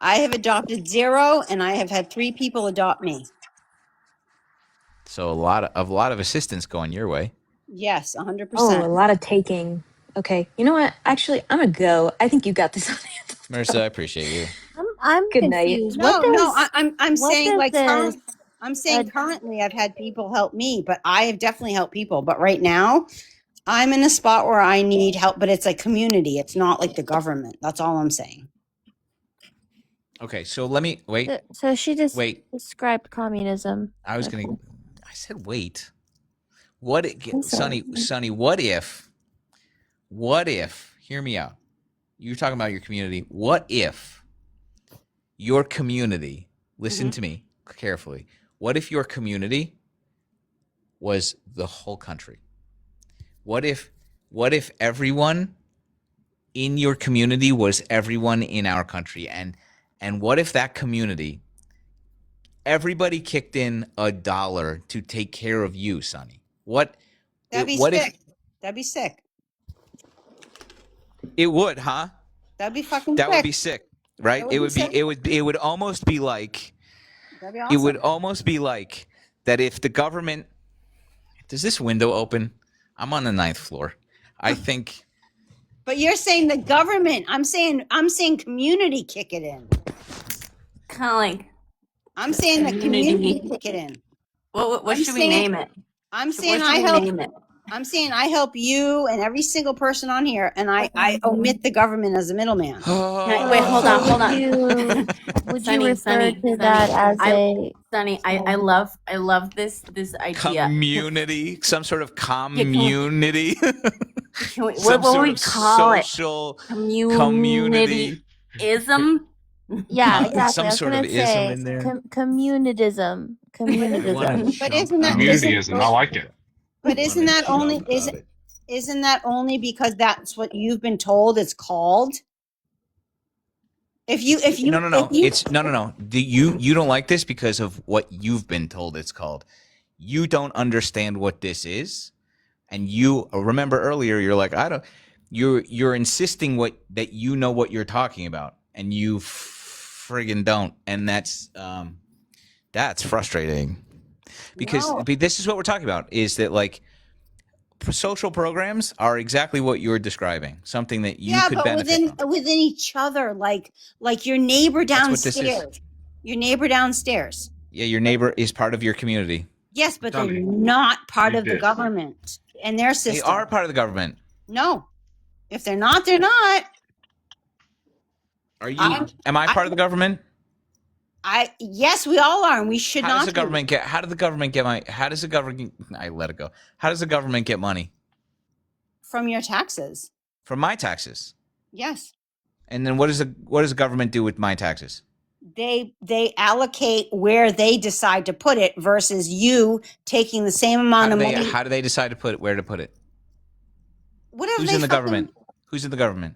Speaker 8: I have adopted 0, and I have had 3 people adopt me.
Speaker 1: So a lot of assistance going your way.
Speaker 8: Yes,
Speaker 6: Oh, a
Speaker 8: 100%.
Speaker 6: lot of taking. Okay, you know what? Actually, I'm gonna go. I think you got this on hand.
Speaker 1: Marissa, I appreciate you.
Speaker 5: I'm
Speaker 6: Good night.
Speaker 5: confused.
Speaker 8: No, no, I'm
Speaker 5: what
Speaker 8: saying
Speaker 5: does
Speaker 8: like
Speaker 5: this
Speaker 8: I'm saying
Speaker 5: uh,
Speaker 8: currently I've had people help me, but I have definitely helped people. But right now, I'm in a spot where I need help, but it's like community. It's not like the government. That's all I'm saying.
Speaker 1: Okay, so let me wait.
Speaker 5: so she just
Speaker 1: Wait.
Speaker 5: described communism.
Speaker 1: I was gonna. I said wait. What,
Speaker 5: I'm sorry.
Speaker 1: Sonny? What if? What if? Hear me out. You're talking about your community. What if your community? Listen to me carefully. What if your community was the whole country? What if? What if everyone in your community was everyone in our country? And what if that community? Everybody kicked in $1 to take care of you, Sonny. What?
Speaker 8: That'd be
Speaker 1: What if
Speaker 8: sick. That'd be sick.
Speaker 1: it would, huh?
Speaker 8: That'd be fucking
Speaker 1: That
Speaker 8: sick.
Speaker 1: would be sick, right?
Speaker 8: That would be sick.
Speaker 1: It would almost be like
Speaker 8: That'd be
Speaker 1: it would
Speaker 8: awesome.
Speaker 1: almost be like that if the government does this window open? I'm on the 9th floor. I think
Speaker 8: But you're saying the government. I'm saying community kick it in.
Speaker 2: Kind of like
Speaker 8: I'm saying the community kick it in.
Speaker 2: what
Speaker 8: I'm
Speaker 2: should we
Speaker 8: saying-
Speaker 2: name it?
Speaker 8: I'm
Speaker 2: What
Speaker 8: saying
Speaker 2: should
Speaker 8: I
Speaker 2: we
Speaker 8: help.
Speaker 2: name it?
Speaker 8: I'm saying I help you and every single person on here, and I omit the government as a middleman.
Speaker 2: Wait, hold on, hold on.
Speaker 5: Would
Speaker 2: Sunny,
Speaker 5: you refer
Speaker 2: Sunny,
Speaker 5: to that as
Speaker 2: Sunny, I love this idea.
Speaker 1: community, some sort of community,
Speaker 2: Can we,
Speaker 1: some
Speaker 2: what
Speaker 1: sort
Speaker 2: would we
Speaker 1: of
Speaker 2: call it?
Speaker 1: social
Speaker 2: Community ism.
Speaker 5: Yeah, exactly.
Speaker 1: some
Speaker 5: I was
Speaker 1: sort
Speaker 5: gonna
Speaker 1: of ism
Speaker 5: say
Speaker 1: in there.
Speaker 5: communitism. Communitism.
Speaker 8: But isn't that
Speaker 4: Communityism. I like it.
Speaker 8: But isn't that only isn't that only because that's what you've been told it's called? If you
Speaker 1: It's no. You don't like this because of what you've been told it's called. You don't understand what this is, and you remember earlier. You're like, I don't. You're insisting that you know what you're talking about, and you friggin' don't, and that's frustrating. Because
Speaker 8: No.
Speaker 1: this is what we're talking about: is that like social programs are exactly what you're describing, something that you could
Speaker 8: but
Speaker 1: benefit from.
Speaker 8: within each other, like your neighbor
Speaker 1: That's what this is.
Speaker 8: downstairs. Your neighbor downstairs.
Speaker 1: Yeah, your neighbor is part of your community.
Speaker 8: Yes, but they're
Speaker 4: Dummy.
Speaker 8: not part
Speaker 4: You
Speaker 8: of the
Speaker 4: did.
Speaker 8: government and their system.
Speaker 1: They are part of the government.
Speaker 8: No. If they're not, they're not.
Speaker 1: Are you?
Speaker 8: I'm-
Speaker 1: Am I part of the government?
Speaker 8: Yes, we all are, and we should
Speaker 1: How
Speaker 8: not
Speaker 1: does the
Speaker 8: be.
Speaker 1: government get? How does the government get my? How does the government? I let it go. How does the government get money
Speaker 8: From your taxes.
Speaker 1: from my taxes?
Speaker 8: Yes.
Speaker 1: And then what does the government do with my taxes?
Speaker 8: They allocate where they decide to put it versus you taking the same amount of money.
Speaker 1: How do they decide to put it? Where to put it?
Speaker 8: Whatever
Speaker 1: Who's
Speaker 8: they
Speaker 1: in the
Speaker 8: fucking-
Speaker 1: government? Who's in the government?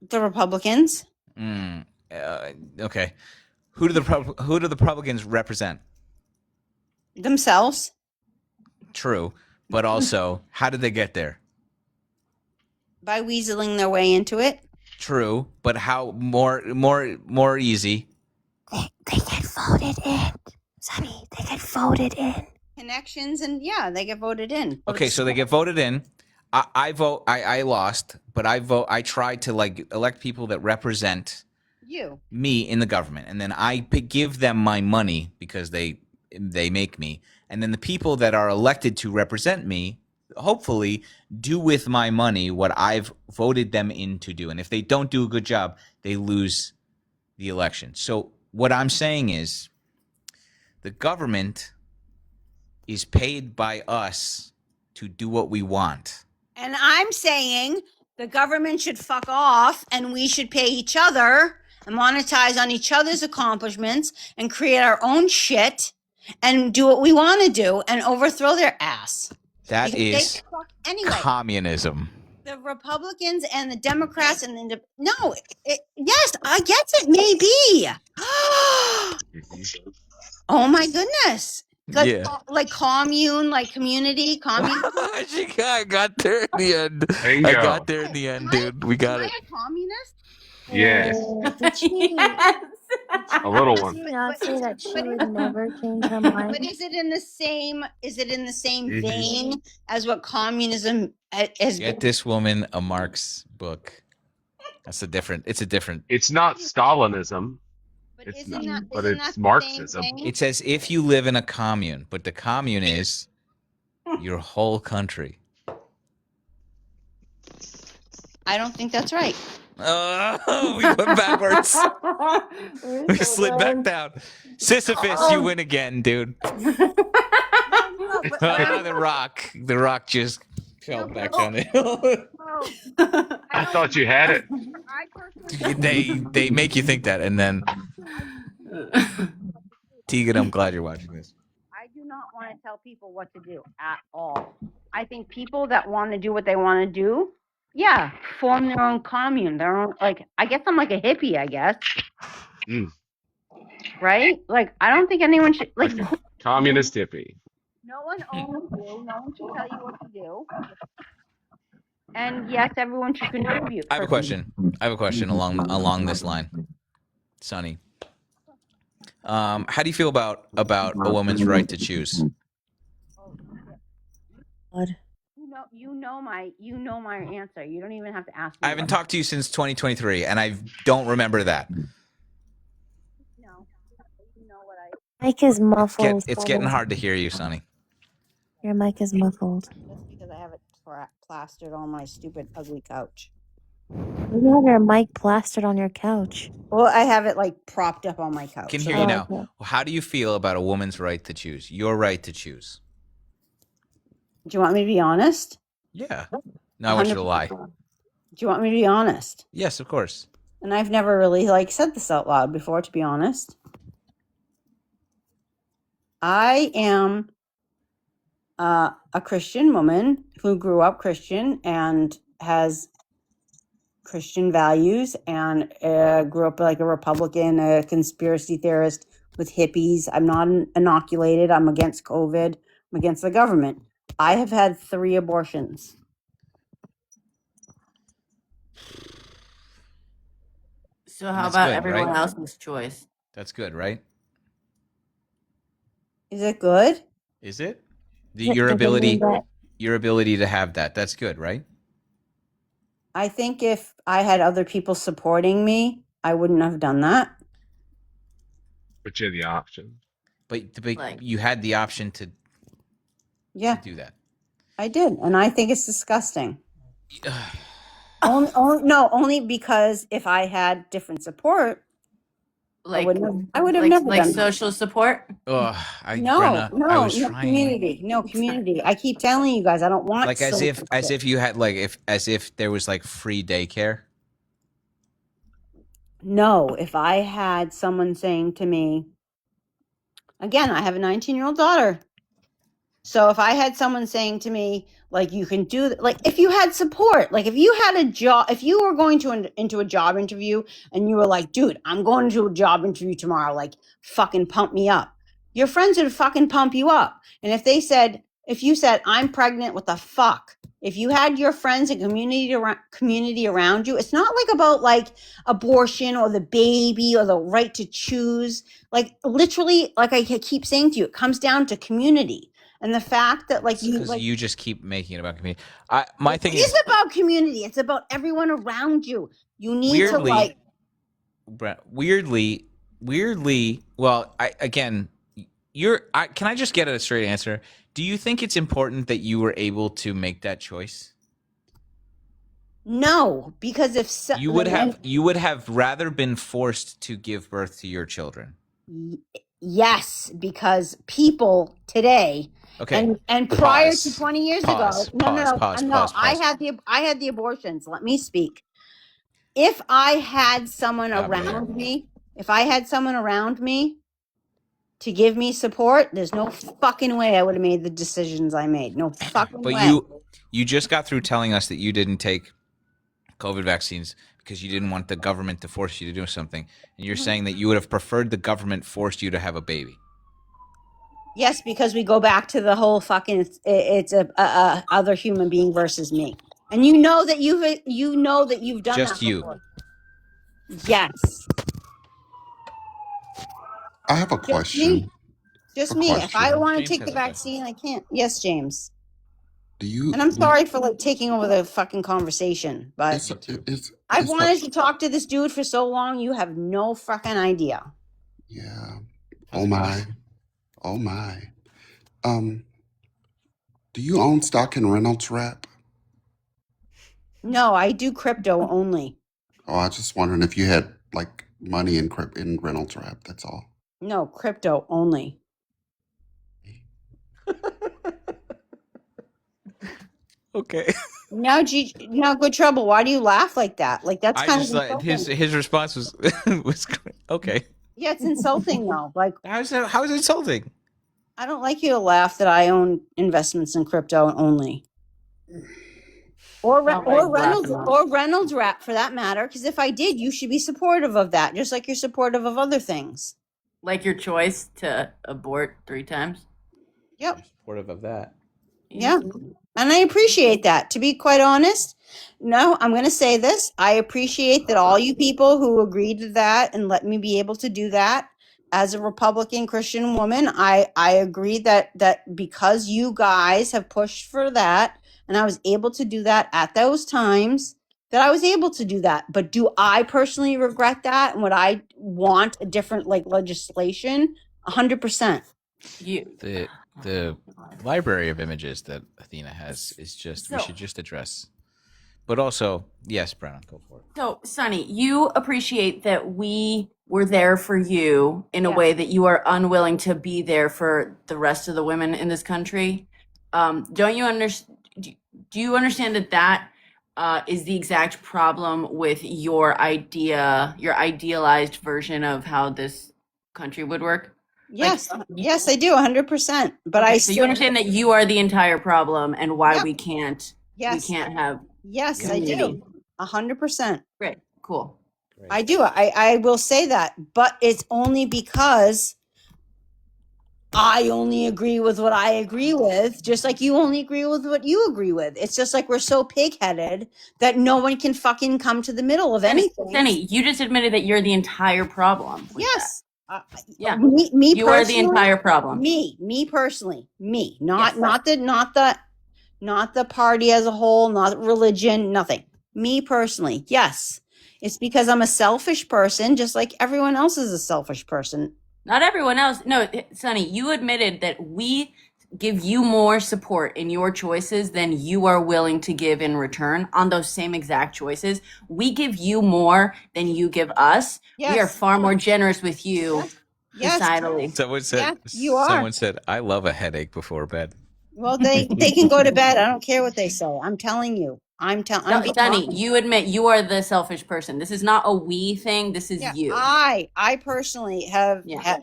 Speaker 8: The Republicans.
Speaker 1: Okay. Who do the Republicans represent?
Speaker 8: Themselves.
Speaker 1: True, but also, how did they get there?
Speaker 8: By weaseling their way into it.
Speaker 1: True, but how more easy?
Speaker 5: They get voted in. Sonny, they get voted in.
Speaker 8: Connections, and yeah, they get voted in. But
Speaker 1: Okay, so they get voted in. I vote. I lost, but I vote. I tried to elect people that represent
Speaker 8: you.
Speaker 1: me in the government, and then I give them my money because they make me, and then the people that are elected to represent me hopefully do with my money what I've voted them in to do, and if they don't do a good job, they lose the election. So what I'm saying is the government is paid by us to do what we want.
Speaker 8: And I'm saying the government should fuck off and we should pay each other and monetize on each other's accomplishments and create our own shit and do what we want to do and overthrow their ass.
Speaker 1: That
Speaker 8: Because they
Speaker 1: is
Speaker 8: fuck anyway.
Speaker 1: communism.
Speaker 8: The Republicans and the Democrats and the no, yes, I guess it may be. Oh my goodness. 'Cause,
Speaker 1: Yeah.
Speaker 8: like commune, like community, commune.
Speaker 1: I got there in the end.
Speaker 4: Bingo.
Speaker 1: I got there in the end, dude. We got
Speaker 8: Am
Speaker 1: it.
Speaker 8: I a communist?
Speaker 4: Yes.
Speaker 5: Did she?
Speaker 2: Yes.
Speaker 4: A little
Speaker 5: Did
Speaker 4: one.
Speaker 5: she not say that she
Speaker 8: but-
Speaker 5: would never change her
Speaker 8: But
Speaker 5: mind?
Speaker 8: is it in the same? Is it in the same
Speaker 4: Mhm.
Speaker 8: vein as what communism is?
Speaker 1: Get this woman a Marx book. It's a different.
Speaker 4: It's not Stalinism.
Speaker 8: But
Speaker 4: it's
Speaker 8: isn't
Speaker 4: not-
Speaker 8: that,
Speaker 4: but
Speaker 8: isn't
Speaker 4: it's
Speaker 8: that the
Speaker 4: Marxism.
Speaker 8: same thing?
Speaker 1: It's as if you live in a commune, but the commune is your whole country.
Speaker 8: I don't think that's right.
Speaker 1: Oh, we went backwards. We slid back down. Sisyphus, you win again, dude. The rock just fell back down the hill.
Speaker 4: I thought you had it.
Speaker 8: I personally,
Speaker 1: They make you think that, and then Tegan, I'm glad you're watching this.
Speaker 8: I do not want to tell people what to do at all. I think people that want to do what they want to do, yeah, form their own commune, their own, like, I guess I'm like a hippie, I guess.
Speaker 4: Mm.
Speaker 8: Right? Like, I don't think anyone should, like,
Speaker 4: Communist hippie.
Speaker 8: no one owns you. No one should tell you what to do. And yes, everyone should contribute.
Speaker 1: I have a question. along this line, Sonny. How do you feel about a woman's right to choose?
Speaker 5: God.
Speaker 8: You know my answer. You don't even have to ask me.
Speaker 1: I haven't talked to you since 2023, and I don't remember that.
Speaker 8: No. You know what I.
Speaker 5: Mic is muffled.
Speaker 1: It's getting hard to hear you, Sonny.
Speaker 5: Your mic is muffled.
Speaker 8: That's because I have it plastered on my stupid, ugly couch.
Speaker 5: You have your mic plastered on your couch.
Speaker 8: Well, I have it like propped up on my couch.
Speaker 1: Can hear
Speaker 5: Oh,
Speaker 1: you now.
Speaker 5: okay.
Speaker 1: How do you feel about a woman's right to choose? Your right to choose.
Speaker 8: Do you want me to be honest?
Speaker 1: Yeah. No, I want you to lie.
Speaker 8: Do you want me to be honest?
Speaker 1: Yes, of course.
Speaker 8: And I've never really said this out loud before, to be honest. I am a Christian woman who grew up Christian and has Christian values and grew up like a Republican, a conspiracy theorist with hippies. I'm not inoculated. I'm against COVID. I'm against the government. I have had 3 abortions.
Speaker 2: So how
Speaker 1: That's
Speaker 2: about
Speaker 1: good,
Speaker 2: everyone
Speaker 1: right?
Speaker 2: else's choice?
Speaker 1: That's good, right?
Speaker 8: Is it good?
Speaker 1: Is it?
Speaker 5: Yeah,
Speaker 1: Your
Speaker 5: does it mean that-
Speaker 1: your ability to have that. That's good, right?
Speaker 8: I think if I had other people supporting me, I wouldn't have done that.
Speaker 4: But you had the option.
Speaker 1: But
Speaker 2: Like-
Speaker 1: you had the option to
Speaker 8: Yeah,
Speaker 1: do that.
Speaker 8: I did. And I think it's disgusting. Only because if I had different support, I would have never
Speaker 2: like
Speaker 8: done that.
Speaker 2: social support.
Speaker 1: Oh,
Speaker 8: No,
Speaker 1: I was
Speaker 8: no
Speaker 1: trying.
Speaker 8: community. No community. I keep telling you guys I don't want
Speaker 1: Like as
Speaker 8: social
Speaker 1: if you had as if there was like free daycare.
Speaker 8: No, if I had someone saying to me, again, I have a 19-year-old daughter. So if I had someone saying to me, like, you can do, like, if you had support, like, if you had a job, if you were going to into a job interview and you were like, dude, I'm going to a job interview tomorrow, like, fucking pump me up. Your friends would fucking pump you up. And if you said, I'm pregnant, what the fuck? If you had your friends and community around you, it's not like about like abortion or the baby or the right to choose. Like literally, like I keep saying to you, it comes down to community. And the fact that like
Speaker 1: You just keep making it about community. My thing
Speaker 8: it
Speaker 1: is
Speaker 8: is about community. It's about everyone around you. You need
Speaker 1: weirdly,
Speaker 8: to like
Speaker 1: Brett, weirdly. Well, can I just get a straight answer? Do you think it's important that you were able to make that choice?
Speaker 8: no, because if so,
Speaker 1: You would have rather been forced to give birth to your children.
Speaker 8: yes, because people today
Speaker 1: Okay.
Speaker 8: And prior
Speaker 1: Pause.
Speaker 8: to 20 years
Speaker 1: Pause.
Speaker 8: ago, no,
Speaker 1: Pause.
Speaker 8: no,
Speaker 1: Pause.
Speaker 8: I
Speaker 1: Pause.
Speaker 8: had the abortions. Let me speak. If I had someone
Speaker 1: Ah,
Speaker 8: around me, if I had someone around me to give me support, there's no fucking way I would have made the decisions I made. No fucking
Speaker 1: But
Speaker 8: way.
Speaker 1: you just got through telling us that you didn't take COVID vaccines because you didn't want the government to force you to do something, and you're saying that you would have preferred the government forced you to have a baby.
Speaker 8: Yes, because we go back to the whole fucking it's a other human being versus me, and you know that you've done
Speaker 1: Just
Speaker 8: that
Speaker 1: you.
Speaker 8: before. Yes,
Speaker 3: I have a
Speaker 8: just me.
Speaker 3: question.
Speaker 8: Just
Speaker 3: A
Speaker 8: me. If I
Speaker 3: question.
Speaker 8: want to
Speaker 1: James
Speaker 8: take
Speaker 1: has
Speaker 8: the
Speaker 1: a question.
Speaker 8: vaccine, I can't. Yes, James.
Speaker 3: Do you?
Speaker 8: And I'm sorry for like taking over the fucking conversation, but I've
Speaker 3: It's
Speaker 8: wanted to talk to this dude for so long. You have no fucking idea.
Speaker 3: yeah. Oh my. Oh my. Um. Do you own stock in Reynolds Wrap?
Speaker 8: No, I do crypto only.
Speaker 3: Oh, I was just wondering if you had like money in Reynolds Wrap. That's all.
Speaker 8: No, crypto only.
Speaker 1: Okay.
Speaker 8: Now, good trouble. Why do you laugh like that? Like that's
Speaker 1: I
Speaker 8: kind
Speaker 1: just
Speaker 8: of
Speaker 1: thought
Speaker 8: insulting.
Speaker 1: his response was was great. Okay.
Speaker 8: Yeah, it's insulting though. Like
Speaker 1: How is it insulting?
Speaker 8: I don't like you to laugh that I own investments in crypto only. Or
Speaker 2: Not why he's laughing.
Speaker 8: Reynolds Wrap for that matter. Because if I did, you should be supportive of that, just like you're supportive of other things.
Speaker 2: Like your choice to abort 3 times.
Speaker 8: Yep.
Speaker 1: Supportive of that.
Speaker 8: Yeah. And I appreciate that. To be quite honest, no, I'm going to say this. I appreciate that all you people who agreed to that and let me be able to do that as a Republican Christian woman, I agree that because you guys have pushed for that and I was able to do that at those times, that I was able to do that. But do I personally regret that? And would I want a different like legislation? 100%.
Speaker 2: You.
Speaker 1: The library of images that Athena has is just we
Speaker 2: So-
Speaker 1: should just address. But also, yes, Brennan, go for it.
Speaker 2: So, Sonny, you appreciate that we were there for you in a
Speaker 8: Yeah.
Speaker 2: way that you are unwilling to be there for the rest of the women in this country. Don't you understand? Do you understand that is the exact problem with your idealized version of how this country would work?
Speaker 8: Yes, yes, I do 100%. But I
Speaker 2: So you understand that you are the entire problem and why
Speaker 8: Yep.
Speaker 2: we can't
Speaker 8: yes,
Speaker 2: have.
Speaker 8: yes, I
Speaker 2: community.
Speaker 8: do 100%.
Speaker 2: Great, cool.
Speaker 8: I do. I will say that, but it's only because I only agree with what I agree with, just like you only agree with what you agree with. It's just like we're so pig-headed that no one can fucking come to the middle of anything.
Speaker 2: Denny, you just admitted that you're the entire problem. with
Speaker 8: Yes.
Speaker 2: Yeah.
Speaker 8: Me
Speaker 2: You are the
Speaker 8: personally,
Speaker 2: entire problem.
Speaker 8: me personally, not
Speaker 2: Yes.
Speaker 8: not the party as a whole, not religion, nothing. Me personally, yes. It's because I'm a selfish person, just like everyone else is a selfish person.
Speaker 2: Not everyone else. No, Sonny, you admitted that we give you more support in your choices than you are willing to give in return on those same exact choices. We give you more than you give us. We are
Speaker 8: Yes.
Speaker 2: far more generous with you
Speaker 8: Yes.
Speaker 2: societally.
Speaker 1: Someone said.
Speaker 8: Yeah, you are.
Speaker 1: Someone said, "I love a headache before bed."
Speaker 8: Well, they can go to bed. I don't care what they say. I'm telling you. I'm being
Speaker 2: Sonny,
Speaker 8: honest.
Speaker 2: you admit you are the selfish person. This is not a we thing. This is
Speaker 8: Yeah,
Speaker 2: you.
Speaker 8: I personally have.
Speaker 2: Yeah.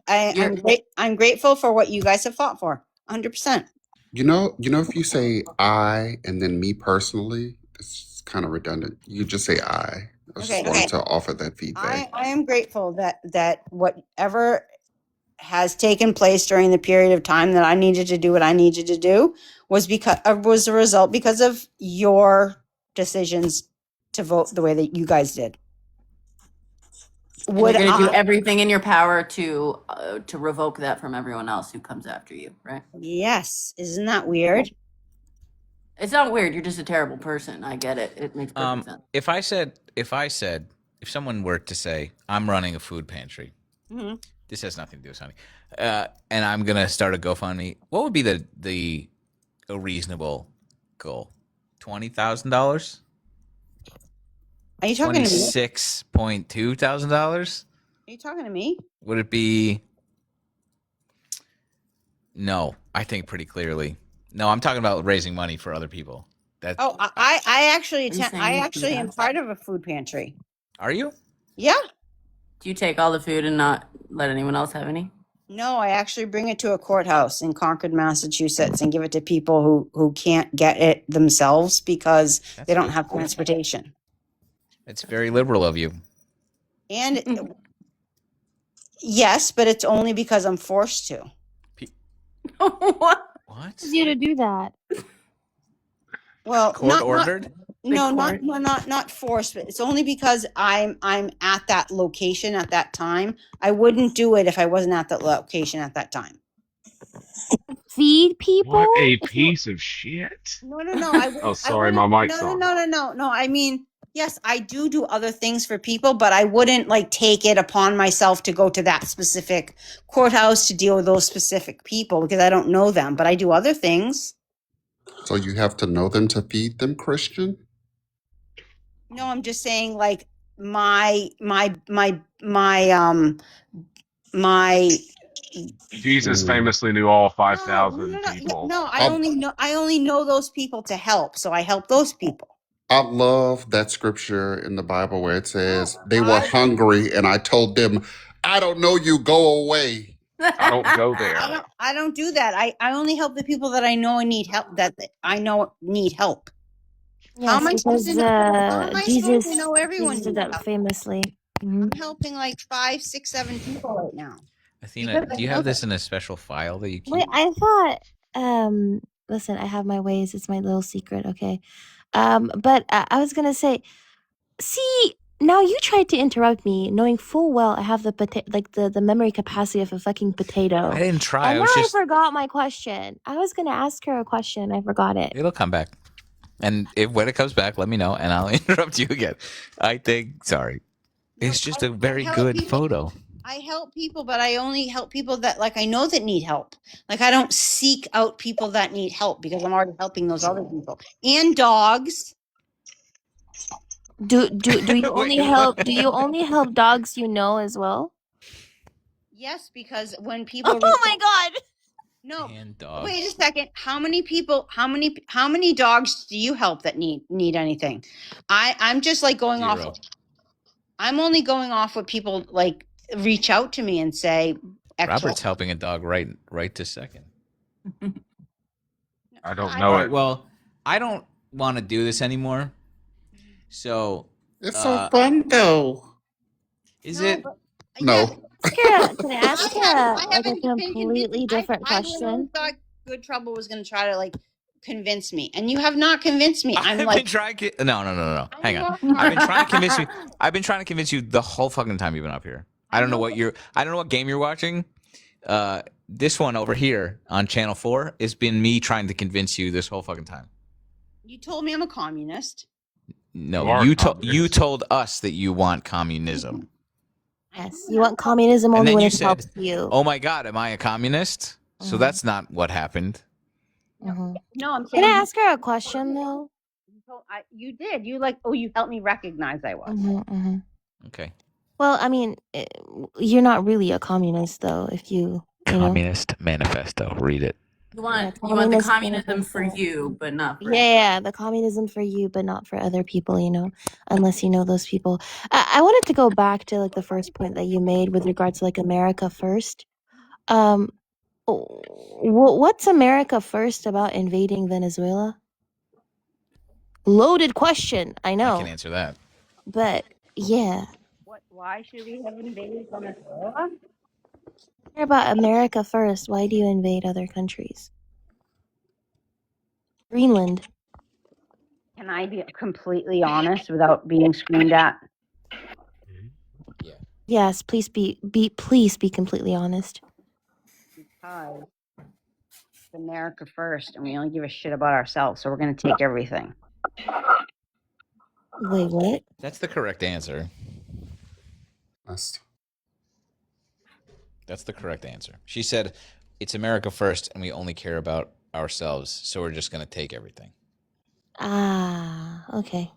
Speaker 8: I'm grateful for what you guys have fought for. 100%.
Speaker 3: You know, if you say I and then me personally, it's kind of redundant. You just say I. I just
Speaker 8: Okay.
Speaker 3: wanted to offer that feedback.
Speaker 8: I am grateful that whatever has taken place during the period of time that I needed to do what I needed to do was a result because of your decisions to vote the way that you guys did.
Speaker 2: And
Speaker 8: Would
Speaker 2: you're gonna do
Speaker 8: I?
Speaker 2: everything in your power to revoke that from everyone else who comes after you, right?
Speaker 8: Yes. Isn't that weird?
Speaker 2: It's not weird. You're just a terrible person. I get it. It makes perfect sense.
Speaker 1: If someone were to say, "I'm running a food pantry,"
Speaker 8: Mhm.
Speaker 1: this has nothing to do with Sonny, and I'm gonna start a GoFundMe. What would be a reasonable goal? $20,000?
Speaker 8: Are you talking to me?
Speaker 1: $26,200?
Speaker 8: Are you talking to me?
Speaker 1: Would it be? No, I think pretty clearly. No, I'm talking about raising money for other people. That
Speaker 8: Oh, I actually attend. I
Speaker 2: Insane.
Speaker 8: actually am part of a food pantry.
Speaker 1: are you?
Speaker 8: Yeah.
Speaker 2: Do you take all the food and not let anyone else have any?
Speaker 8: No, I actually bring it to a courthouse in Concord, Massachusetts, and give it to people who can't get it themselves because
Speaker 1: That's
Speaker 8: they don't
Speaker 1: good.
Speaker 8: have transportation.
Speaker 1: It's very liberal of you.
Speaker 8: And yes, but it's only because I'm forced to.
Speaker 2: What?
Speaker 1: What?
Speaker 5: You to do that.
Speaker 8: Well,
Speaker 1: Court ordered?
Speaker 8: not forced, but it's only because I'm at that location at that time. I wouldn't do it if I wasn't at that location at that time.
Speaker 5: Feed people.
Speaker 4: What a
Speaker 5: If you-
Speaker 4: piece of shit.
Speaker 8: No. I
Speaker 4: Oh,
Speaker 8: I
Speaker 4: sorry, my
Speaker 8: wouldn't-
Speaker 4: mic's
Speaker 8: no,
Speaker 4: on.
Speaker 8: No. I mean, yes, I do other things for people, but I wouldn't like take it upon myself to go to that specific courthouse to deal with those specific people because I don't know them. But I do other things.
Speaker 3: So you have to know them to feed them, Christian?
Speaker 8: No, I'm just saying like my
Speaker 4: Jesus
Speaker 3: Mm.
Speaker 4: famously knew all 5,000
Speaker 8: no,
Speaker 4: people.
Speaker 8: no, I only know those people to help, so I help those people.
Speaker 3: I love that scripture in the Bible where it says
Speaker 8: No,
Speaker 3: they were hungry and I told them, I don't know you, go away.
Speaker 4: I don't go there.
Speaker 8: I don't do that. I only help the people that I know and need help. That I know need help.
Speaker 5: Yes,
Speaker 8: How am I supposed
Speaker 5: because
Speaker 8: to know? How am I supposed
Speaker 5: Jesus,
Speaker 8: to know everyone
Speaker 5: Jesus did
Speaker 8: needs
Speaker 5: that
Speaker 8: help?
Speaker 5: famously. Mhm.
Speaker 8: I'm helping like 5, 6, 7 people right now.
Speaker 1: Athena,
Speaker 8: Because
Speaker 1: do you
Speaker 8: I know
Speaker 1: have this in a special file that you keep?
Speaker 5: Wait, I thought. Listen, I have my ways. It's my little secret. Okay. But I was gonna say, see, now you tried to interrupt me, knowing full well I have the the memory capacity of a fucking potato.
Speaker 1: I didn't try.
Speaker 5: And
Speaker 1: I
Speaker 5: now
Speaker 1: was just.
Speaker 5: I forgot my question. I was gonna ask her a question and I forgot it.
Speaker 1: It'll come back. And when it comes back, let me know and I'll interrupt you again. I think, sorry. It's just a very
Speaker 8: help
Speaker 1: good
Speaker 8: people.
Speaker 1: photo.
Speaker 8: I help people, but I only help people that like I know that need help. Like I don't seek out people that need help because I'm already helping those other people. And dogs.
Speaker 5: Do you only
Speaker 1: Wait,
Speaker 5: help?
Speaker 1: what?
Speaker 5: Do you only help dogs you know as well?
Speaker 8: Yes, because when people
Speaker 5: Oh my god!
Speaker 8: No.
Speaker 1: And dog.
Speaker 8: Wait a second. How many dogs do you help that need anything? I'm just like going off.
Speaker 1: Zero.
Speaker 8: I'm only going off what people like reach out to me and say.
Speaker 1: Robert's helping a dog right this second.
Speaker 4: I don't
Speaker 1: All
Speaker 4: know
Speaker 1: right,
Speaker 4: it.
Speaker 1: well, I don't want to do this anymore. So,
Speaker 3: It's so fun though.
Speaker 1: is it?
Speaker 3: No.
Speaker 5: Can I ask you
Speaker 8: I
Speaker 5: like a
Speaker 8: haven't been
Speaker 5: completely
Speaker 8: convinced.
Speaker 5: different
Speaker 8: I
Speaker 5: question?
Speaker 8: thought Good Trouble was going to try to like convince me, and you have not convinced me. I'm
Speaker 1: I've
Speaker 8: like,
Speaker 1: been trying to. No. Hang on. I've been trying to convince you. I've been trying to convince you the whole fucking time you've been up here. I don't know what game you're watching. This one over here on Channel 4 has been me trying to convince you this whole fucking time.
Speaker 8: you told me I'm a communist.
Speaker 1: No,
Speaker 4: You are
Speaker 1: you
Speaker 4: communist.
Speaker 1: told us that you want communism.
Speaker 5: Yes, you want communism
Speaker 1: And
Speaker 5: only
Speaker 1: then
Speaker 5: when
Speaker 1: you
Speaker 5: it
Speaker 1: said,
Speaker 5: helps you.
Speaker 1: "Oh my God, am I a communist?" So
Speaker 5: Mhm.
Speaker 1: that's not what happened.
Speaker 5: Mhm.
Speaker 8: No, I'm saying.
Speaker 5: Can I ask her a question though?
Speaker 8: You did. You like. Oh, you helped me recognize I was.
Speaker 5: Mhm.
Speaker 1: Okay.
Speaker 5: Well, I mean, you're not really a communist though. If you know.
Speaker 1: Communist Manifesto. Read it.
Speaker 2: You want
Speaker 5: Yeah,
Speaker 2: the
Speaker 5: communist
Speaker 2: communism for
Speaker 5: manifesto.
Speaker 2: you, but not for
Speaker 5: Yeah, the communism for you, but not for other people, unless you know those people. I wanted to go back to like the first point that you made with regards to like America first. What's America first about invading Venezuela? Loaded question, I
Speaker 1: I
Speaker 5: know,
Speaker 1: can answer that.
Speaker 5: but yeah.
Speaker 8: Why should we have invaded Venezuela?
Speaker 5: Care about America first. Why do you invade other countries? Greenland.
Speaker 8: Can I be completely honest without being screamed at?
Speaker 1: Yeah.
Speaker 5: Yes, please please be completely honest.
Speaker 8: Because it's America first, and we only give a shit about ourselves, so we're going to take everything.
Speaker 5: Wait, what?
Speaker 1: That's the correct answer.
Speaker 3: That's-
Speaker 1: That's the correct answer. She said, "It's America first, and we only care about ourselves, so we're just going to take everything."
Speaker 5: Ah, okay.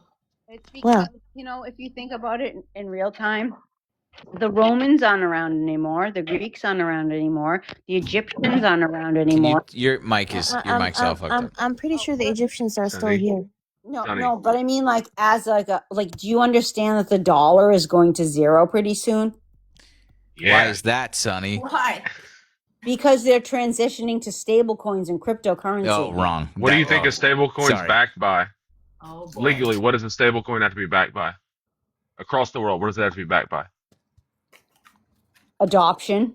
Speaker 8: It's because,
Speaker 5: Well.
Speaker 8: if you think about it in real time, The Romans aren't around anymore. The Greeks aren't around anymore. The Egyptians aren't around
Speaker 1: Can you?
Speaker 8: anymore.
Speaker 1: Your mic's all fucked up.
Speaker 5: I'm pretty sure the Egyptians are still
Speaker 4: Sonny.
Speaker 5: here.
Speaker 8: No,
Speaker 4: Sonny.
Speaker 8: no, but I mean, like, as like a like, do you understand that the dollar is going to zero pretty soon?
Speaker 1: Why
Speaker 4: Yeah.
Speaker 1: is that, Sonny?
Speaker 2: Why?
Speaker 8: Because they're transitioning to stable coins and cryptocurrency.
Speaker 1: Oh, wrong.
Speaker 4: What do you
Speaker 1: That-
Speaker 4: think a stable coin's
Speaker 1: Sorry.
Speaker 4: backed by?
Speaker 2: Oh, boy.
Speaker 4: Legally, what does a stable coin have to be backed by? Across the world, what does it have to be backed by?
Speaker 8: Adoption.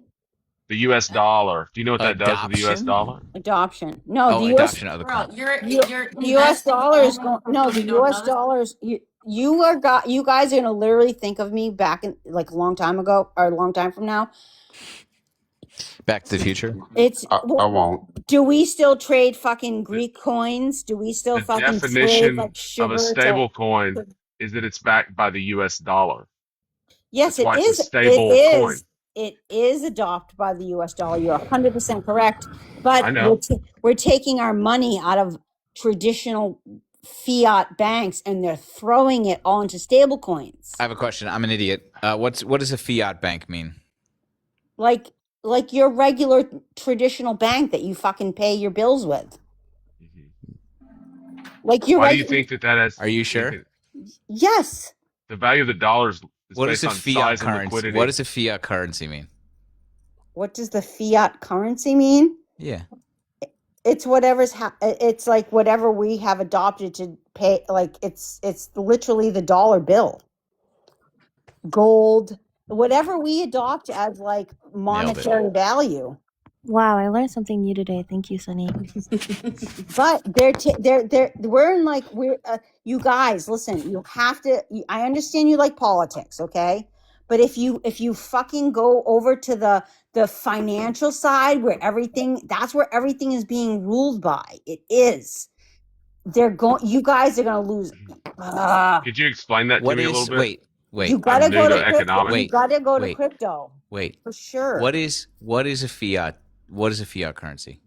Speaker 4: The US dollar. Do you know what that does to the US
Speaker 1: Adoption?
Speaker 4: dollar?
Speaker 8: Adoption. No,
Speaker 1: Oh,
Speaker 8: the US
Speaker 1: adoption of the
Speaker 2: Bro,
Speaker 1: coin.
Speaker 2: you're
Speaker 8: the US dollar is going. No, the US dollars. You guys are gonna literally think of me back in like a long time ago or a long time from now.
Speaker 1: Back to the Future.
Speaker 8: It's
Speaker 3: I won't.
Speaker 8: do we still trade fucking Greek coins? Do we still
Speaker 4: The
Speaker 8: fucking trade
Speaker 4: definition
Speaker 8: like
Speaker 4: of
Speaker 8: sugar?
Speaker 4: a stable coin is that it's backed by the US dollar.
Speaker 8: Yes,
Speaker 4: That's
Speaker 8: it
Speaker 4: why it's a
Speaker 8: is.
Speaker 4: stable
Speaker 8: It
Speaker 4: coin.
Speaker 8: is. It is adopted by the US dollar. You're 100% correct. But
Speaker 4: I know.
Speaker 8: we're taking our money out of traditional fiat banks and they're throwing it all into stable coins.
Speaker 1: I have a question. I'm an idiot. What does a fiat bank mean?
Speaker 8: Like your regular traditional bank that you fucking pay your bills with. Like your
Speaker 4: Why do you think that has?
Speaker 1: Are you sure?
Speaker 8: Yes.
Speaker 4: The value of the dollar is
Speaker 1: What is
Speaker 4: based
Speaker 1: a
Speaker 4: on
Speaker 1: fiat
Speaker 4: size and
Speaker 1: currency?
Speaker 4: liquidity.
Speaker 1: What does a fiat currency mean?
Speaker 8: What does the fiat currency mean?
Speaker 1: Yeah.
Speaker 8: It's whatever's it's like whatever we have adopted to pay, like it's literally the dollar bill, gold, whatever we adopt as like monetary value.
Speaker 5: Wow, I learned something new today. Thank you, Sunny.
Speaker 8: But we're in like you guys listen, you have to I understand you like politics, okay? But if you fucking go over to the financial side where that's where everything is being ruled by. It is. You guys are going to lose.
Speaker 4: Could you explain that to
Speaker 1: What
Speaker 4: me a
Speaker 1: is?
Speaker 4: little bit?
Speaker 1: Wait.
Speaker 8: You got to
Speaker 4: I'm
Speaker 8: go
Speaker 4: new
Speaker 8: to
Speaker 4: to
Speaker 8: crypto.
Speaker 4: economics.
Speaker 8: You got to go to
Speaker 1: Wait.
Speaker 8: crypto.
Speaker 1: Wait.
Speaker 8: For sure.
Speaker 1: What is a fiat? What is a fiat currency?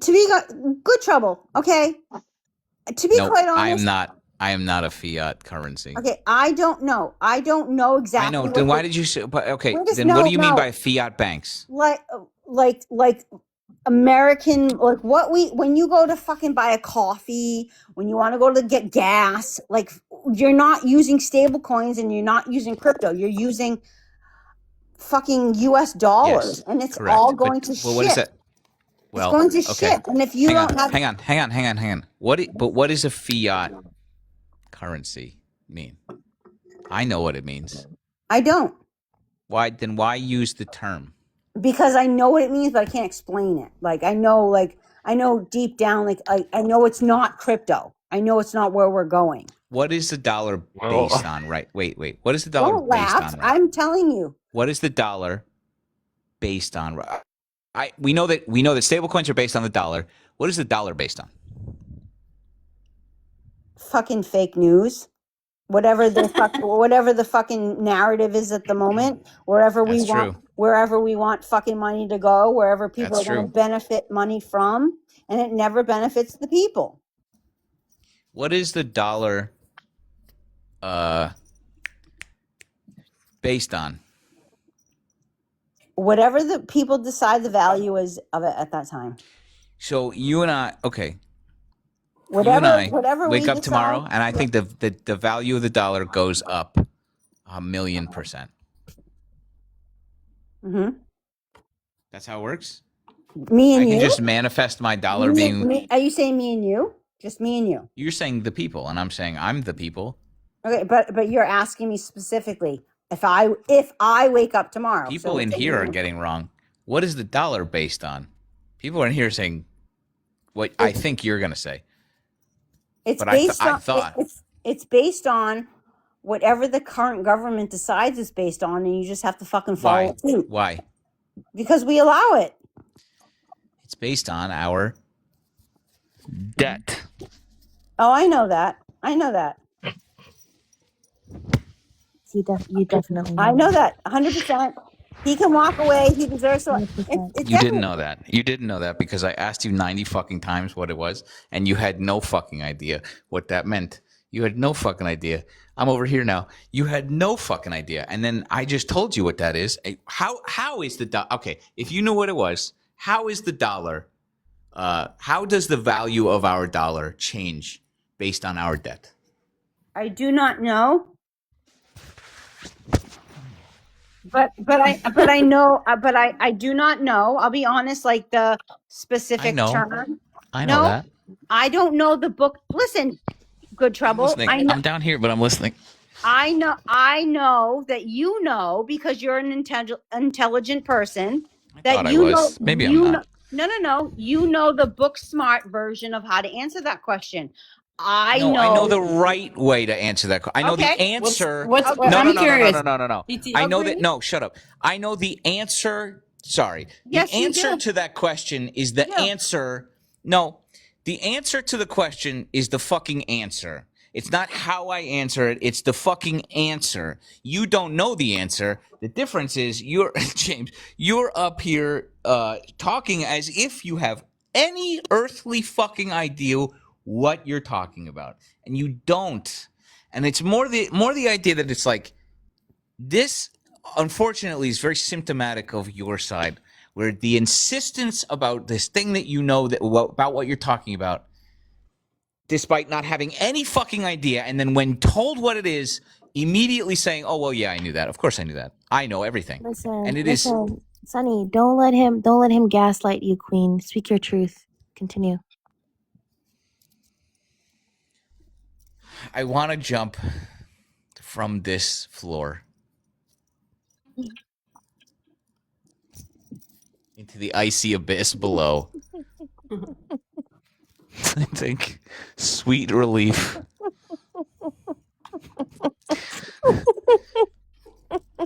Speaker 8: To be good trouble, okay? To be
Speaker 1: No,
Speaker 8: quite honest,
Speaker 1: I am not a fiat currency.
Speaker 8: okay, I don't know exactly.
Speaker 1: I know.
Speaker 8: what
Speaker 1: Then why
Speaker 8: the-
Speaker 1: did you say? But okay.
Speaker 8: We're just-
Speaker 1: Then what do you mean
Speaker 8: no.
Speaker 1: by fiat banks?
Speaker 8: like American, like when you go to fucking buy a coffee, when you want to go to get gas, like you're not using stable coins and you're not using crypto. You're using fucking US dollars,
Speaker 1: Yes,
Speaker 8: and it's
Speaker 1: correct.
Speaker 8: all going
Speaker 1: But,
Speaker 8: to shit.
Speaker 1: well, what is that? Well,
Speaker 8: it's going to
Speaker 1: okay.
Speaker 8: shit. And if you don't have,
Speaker 1: hang on. What does a fiat currency mean? I know what it means.
Speaker 8: I don't,
Speaker 1: Why use the term?
Speaker 8: because I know what it means, but I can't explain it. Like I know deep down, like I know it's not crypto. I know it's not where we're going.
Speaker 1: What is the dollar
Speaker 4: Well-
Speaker 1: based on? Right. Wait. What is the dollar
Speaker 8: Don't
Speaker 1: based
Speaker 8: laugh.
Speaker 1: on? Right?
Speaker 8: I'm telling you.
Speaker 1: What is the dollar based on? We know that stablecoins are based on the dollar. What is the dollar based on?
Speaker 8: Fucking fake news. Whatever the fucking narrative is at the moment, wherever we want fucking money to go, wherever people
Speaker 1: That's
Speaker 8: are going to
Speaker 1: true.
Speaker 8: benefit money from, and it never benefits the people.
Speaker 1: What is the dollar based on?
Speaker 8: Whatever the people decide the value is of it at that time.
Speaker 1: So you and I, okay.
Speaker 8: Whatever,
Speaker 1: you and I
Speaker 8: whatever
Speaker 1: wake
Speaker 8: we
Speaker 1: up
Speaker 8: decide,
Speaker 1: tomorrow, and I think the value of the dollar goes up 1,000,000%.
Speaker 8: Mhm.
Speaker 1: That's how it works.
Speaker 8: Me
Speaker 1: I
Speaker 8: and
Speaker 1: can
Speaker 8: you.
Speaker 1: just manifest my dollar being.
Speaker 8: Are you saying me and you? Just me and you.
Speaker 1: You're saying the people, and I'm saying I'm the people.
Speaker 8: Okay, but you're asking me specifically if I wake up tomorrow.
Speaker 1: People
Speaker 8: So
Speaker 1: in
Speaker 8: it's
Speaker 1: here are
Speaker 8: you.
Speaker 1: getting wrong. What is the dollar based on? People in here are saying what I think you're going to say.
Speaker 8: It's
Speaker 1: But
Speaker 8: based
Speaker 1: I
Speaker 8: on
Speaker 1: thought-
Speaker 8: it's based on whatever the current government decides it's based on, and you just have to fucking follow
Speaker 1: Why?
Speaker 8: it too.
Speaker 1: Why?
Speaker 8: Because we allow it.
Speaker 1: It's based on our debt.
Speaker 8: Oh, I know that. I know that.
Speaker 5: You definitely.
Speaker 8: I know that 100%. He can walk away. He deserves to.
Speaker 5: 100%.
Speaker 8: It's
Speaker 1: You didn't know that. You didn't know that because I asked you 90 fucking times what it was, and you had no fucking idea what that meant. You had no fucking idea. I'm over here now. You had no fucking idea. And then I just told you what that is. How is the dollar? Okay, if you knew what it was, how is the dollar? How does the value of our dollar change based on our debt?
Speaker 8: I do not know. But I know, but I do not know. I'll be honest, like the specific
Speaker 1: know.
Speaker 8: term.
Speaker 1: I know
Speaker 8: No,
Speaker 1: that.
Speaker 8: I don't know the book. Listen, Good
Speaker 1: I'm
Speaker 8: Trouble.
Speaker 1: listening. I'm down here, but I'm listening.
Speaker 8: I know that you know because you're an intelligent person.
Speaker 1: I
Speaker 8: That
Speaker 1: thought I
Speaker 8: you
Speaker 1: was.
Speaker 8: know,
Speaker 1: Maybe I'm
Speaker 8: you
Speaker 1: not.
Speaker 8: know. No. You know the book smart version of how to answer that question. I
Speaker 1: No,
Speaker 8: know.
Speaker 1: I know the right way to answer that. I know
Speaker 8: Okay.
Speaker 1: the answer.
Speaker 2: What's
Speaker 8: Okay.
Speaker 1: No,
Speaker 2: I'm
Speaker 1: no, no, no, no,
Speaker 2: curious.
Speaker 1: no, no, no, no.
Speaker 2: BT.
Speaker 1: I know that.
Speaker 8: Agree?
Speaker 1: No, shut up. I know the answer. Sorry.
Speaker 8: Yes,
Speaker 1: The
Speaker 8: you
Speaker 1: answer
Speaker 8: do.
Speaker 1: to that question is the
Speaker 8: Yeah.
Speaker 1: answer. No, the answer to the question is the fucking answer. It's not how I answer it. It's the fucking answer. You don't know the answer. The difference is you're James. You're up here talking as if you have any earthly fucking idea what you're talking about, and you don't. And it's more the idea that it's like this. Unfortunately, is very symptomatic of your side, where the insistence about this thing that you know that about what you're talking about, despite not having any fucking idea, and then when told what it is, immediately saying, "Oh well, yeah, I knew that. Of course, I knew that. I know everything."
Speaker 5: Listen,
Speaker 1: And it is.
Speaker 5: listen, Sonny, don't let him gaslight you, Queen. Speak your truth. Continue.
Speaker 1: I want to jump from this floor into the icy abyss below. I think sweet relief.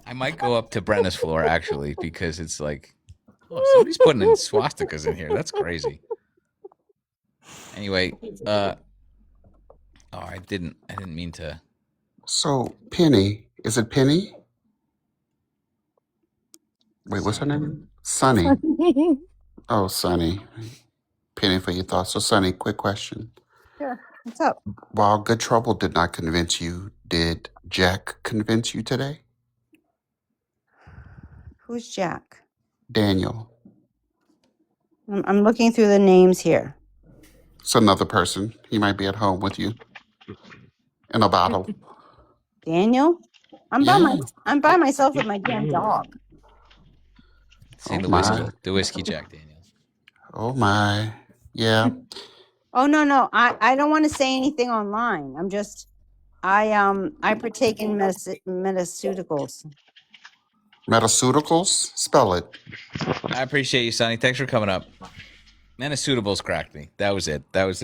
Speaker 1: I might go up to Brenna's floor actually because it's like, oh, somebody's putting in swastikas in here. That's crazy. Anyway, oh, I didn't mean to.
Speaker 3: So, Penny, is it Penny? Wait, what's her name? Sunny. Oh, Sunny. Penny for your thoughts. So, Sunny, quick question.
Speaker 8: Sure. What's up?
Speaker 3: While Good Trouble did not convince you, did Jack convince you today?
Speaker 8: Who's Jack?
Speaker 3: Daniel.
Speaker 8: I'm looking through the names here.
Speaker 3: It's another person. He might be at home with you in a bottle.
Speaker 8: Daniel? I'm by myself with my damn dog.
Speaker 1: Say the
Speaker 3: my.
Speaker 1: whiskey. The whiskey Jack Daniels.
Speaker 3: Oh, my. Yeah.
Speaker 8: Oh no. I don't want to say anything online. I partake in mediceuticals.
Speaker 3: Metaceuticals? Spell it.
Speaker 1: I appreciate you, Sonny. Thanks for coming up. Manasuitables cracked me. That was it. That was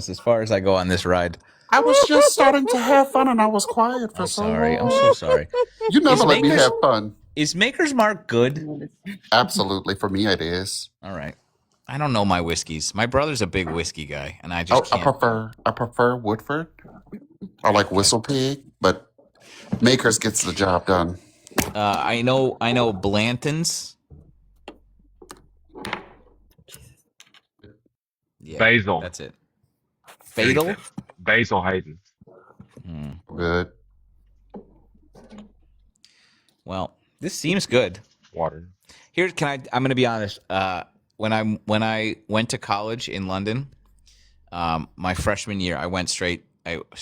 Speaker 1: as far as I go on this ride.
Speaker 3: I was just starting to have fun and I was quiet for
Speaker 1: I'm
Speaker 3: so
Speaker 1: sorry.
Speaker 3: long.
Speaker 1: I'm so sorry.
Speaker 3: You never
Speaker 1: Is
Speaker 3: let me
Speaker 1: Maker's-
Speaker 3: have fun.
Speaker 1: Is Maker's Mark good?
Speaker 3: Absolutely. For me, it is.
Speaker 1: All right. I don't know my whiskeys. My brother's a big whiskey guy, and I just
Speaker 3: I prefer Woodford. I like Whistle Pig, but Makers gets the job done.
Speaker 1: I know Blanton's. Yeah,
Speaker 4: Basil.
Speaker 1: That's it. Fatal.
Speaker 4: Basil Hayden.
Speaker 3: Good.
Speaker 1: Well, this seems good.
Speaker 4: Water.
Speaker 1: I'm gonna be honest. When I went to college in London, my freshman year, I went straight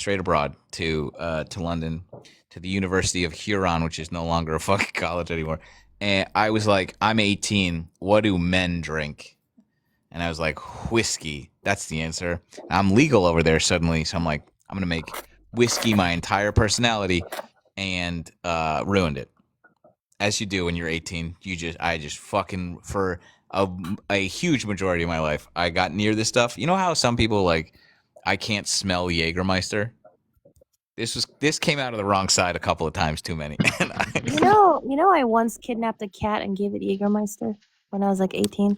Speaker 1: abroad to London, to the University of Huron, which is no longer a fucking college anymore. And I was like, I'm 18. What do men drink? And I was like, whiskey. That's the answer. I'm legal over there suddenly, so I'm like, I'm gonna make whiskey my entire personality, and ruined it. As you do when you're 18, I just fucking, for a huge majority of my life, I got near this stuff. You know how some people like, I can't smell Jägermeister. This came out of the wrong side a couple of times too many.
Speaker 5: You know, I once kidnapped a cat and gave it Jägermeister when I was like 18.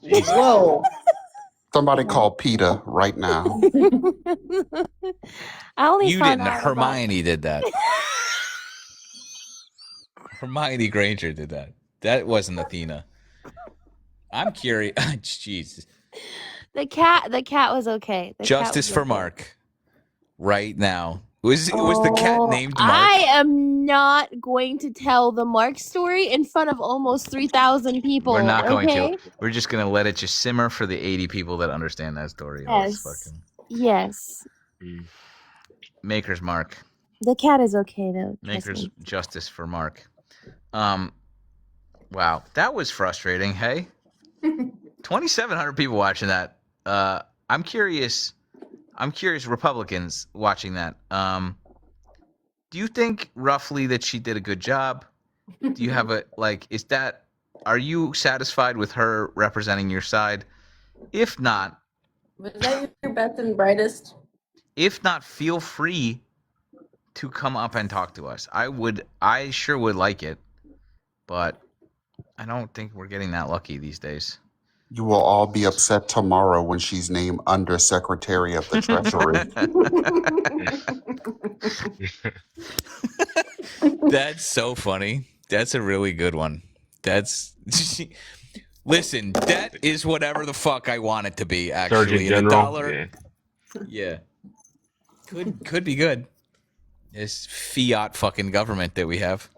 Speaker 2: Whoa.
Speaker 3: Somebody call PETA right now.
Speaker 5: I only
Speaker 1: You
Speaker 5: found
Speaker 1: didn't.
Speaker 5: out
Speaker 1: Hermione did that. Hermione Granger did that. That wasn't Athena. I'm curious. Jesus.
Speaker 5: The cat was okay. The cat
Speaker 1: Justice
Speaker 5: was
Speaker 1: for
Speaker 5: okay.
Speaker 1: Mark. right now. Was the cat
Speaker 5: Oh,
Speaker 1: named Mark?
Speaker 5: I am not going to tell the Mark story in front of almost 3,000 people.
Speaker 1: We're not going
Speaker 5: okay?
Speaker 1: to. We're just gonna let it just simmer for the 80 people that understand that story. Let's
Speaker 5: Yes.
Speaker 1: fucking
Speaker 5: Yes.
Speaker 4: Mm.
Speaker 1: Maker's Mark.
Speaker 5: The cat is okay though. Trust
Speaker 1: Maker's
Speaker 5: me.
Speaker 1: justice for Mark. Wow, that was frustrating. Hey, 2,700 people watching that. I'm curious. Republicans watching that. Do you think roughly that she did a good job? Do you have are you satisfied with her representing your side? If not,
Speaker 2: Was that your best and brightest?
Speaker 1: feel free to come up and talk to us. I sure would like it, but I don't think we're getting that lucky these days.
Speaker 3: You will all be upset tomorrow when she's named Undersecretary of the Treasury.
Speaker 1: That's so funny. That's a really good one. Listen, that is whatever the fuck I want it to be,
Speaker 4: Surgeon
Speaker 1: actually. And
Speaker 4: General.
Speaker 1: $1,
Speaker 4: Yeah.
Speaker 1: could be good. This fiat fucking government that we have.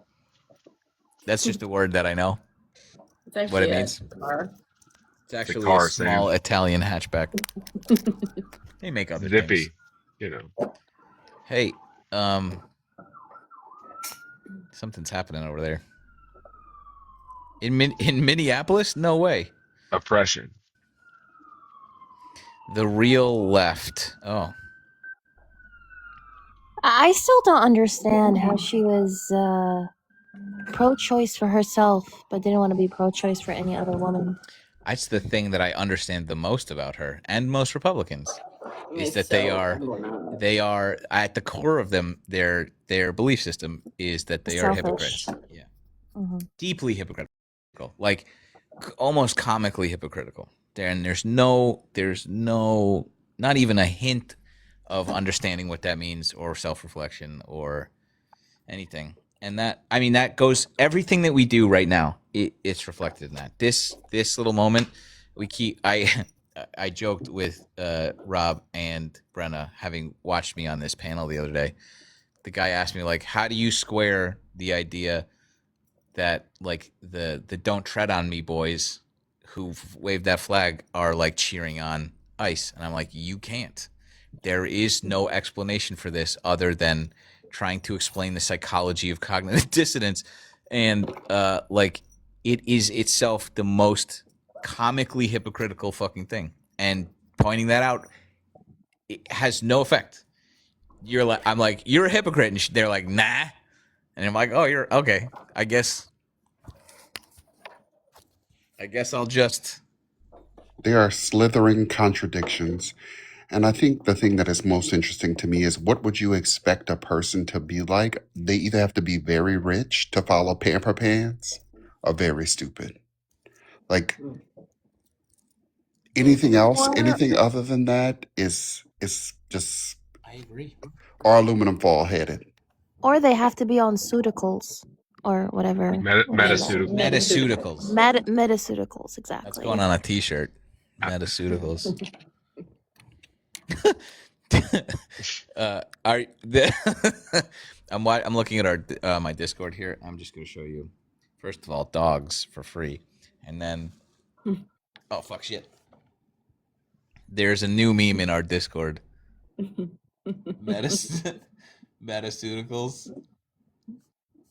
Speaker 1: That's just a word that I know.
Speaker 2: It's actually
Speaker 1: What it means.
Speaker 2: car.
Speaker 1: It's actually
Speaker 4: car,
Speaker 1: a small
Speaker 4: Sam.
Speaker 1: Italian hatchback. They make other
Speaker 4: Zippy.
Speaker 1: things.
Speaker 4: You know.
Speaker 1: Hey, something's happening over there. In Minneapolis? No way.
Speaker 4: Oppression.
Speaker 1: The real left. Oh.
Speaker 5: I still don't understand how she was pro-choice for herself, but didn't want to be pro-choice for any other woman.
Speaker 1: That's the thing that I understand the most about her and most Republicans is that they are at the core of them, their belief system is that they are
Speaker 5: Selfish.
Speaker 1: hypocrites. Yeah.
Speaker 5: Mhm.
Speaker 1: Deeply hypocritical. Like almost comically hypocritical. There's no not even a hint of understanding what that means or self-reflection or anything. And that goes, everything that we do right now, it's reflected in that. This little moment, I joked with Rob and Brenna, having watched me on this panel the other day. The guy asked me, like, how do you square the idea that, like, the Don't Tread on Me boys who waved that flag are, like, cheering on ICE? And I'm like, you can't. There is no explanation for this other than trying to explain the psychology of cognitive dissonance. And, it is itself the most comically hypocritical fucking thing. And pointing that out, it has no effect. I'm like, you're a hypocrite. And they're like, nah. And I'm like, oh, you're okay. I guess I'll just.
Speaker 3: There are slithering contradictions. And I think the thing that is most interesting to me is, what would you expect a person to be like? They either have to be very rich to follow Pamper Pants or very stupid. Like, anything else, anything other than that is just,
Speaker 1: I agree.
Speaker 3: or aluminum foil headed.
Speaker 5: Or they have to be on pseuticals or whatever.
Speaker 4: Metaceuticals.
Speaker 1: Metaceuticals.
Speaker 5: Metaceuticals, exactly.
Speaker 1: That's going on a t-shirt. Metaceuticals. I'm looking at our my Discord here. I'm just going to show you. First of all, dogs for free, and then oh fuck shit. There's a new meme in our Discord. Metaceuticals.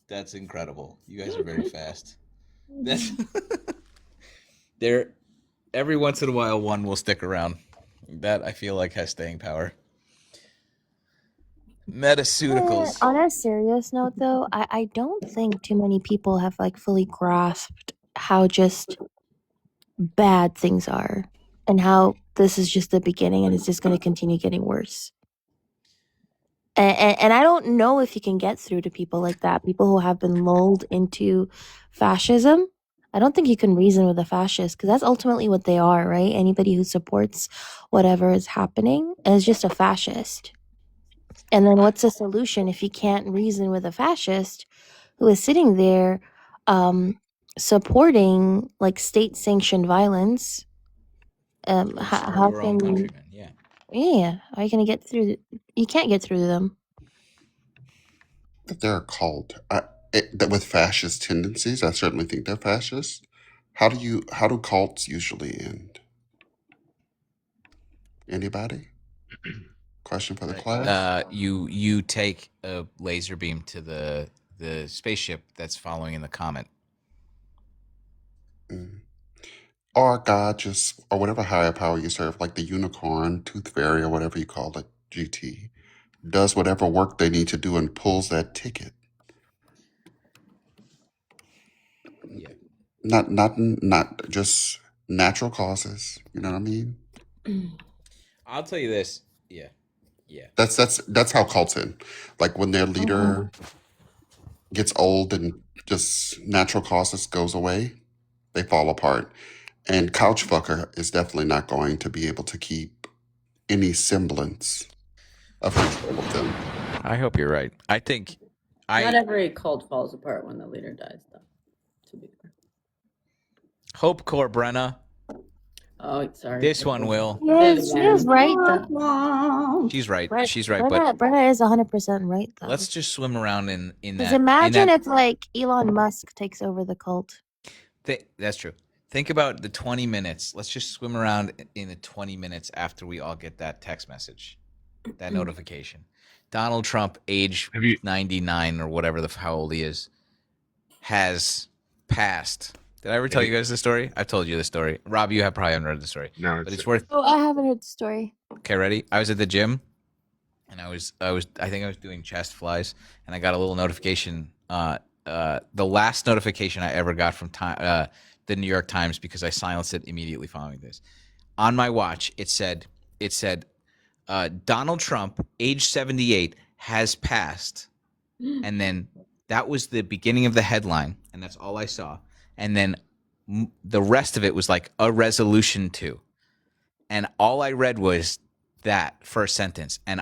Speaker 1: That's incredible. You guys are very fast. That's there. Every once in a while, one will stick around. That I feel like has staying power. Metaceuticals.
Speaker 5: On a serious note, though, I don't think too many people have like fully grasped how just bad things are, and how this is just the beginning, and it's just going to continue getting worse. And I don't know if you can get through to people like that, people who have been lulled into fascism. I don't think you can reason with a fascist, because that's ultimately what they are, right? Anybody who supports whatever is happening is just a fascist. And then what's the solution if you can't reason with a fascist who is sitting there supporting like state-sanctioned violence? How
Speaker 1: Your own
Speaker 5: can you?
Speaker 1: countrymen, yeah.
Speaker 5: Yeah. Are you gonna get through? You can't get through them.
Speaker 3: That they're a cult. That with fascist tendencies, I certainly think they're fascist. How do cults usually end? Anybody? Question for the class.
Speaker 1: You take a laser beam to the spaceship that's following in the comet.
Speaker 3: Mm. Or God just, or whatever higher power you serve, like the unicorn, tooth fairy, or whatever you call it, GT, does whatever work they need to do and pulls that ticket.
Speaker 1: Yeah.
Speaker 3: Not just natural causes. You know what I mean?
Speaker 1: I'll tell you this. Yeah. Yeah.
Speaker 3: That's how cults end. Like when their leader gets old and just natural causes goes away, they fall apart. And Couchfucker is definitely not going to be able to keep any semblance of control of them.
Speaker 1: I hope you're right. I think
Speaker 2: Not
Speaker 1: I
Speaker 2: every cult falls apart when the leader dies, though. To be fair.
Speaker 1: hope Core Brenna.
Speaker 2: Oh, sorry.
Speaker 1: This one will.
Speaker 5: Yeah, she was right though.
Speaker 1: She's right.
Speaker 5: Bre-
Speaker 1: She's right.
Speaker 5: Brenna,
Speaker 1: But
Speaker 5: Brenna is 100% right though.
Speaker 1: let's just swim around in
Speaker 5: Because
Speaker 1: that.
Speaker 5: imagine
Speaker 1: in that,
Speaker 5: if like Elon Musk takes over the cult.
Speaker 1: That's true. Think about the 20 minutes. Let's just swim around in the 20 minutes after we all get that text message, that notification. Donald Trump, age 99 or whatever how old he is, has passed. Did I ever tell you guys the story? I've told you the story. Rob, you probably haven't heard the story.
Speaker 4: No,
Speaker 1: but it's worth.
Speaker 5: Oh, I haven't heard the story.
Speaker 1: Okay, ready? I was at the gym, and I think I was doing chest flies, and I got a little notification. The last notification I ever got from the New York Times, because I silenced it immediately following this. On my watch, it said, Donald Trump, age 78, has passed, and then that was the beginning of the headline, and that's all I saw. And then the rest of it was like a resolution to, and all I read was that first sentence, and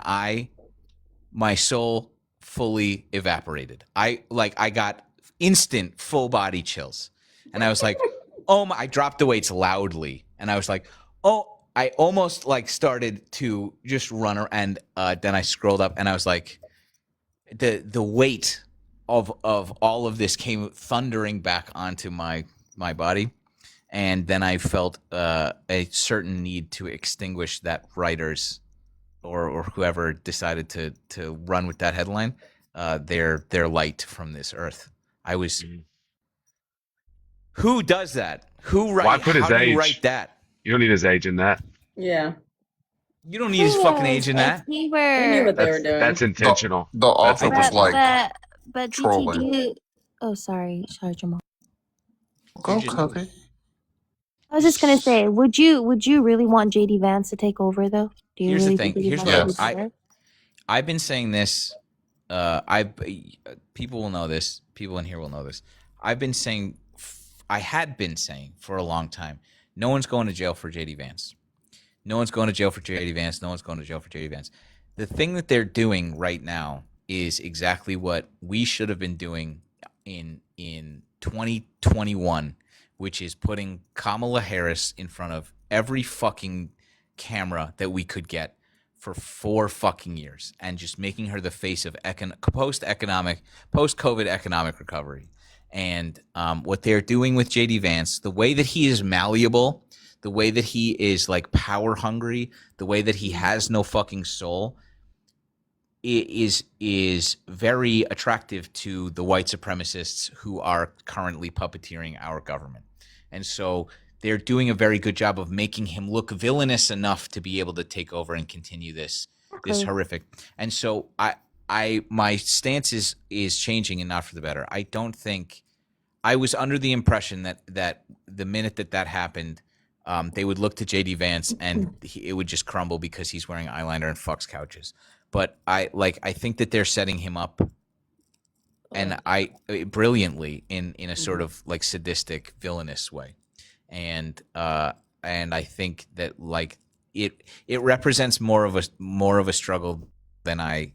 Speaker 1: my soul fully evaporated. I got instant full body chills, and I was like, I dropped the weights loudly, and I was like, I almost like started to just run, and then I scrolled up, and I was like, the weight of all of this came thundering back onto my body, and then I felt a certain need to extinguish that writer's or whoever decided to run with that headline, their light from this earth. I was. Who does that? Who write?
Speaker 4: Why put his
Speaker 1: how do
Speaker 4: age?
Speaker 1: you write that?
Speaker 4: You don't need his age in that.
Speaker 2: Yeah.
Speaker 1: You don't need his fucking age in that.
Speaker 5: If he
Speaker 2: They knew
Speaker 5: were,
Speaker 2: what they were doing.
Speaker 4: That's intentional.
Speaker 3: The author
Speaker 4: That's
Speaker 3: was like,
Speaker 5: but GT,
Speaker 3: trolling.
Speaker 5: do you? Oh, sorry, Jamal.
Speaker 3: go Cubby.
Speaker 5: I was just gonna say, would you really want JD Vance to take over though? Do you
Speaker 1: Here's the
Speaker 5: really
Speaker 1: thing.
Speaker 5: think JD
Speaker 1: Here's
Speaker 5: Vance
Speaker 3: what
Speaker 5: would be better?
Speaker 1: I've been saying this. People will know this. People in here will know this. I had been saying for a long time, no one's going to jail for JD Vance. No one's going to jail for JD Vance. No one's going to jail for JD Vance. The thing that they're doing right now is exactly what we should have been doing in 2021, which is putting Kamala Harris in front of every fucking camera that we could get for 4 fucking years, and just making her the face of post-COVID economic recovery. And what they're doing with JD Vance, the way that he is malleable, the way that he is like power hungry, the way that he has no fucking soul, is very attractive to the white supremacists who are currently puppeteering our government. And so they're doing a very good job of making him look villainous enough to be able to take over and continue this horrific. And so my stance is changing, and not for the better. I don't think I was under the impression that the minute that happened, they would look to JD Vance and it would just crumble because he's wearing eyeliner and fucks couches. But I think that they're setting him up, and brilliantly in a sort of like sadistic, villainous way, and I think that like it represents more of a struggle than I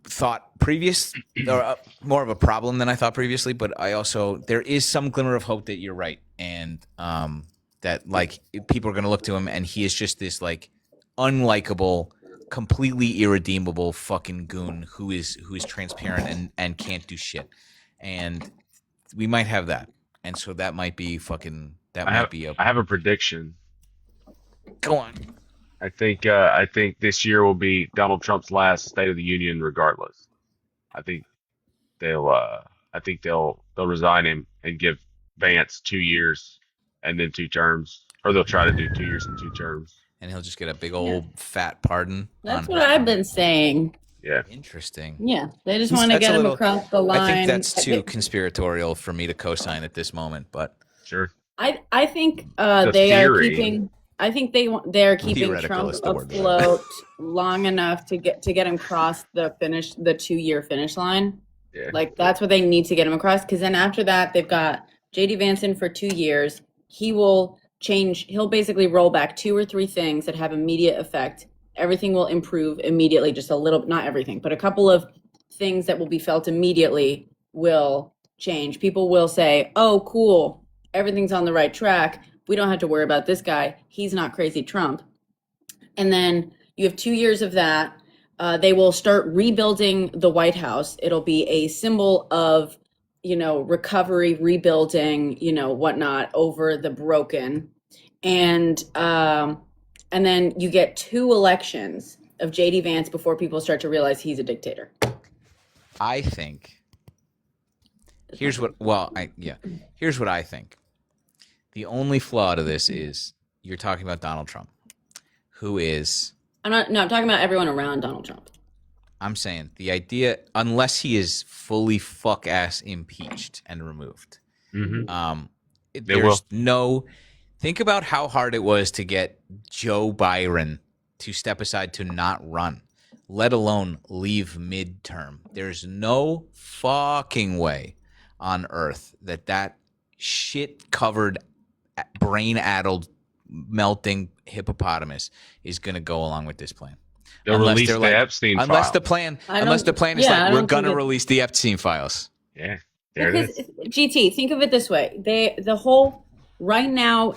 Speaker 1: thought previous, or more of a problem than I thought previously. But I also, there is some glimmer of hope that you're right, and that like people are going to look to him and he is just this like unlikable, completely irredeemable fucking goon who is transparent and can't do shit. And we might have that. And so that might be fucking a
Speaker 4: I have a prediction.
Speaker 1: go on.
Speaker 4: I think this year will be Donald Trump's last State of the Union, regardless. I think they'll resign him and give Vance 2 years and then 2 terms, or they'll try to do 2 years and 2 terms.
Speaker 1: And he'll just get a big old fat pardon.
Speaker 2: That's
Speaker 1: on
Speaker 2: what I've been saying.
Speaker 4: Yeah.
Speaker 1: Interesting.
Speaker 2: Yeah, they just want to
Speaker 1: That's
Speaker 2: get
Speaker 1: a
Speaker 2: him
Speaker 1: little-
Speaker 2: across the line.
Speaker 1: I think that's too conspiratorial for me to co-sign at this moment, but
Speaker 4: Sure.
Speaker 2: I think
Speaker 4: The
Speaker 2: they are
Speaker 4: theory.
Speaker 2: keeping. I think they're keeping
Speaker 1: Theoretical
Speaker 2: Trump
Speaker 1: is the word.
Speaker 2: afloat long enough to get him across the 2-year finish line.
Speaker 4: Yeah.
Speaker 2: Like that's what they need to get him across. Because then after that, they've got JD Vance in for 2 years. He will change. He'll basically roll back 2 or 3 things that have immediate effect. Everything will improve immediately. Just a little, not everything, but a couple of things that will be felt immediately will change. People will say, "Oh, cool, everything's on the right track. We don't have to worry about this guy. He's not crazy Trump." And then you have 2 years of that. They will start rebuilding the White House. It'll be a symbol of, recovery, rebuilding, whatnot over the broken. And then you get 2 elections of JD Vance before people start to realize he's a dictator.
Speaker 1: I think here's what I think. The only flaw to this is you're talking about Donald Trump, who is
Speaker 2: I'm talking about everyone around Donald Trump.
Speaker 1: I'm saying the idea, unless he is fully fuck ass impeached and removed,
Speaker 4: Mm-hmm.
Speaker 1: there's no. Think about how hard it was to get Joe Byron to step aside to not run, let alone leave midterm. There's no fucking way on earth that shit covered, brain addled, melting hippopotamus is going to go along with this plan.
Speaker 4: They'll
Speaker 1: Unless
Speaker 4: release
Speaker 1: they're
Speaker 4: the
Speaker 1: like-
Speaker 4: Epstein
Speaker 1: Unless
Speaker 4: file.
Speaker 1: the plan is
Speaker 2: I
Speaker 1: we're
Speaker 2: don't
Speaker 1: going to
Speaker 2: think it-
Speaker 1: release the Epstein files.
Speaker 4: Yeah. There
Speaker 2: Because
Speaker 4: it is.
Speaker 2: GT, think of it this way: right now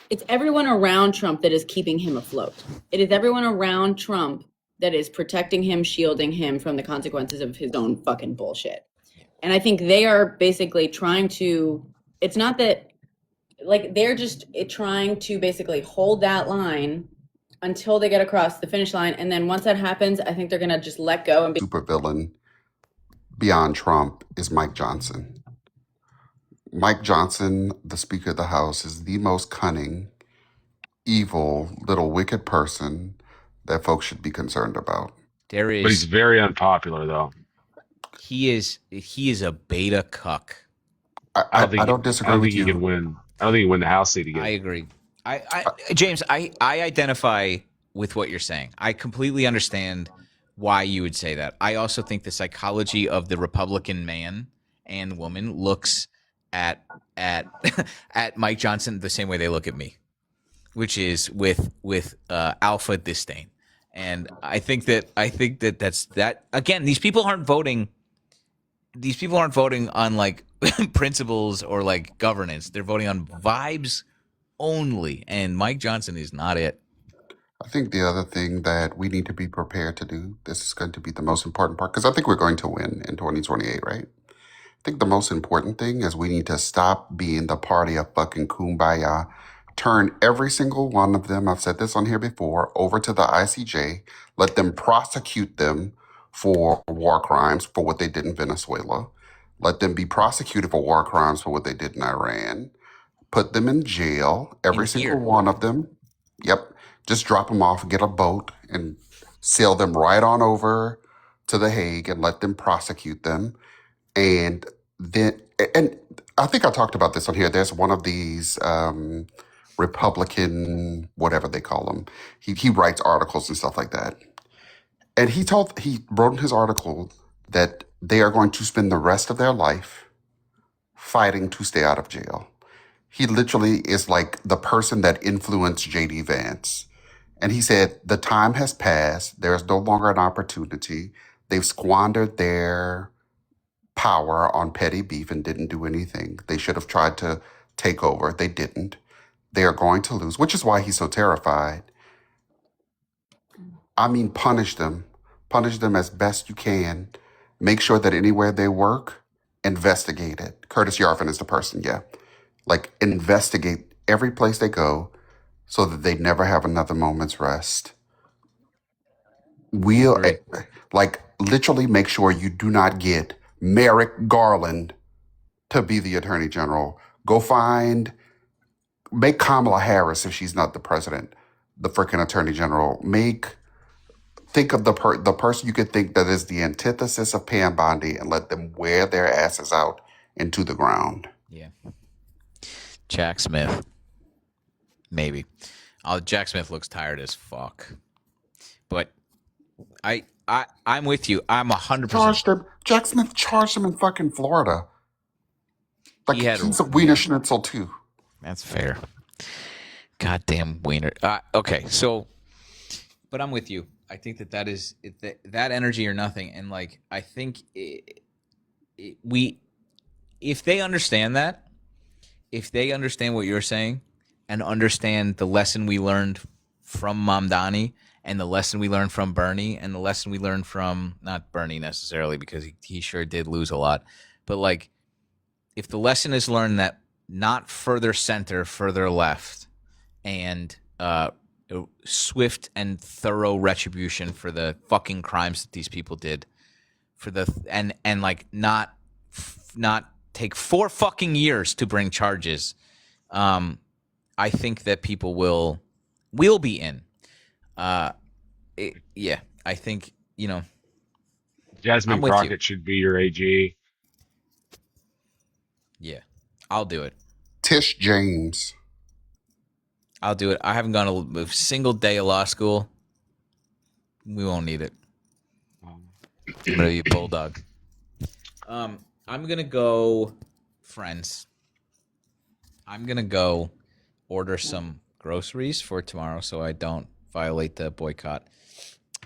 Speaker 2: it's everyone around Trump that is keeping him afloat. It is everyone around Trump that is protecting him, shielding him from the consequences of his own fucking bullshit. And I think they are basically trying to. It's not that, like, they're just trying to basically hold that line until they get across the finish line, and then once that happens, I think they're gonna just let go and be.
Speaker 3: Supervillain beyond Trump is Mike Johnson. Mike Johnson, the Speaker of the House, is the most cunning, evil, little wicked person that folks should be concerned about.
Speaker 1: There
Speaker 4: But he's
Speaker 1: is
Speaker 4: very unpopular, though.
Speaker 1: he is a beta cuck.
Speaker 3: I don't disagree
Speaker 4: I don't
Speaker 3: with
Speaker 4: think he can
Speaker 3: you.
Speaker 4: win. I don't think he can win the House seat again.
Speaker 1: I agree. James, I identify with what you're saying. I completely understand why you would say that. I also think the psychology of the Republican man and woman looks at Mike Johnson the same way they look at me, which is with alpha disdain. And I think that that's that. Again, these people aren't voting on like principles or like governance. They're voting on vibes only, and Mike Johnson is not it.
Speaker 3: I think the other thing that we need to be prepared to do, this is going to be the most important part, because I think we're going to win in 2028, right? I think the most important thing is we need to stop being the party of fucking kumbaya. Turn every single one of them, I've said this on here before, over to the ICJ. Let them prosecute them for war crimes for what they did in Venezuela. Let them be prosecuted for war crimes for what they did in Iran. Put them in jail, every
Speaker 1: In
Speaker 3: single
Speaker 1: here.
Speaker 3: one of them. Yep. Just drop them off, get a boat, and sail them right on over to The Hague and let them prosecute them. And then, and I think I talked about this on here. There's one of these Republican, whatever they call them. He writes articles and stuff like that. And he wrote in his article that they are going to spend the rest of their life fighting to stay out of jail. He literally is like the person that influenced JD Vance. And he said, the time has passed. There is no longer an opportunity. They've squandered their power on petty beef and didn't do anything. They should have tried to take over. They didn't. They are going to lose, which is why he's so terrified. I mean, punish them. Punish them as best you can. Make sure that anywhere they work, investigate it. Curtis Yarvin is the person, yeah. Like, investigate every place they go so that they never have another moment's rest. We'll,
Speaker 1: Agree.
Speaker 3: like, literally make sure you do not get Merrick Garland to be the attorney general. Go make Kamala Harris, if she's not the president, the freaking attorney general. Think of the person you could think that is the antithesis of Pam Bondi and let them wear their asses out into the ground.
Speaker 1: Yeah. Jack Smith. Maybe. Jack Smith looks tired as fuck. But I'm with you. I'm 100%.
Speaker 3: Charged him. Jack Smith charged him in fucking Florida. Like, he's a Wiener Schnitzel too.
Speaker 1: That's fair. Goddamn wiener. Okay, so, but I'm with you. I think that is that energy or nothing, and like I think if they understand that, if they understand what you're saying, and understand the lesson we learned from Mamdani, and the lesson we learned from Bernie, and the lesson we learned from not Bernie necessarily because he sure did lose a lot, but like if the lesson is learned that not further center, further left, and swift and thorough retribution for the fucking crimes that these people did, and like not take 4 fucking years to bring charges. I think that people will be in. Yeah, I think
Speaker 4: Jasmine
Speaker 1: I'm with
Speaker 4: Crockett
Speaker 1: you.
Speaker 4: should be your AG.
Speaker 1: Yeah, I'll do it.
Speaker 3: Tish James.
Speaker 1: I'll do it. I haven't gone a single day of law school. We won't need it. I'm gonna be a bulldog. I'm gonna go, friends. I'm gonna go order some groceries for tomorrow so I don't violate the boycott.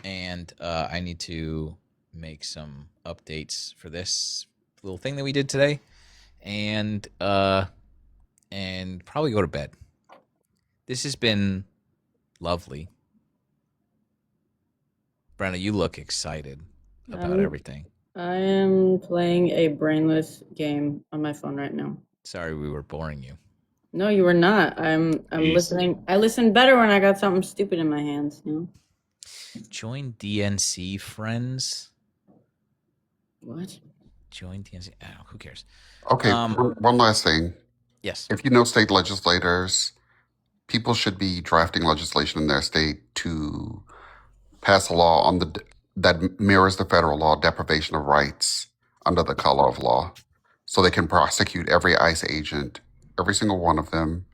Speaker 1: And I need to make some updates for this little thing that we did today, and probably go to bed. This has been lovely. Brenna, you look excited about everything.
Speaker 2: I am playing a brainless game on my phone right now.
Speaker 1: Sorry we were boring you.
Speaker 2: No, you were not. I'm
Speaker 4: Jeez.
Speaker 2: listening. I listen better when I got something stupid in my hands, you know?
Speaker 1: Join DNC, friends.
Speaker 2: What?
Speaker 1: Join DNC. Oh, who cares?
Speaker 3: Okay, one last thing.
Speaker 1: Yes.
Speaker 3: If you know state legislators, people should be drafting legislation in their state to pass a law that mirrors the federal law, deprivation of rights under the color of law, so they can prosecute every ICE agent, every single one of them,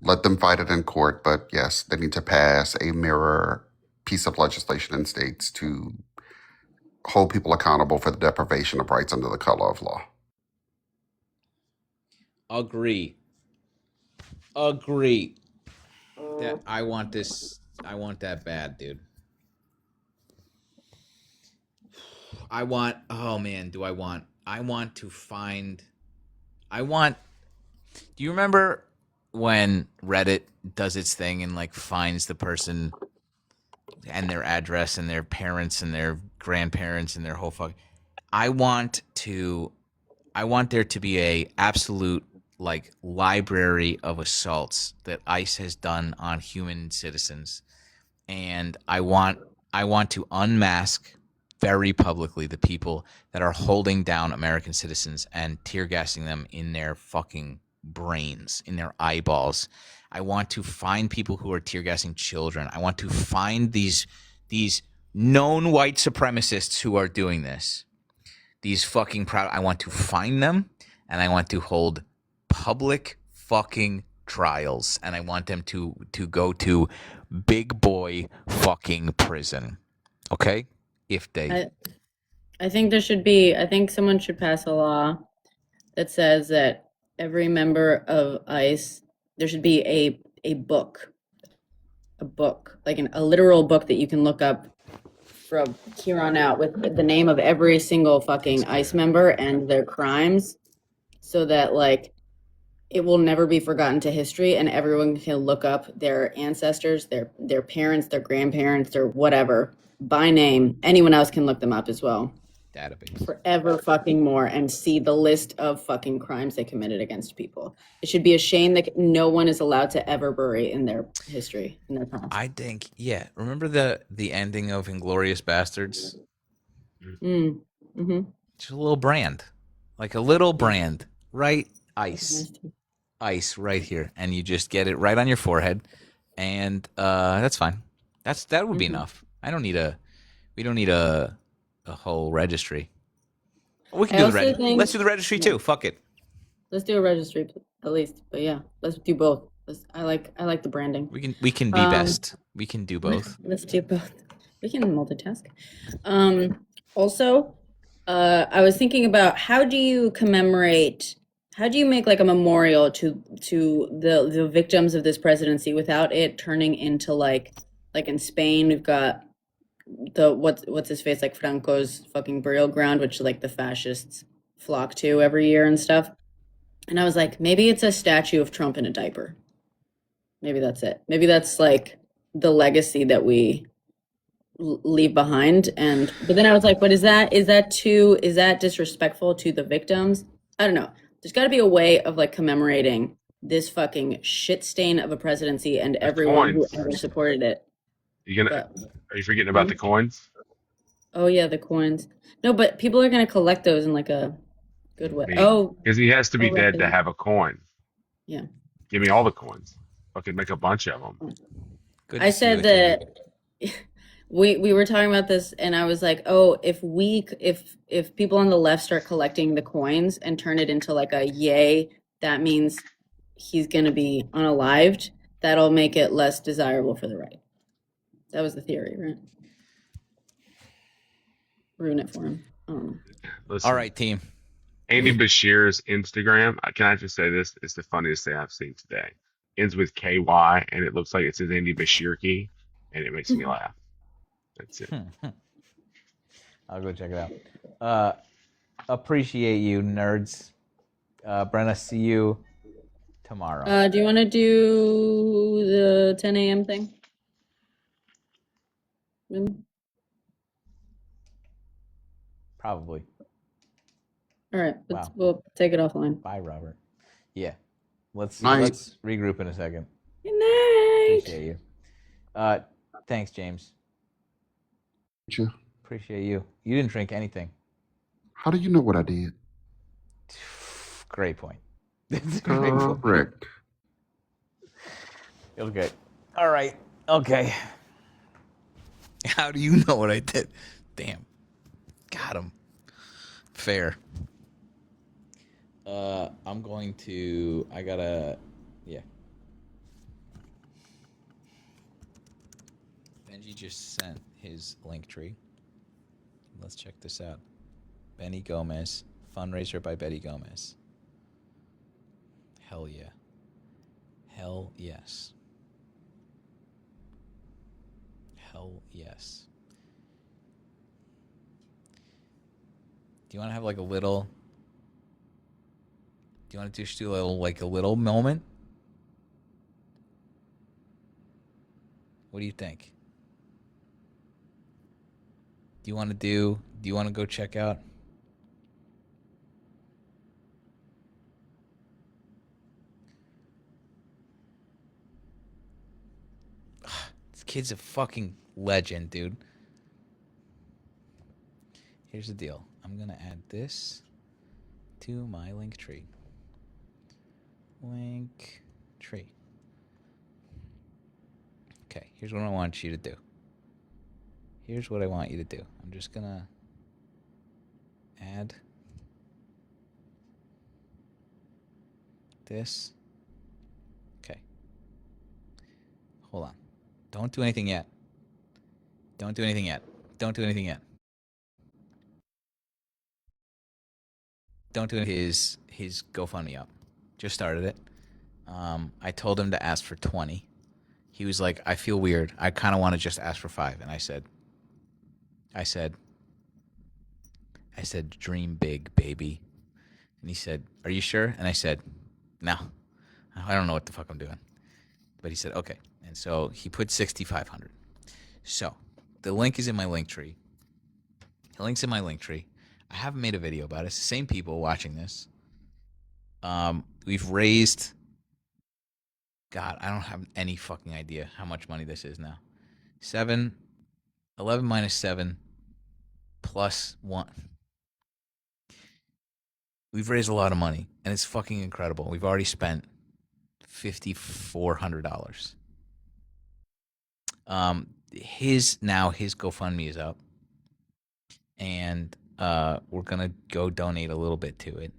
Speaker 3: let them fight it in court. But yes, they need to pass a mirror piece of legislation in states to hold people accountable for the deprivation of rights under the color of law.
Speaker 1: Agree. That I want this. I want that bad, dude. I want. Oh man, do I want? I want to find. I want. Do you remember when Reddit does its thing and like finds the person and their address and their parents and their grandparents and their whole fuck? I want there to be a absolute like library of assaults that ICE has done on human citizens, and I want to unmask very publicly the people that are holding down American citizens and tear gassing them in their fucking brains, in their eyeballs. I want to find people who are tear gassing children. I want to find these known white supremacists who are doing this. These fucking proud. I want to find them, and I want to hold public fucking trials, and I want them to go to big boy fucking prison. Okay? If they
Speaker 2: I think there should be. I think someone should pass a law that says that every member of ICE, there should be a book, like a literal book that you can look up from here on out with the name of every single fucking ICE member and their crimes, so that like it will never be forgotten to history, and everyone can look up their ancestors, their parents, their grandparents, their whatever by name. Anyone else can look them up as well.
Speaker 1: Database.
Speaker 2: Forever fucking more, and see the list of fucking crimes they committed against people. It should be a shame that no one is allowed to ever bury in their history, in their past.
Speaker 1: I think, yeah. Remember the ending of Inglorious Bastards?
Speaker 2: Mm-hmm.
Speaker 1: Just a little brand, like a little brand, right? Ice right here, and you just get it right on your forehead, and that's fine. That would be enough. We don't need a whole registry. We can
Speaker 2: I
Speaker 1: do the
Speaker 2: also
Speaker 1: registry.
Speaker 2: think-
Speaker 1: Let's do the registry too. Fuck it.
Speaker 2: Let's do a registry at least, but yeah, let's do both. I like the branding.
Speaker 1: We can be best. We can do both.
Speaker 2: Let's do both. We can multitask. Also, I was thinking about how do you make like a memorial to the victims of this presidency without it turning into like in Spain we've got the what's his face, like Franco's fucking burial ground, which like the fascists flock to every year and stuff. And I was like, maybe it's a statue of Trump in a diaper. Maybe that's it. Maybe that's like the legacy that we leave behind. But then I was like, but is that disrespectful to the victims? I don't know. There's got to be a way of like commemorating this fucking shit stain of a presidency and everyone who
Speaker 4: coins.
Speaker 2: ever supported it.
Speaker 4: Are you forgetting about the coins?
Speaker 2: Oh yeah, the coins. No, but people are gonna collect those in like a good way.
Speaker 4: Me.
Speaker 2: Oh,
Speaker 4: Because he has to be
Speaker 2: Oh,
Speaker 4: dead to
Speaker 2: right.
Speaker 4: have a coin.
Speaker 2: Yeah.
Speaker 4: Give me all the coins. Fucking make a bunch of them.
Speaker 1: Good
Speaker 2: I
Speaker 1: to see
Speaker 2: said
Speaker 1: you
Speaker 2: that we were talking about this, and I was like, oh, if people on the left start collecting the coins and turn it into like a yay, that means he's gonna be unalived. That'll make it less desirable for the right. That was the theory, right? Ruin it for him. I don't know.
Speaker 4: Listen,
Speaker 1: All right, team.
Speaker 4: Andy Bashir's Instagram, can I just say this? It's the funniest thing I've seen today. Ends with KY, and it looks like it says Andy Bashirki, and it makes me laugh. That's it.
Speaker 1: I'll go check it out. Appreciate you, nerds. Brenna, see you tomorrow.
Speaker 2: Do you want to do the 10 a.m. thing?
Speaker 1: Probably.
Speaker 2: All right,
Speaker 1: Wow.
Speaker 2: we'll take it offline.
Speaker 1: Bye, Robert. Yeah. Let's
Speaker 3: Night.
Speaker 1: regroup in a second.
Speaker 2: Good night.
Speaker 1: Appreciate you. Thanks, James. Appreciate you. You didn't drink anything.
Speaker 3: How do you know what I did?
Speaker 1: Great point. It's a great point.
Speaker 3: Correct.
Speaker 1: Okay. All right. Okay. How do you know what I did? Damn. Got him. Fair. Yeah. Benji just sent his link tree. Let's check this out. Benny Gomez, fundraiser by Betty Gomez. Hell yeah. Hell yes. Hell yes. Do you want to have like a little? Do you want to just do a little moment? What do you think? Do you want to go check out? This kid's a fucking legend, dude. Here's the deal. I'm going to add this to my link tree. Link tree. Okay, here's what I want you to do. Here's what I want you to do. I'm just going to add this. Okay. Hold on. Don't do anything yet. Don't do anything yet. Don't do anything yet. Don't do his GoFundMe up. Just started it. I told him to ask for 20. He was like, I feel weird. I kind of want to just ask for 5. And I said, dream big, baby. And he said, are you sure? And I said, no, I don't know what the fuck I'm doing. But he said, okay. And so he put 6,500. So the link is in my link tree. The link's in my link tree. I haven't made a video about it. It's the same people watching this. We've raised, God, I don't have any fucking idea how much money this is now. 11 minus 7 plus 1. We've raised a lot of money, and it's fucking incredible. We've already spent $5,400. His GoFundMe is up, and we're gonna go donate a little bit to it.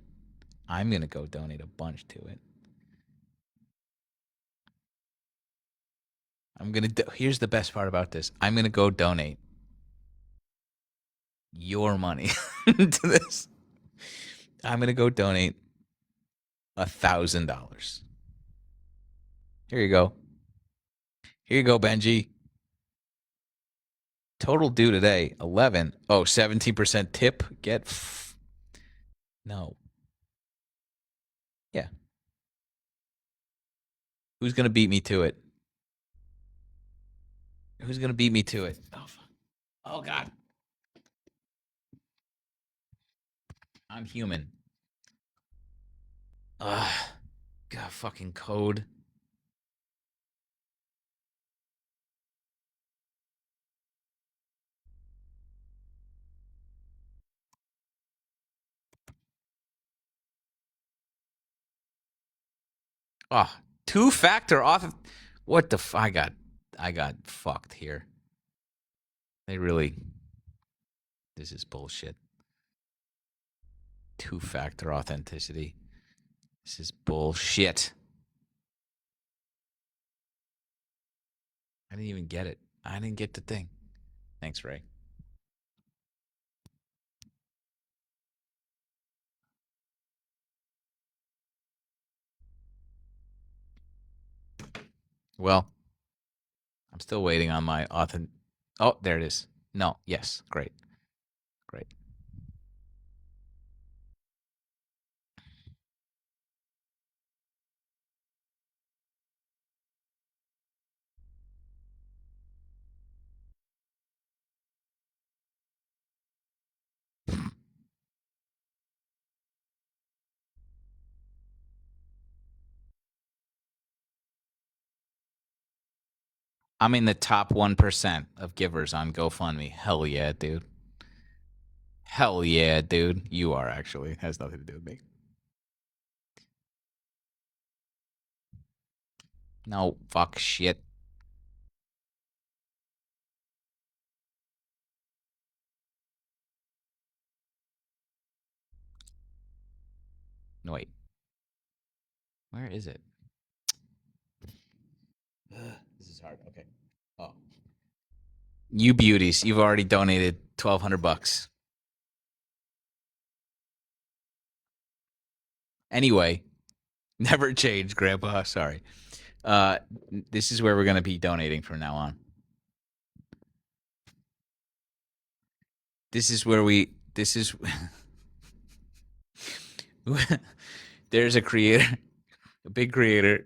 Speaker 1: I'm gonna go donate a bunch to it. Here's the best part about this. I'm gonna go donate your money to this. I'm gonna go donate $1,000. Here you go. Here you go, Benji. Total due today, 11. Oh, 17% tip. No. Yeah. Who's gonna beat me to it? Who's gonna beat me to it? Oh God. I'm human. Ugh. God, fucking code. Oh, two-factor auth. What the I got fucked here. They really. This is bullshit. Two-factor authenticity. This is bullshit. I didn't even get it. I didn't get the thing. Thanks, Ray. Well, I'm still waiting on my Oh, there it is. No, yes, great. Great. I'm in the top 1% of givers on GoFundMe. Hell yeah, dude. Hell yeah, dude. You are actually. It has nothing to do with me. No, fuck shit. No, wait. Where is it? This is hard. Okay. Oh. You beauties, you've already donated $1,200. Anyway, never change, Grandpa. Sorry. This is where we're going to be donating from now on. This is where there's a creator, a big creator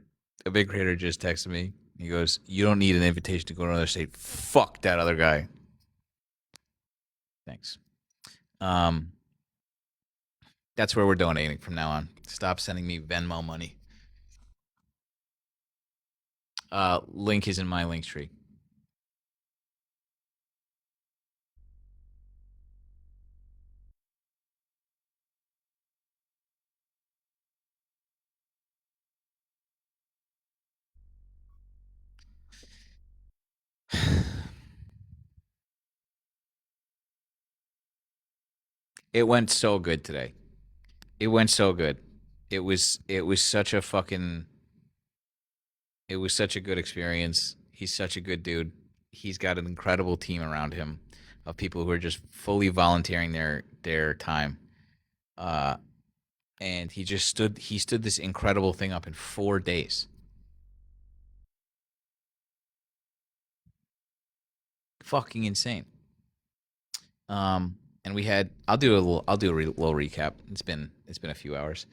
Speaker 1: just texted me. He goes, "You don't need an invitation to go to another state. Fuck that other guy." Thanks. That's where we're donating from now on. Stop sending me Venmo money. Link is in my link tree. It went so good today. It went so good. It was such a good experience. He's such a good dude. He's got an incredible team around him of people who are just fully volunteering their time. And he stood this incredible thing up in 4 days. Fucking insane. And we had I'll do a little recap. It's been a few hours.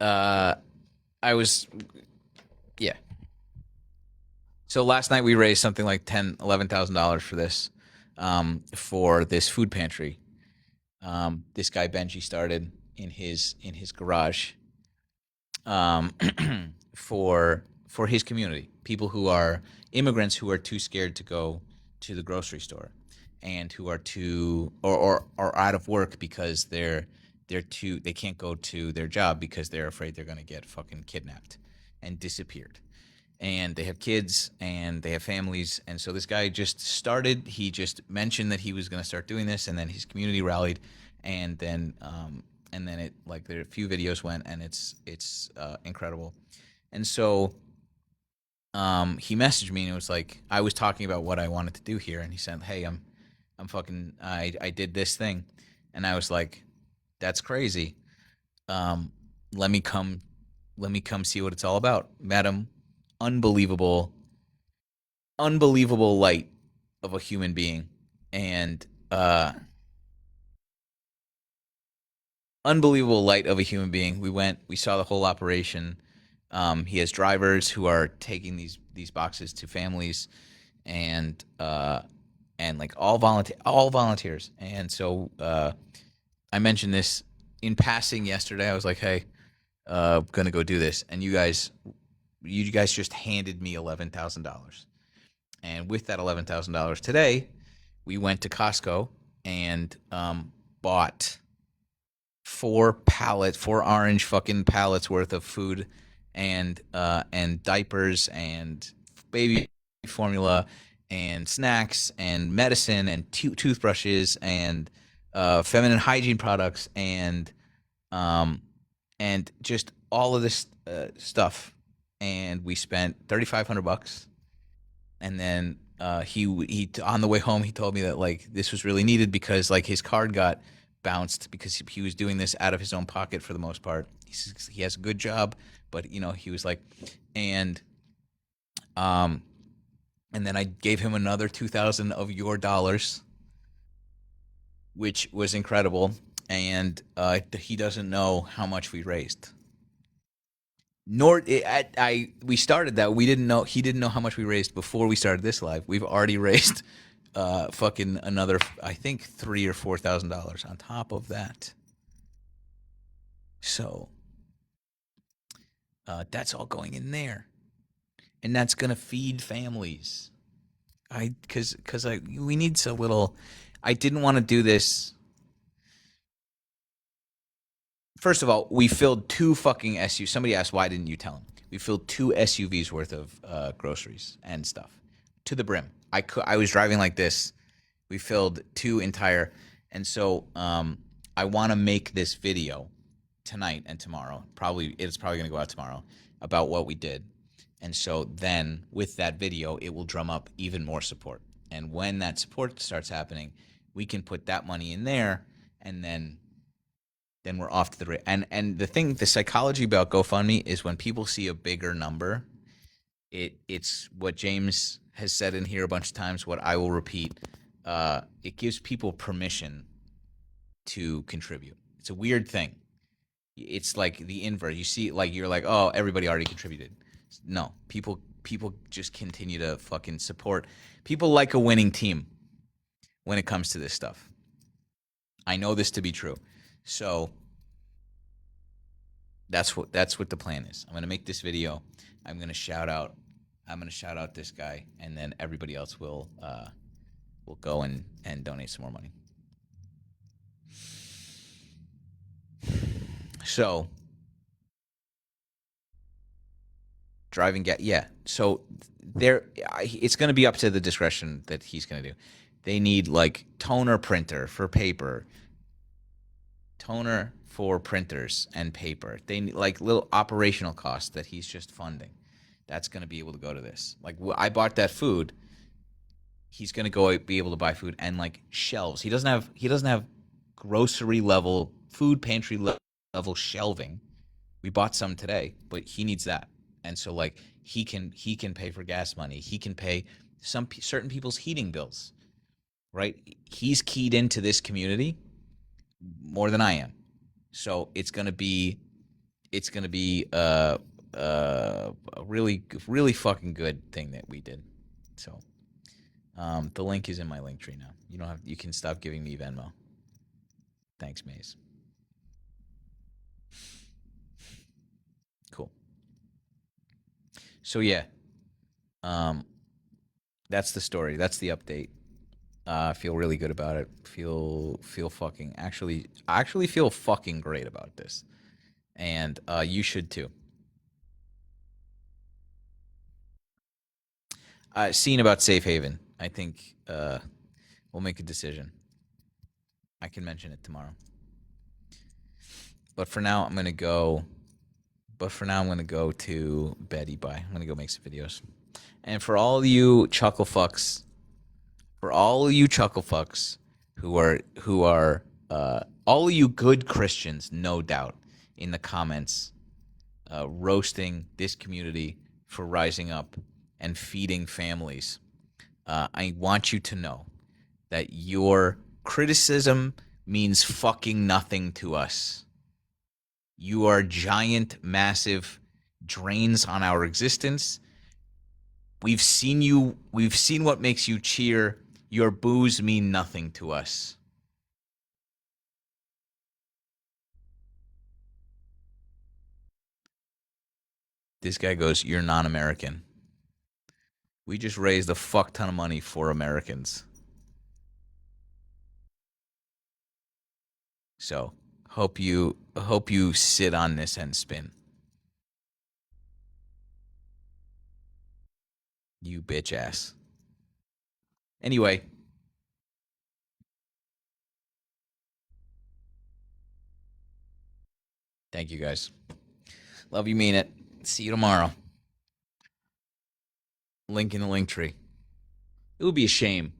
Speaker 1: I was, yeah. So last night we raised something like $11,000 for this food pantry. This guy Benji started in his garage, um, for his community, people who are immigrants who are too scared to go to the grocery store, and who are too or are out of work because they can't go to their job because they're afraid they're gonna get fucking kidnapped and disappeared. And they have kids and they have families. And so this guy just started. He just mentioned that he was going to start doing this, and then his community rallied, and then it, like, there a few videos went, and it's incredible. And so he messaged me and it was like, I was talking about what I wanted to do here, and he said, "Hey, I did this thing," and I was like, "That's crazy. Um, let me come see what it's all about." Met him. Unbelievable light of a human being, and unbelievable light of a human being. We saw the whole operation. He has drivers who are taking these boxes to families, and like all volunteers. And so I mentioned this in passing yesterday. I was like, "Hey, gonna go do this," and you guys just handed me $11,000. And with that $11,000 today, we went to Costco and bought 4 orange fucking pallets worth of food, and diapers and baby formula and snacks and medicine and toothbrushes and feminine hygiene products and just all of this stuff. And we spent $3,500. And then he on the way home, he told me that, like, this was really needed because, like, his card got bounced because he was doing this out of his own pocket for the most part. He has a good job, but he was like, and then I gave him another 2,000 of your dollars, which was incredible. And he doesn't know how much we raised. Nor we started that. We didn't know. He didn't know how much we raised before we started this live. We've already raised fucking another, I think, $3,000 or $4,000 on top of that. So that's all going in there, and that's gonna feed families. Because we need so little. I didn't want to do this. First of all, we filled 2 fucking SUVs. Somebody asked, why didn't you tell him? We filled 2 SUVs worth of groceries and stuff to the brim. I was driving like this. We filled 2 entire. And so I want to make this video tonight and tomorrow. It's probably going to go out tomorrow, about what we did. And so then with that video, it will drum up even more support. And when that support starts happening, we can put that money in there, and then we're off to the and the psychology about GoFundMe is when people see a bigger number, it's what James has said in here a bunch of times, what I will repeat. It gives people permission to contribute. It's a weird thing. It's like the invert. You see, like, you're like, oh, everybody already contributed. No, people just continue to fucking support. People like a winning team when it comes to this stuff. I know this to be true. So that's what the plan is. I'm gonna make this video. I'm gonna shout out this guy, and then everybody else will go and donate some more money. So driving so it's going to be up to the discretion that he's going to do. They need, like, toner printer for paper, toner for printers and paper. They need, like, little operational costs that he's just funding. That's going to be able to go to this. Like, I bought that food. He's going to be able to buy food and, like, shelves. He doesn't have grocery level, food pantry level shelving. We bought some today, but he needs that. And so, like, he can pay for gas money. He can pay certain people's heating bills, right? He's keyed into this community more than I am. So it's going to be it's gonna be a really really fucking good thing that we did. So the link is in my link tree now. You can stop giving me Venmo. Thanks, Maze. Cool. So yeah, that's the story. That's the update. I feel really good about it. Feel fucking actually feel fucking great about this, and you should too. Scene about Safe Haven. I think we'll make a decision. I can mention it tomorrow. But for now, I'm gonna go. To Betty Bye. I'm gonna go make some videos. And for all you chuckle fucks, who are all you good Christians, no doubt, in the comments, roasting this community for rising up and feeding families. I want you to know that your criticism means fucking nothing to us. You are giant, massive drains on our existence. We've seen what makes you cheer. Your boos mean nothing to us. This guy goes, "You're non-American." We just raised a fuck ton of money for Americans. So, hope you sit on this and spin. You bitch ass. Anyway. Thank you guys. Love you, mean it. See you tomorrow. Link in the link tree. It would be a shame.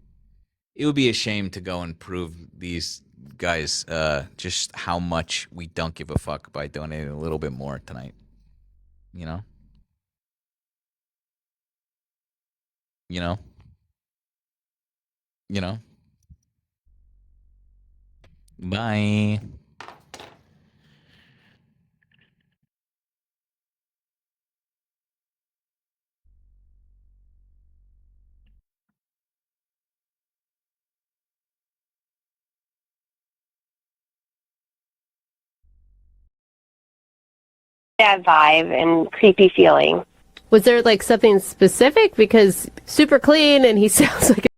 Speaker 1: It would be a shame to go and prove these guys just how much we don't give a fuck by donating a little bit more tonight. You know? You know? You know? Bye.
Speaker 9: That vibe and creepy feeling.
Speaker 10: Was there like something specific? Because super clean and he sounds like